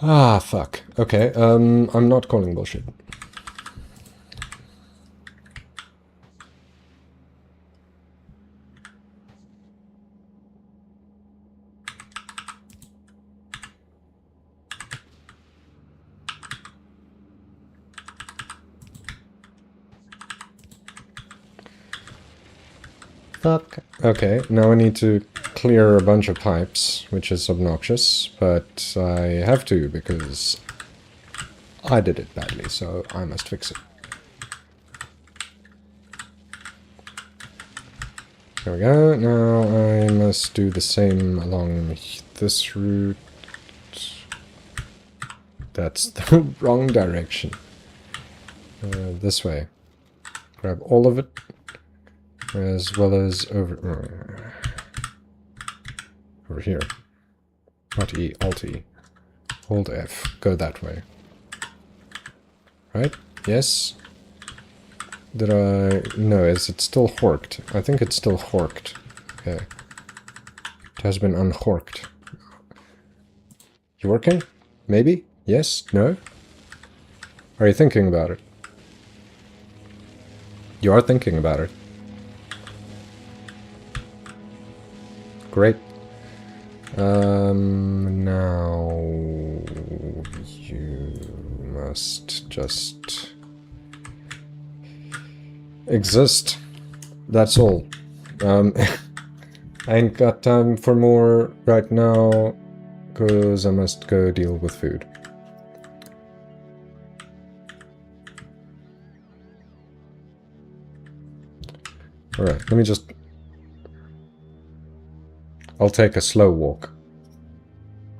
Ah, fuck. Okay, I'm not calling bullshit. Fuck. Okay, now I need to clear a bunch of pipes, which is obnoxious, but I have to because I did it badly, so I must fix it. There we go. Now I must do the same along this route. That's the wrong direction. This way. Grab all of it, as well as over here. Not E, Alt E. Hold F. Go that way. Right? Yes? Did I... No, is it still horked? I think it's still horked. Okay. It has been unhorked. You working? Maybe? Yes? No? Are you thinking about it? You are thinking about it. Great. Now... You must just... exist. That's all. I ain't got time for more right now, because I must go deal with food. Alright, let me just... I'll take a slow walk.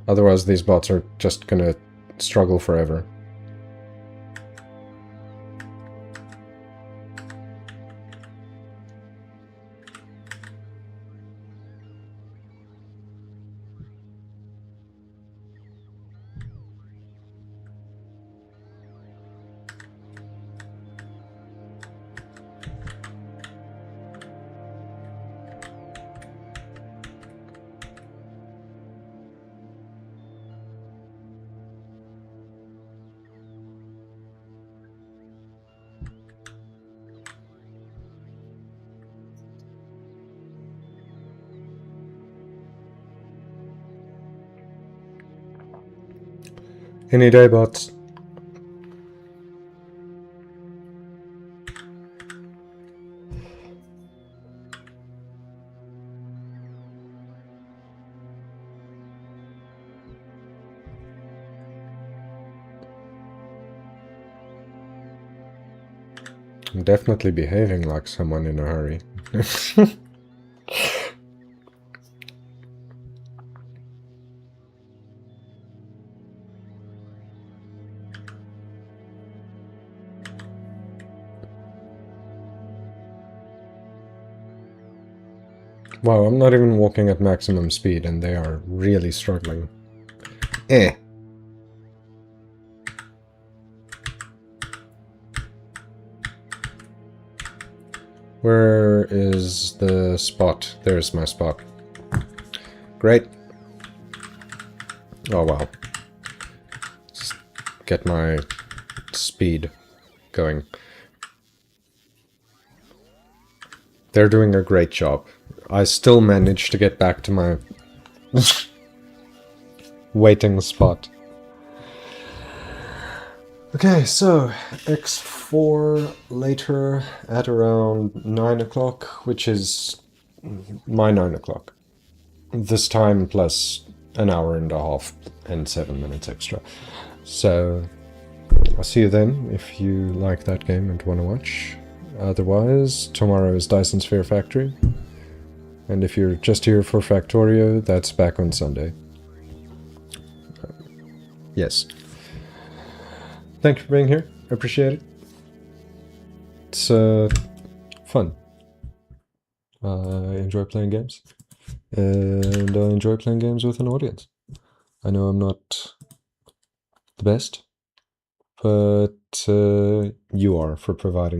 Otherwise these bots are just gonna struggle forever. Any day, bots. I'm definitely behaving like someone in a hurry. Wow, I'm not even walking at maximum speed and they are really struggling. Eh. Where is the spot? There's my spot. Great. Oh wow. Just get my speed going. They're doing a great job. I still managed to get back to my waiting spot. Okay, so X4 later at around 9 o'clock, which is my 9 o'clock. This time plus an hour and a half and 7 minutes extra. So I'll see you then if you like that game and want to watch. Otherwise, tomorrow is Dyson Sphere Factory. And if you're just here for Factorio, that's back on Sunday. Yes. Thank you for being here. I appreciate it. It's fun. I enjoy playing games. And I enjoy playing games with an audience. I know I'm not the best, but you are for providing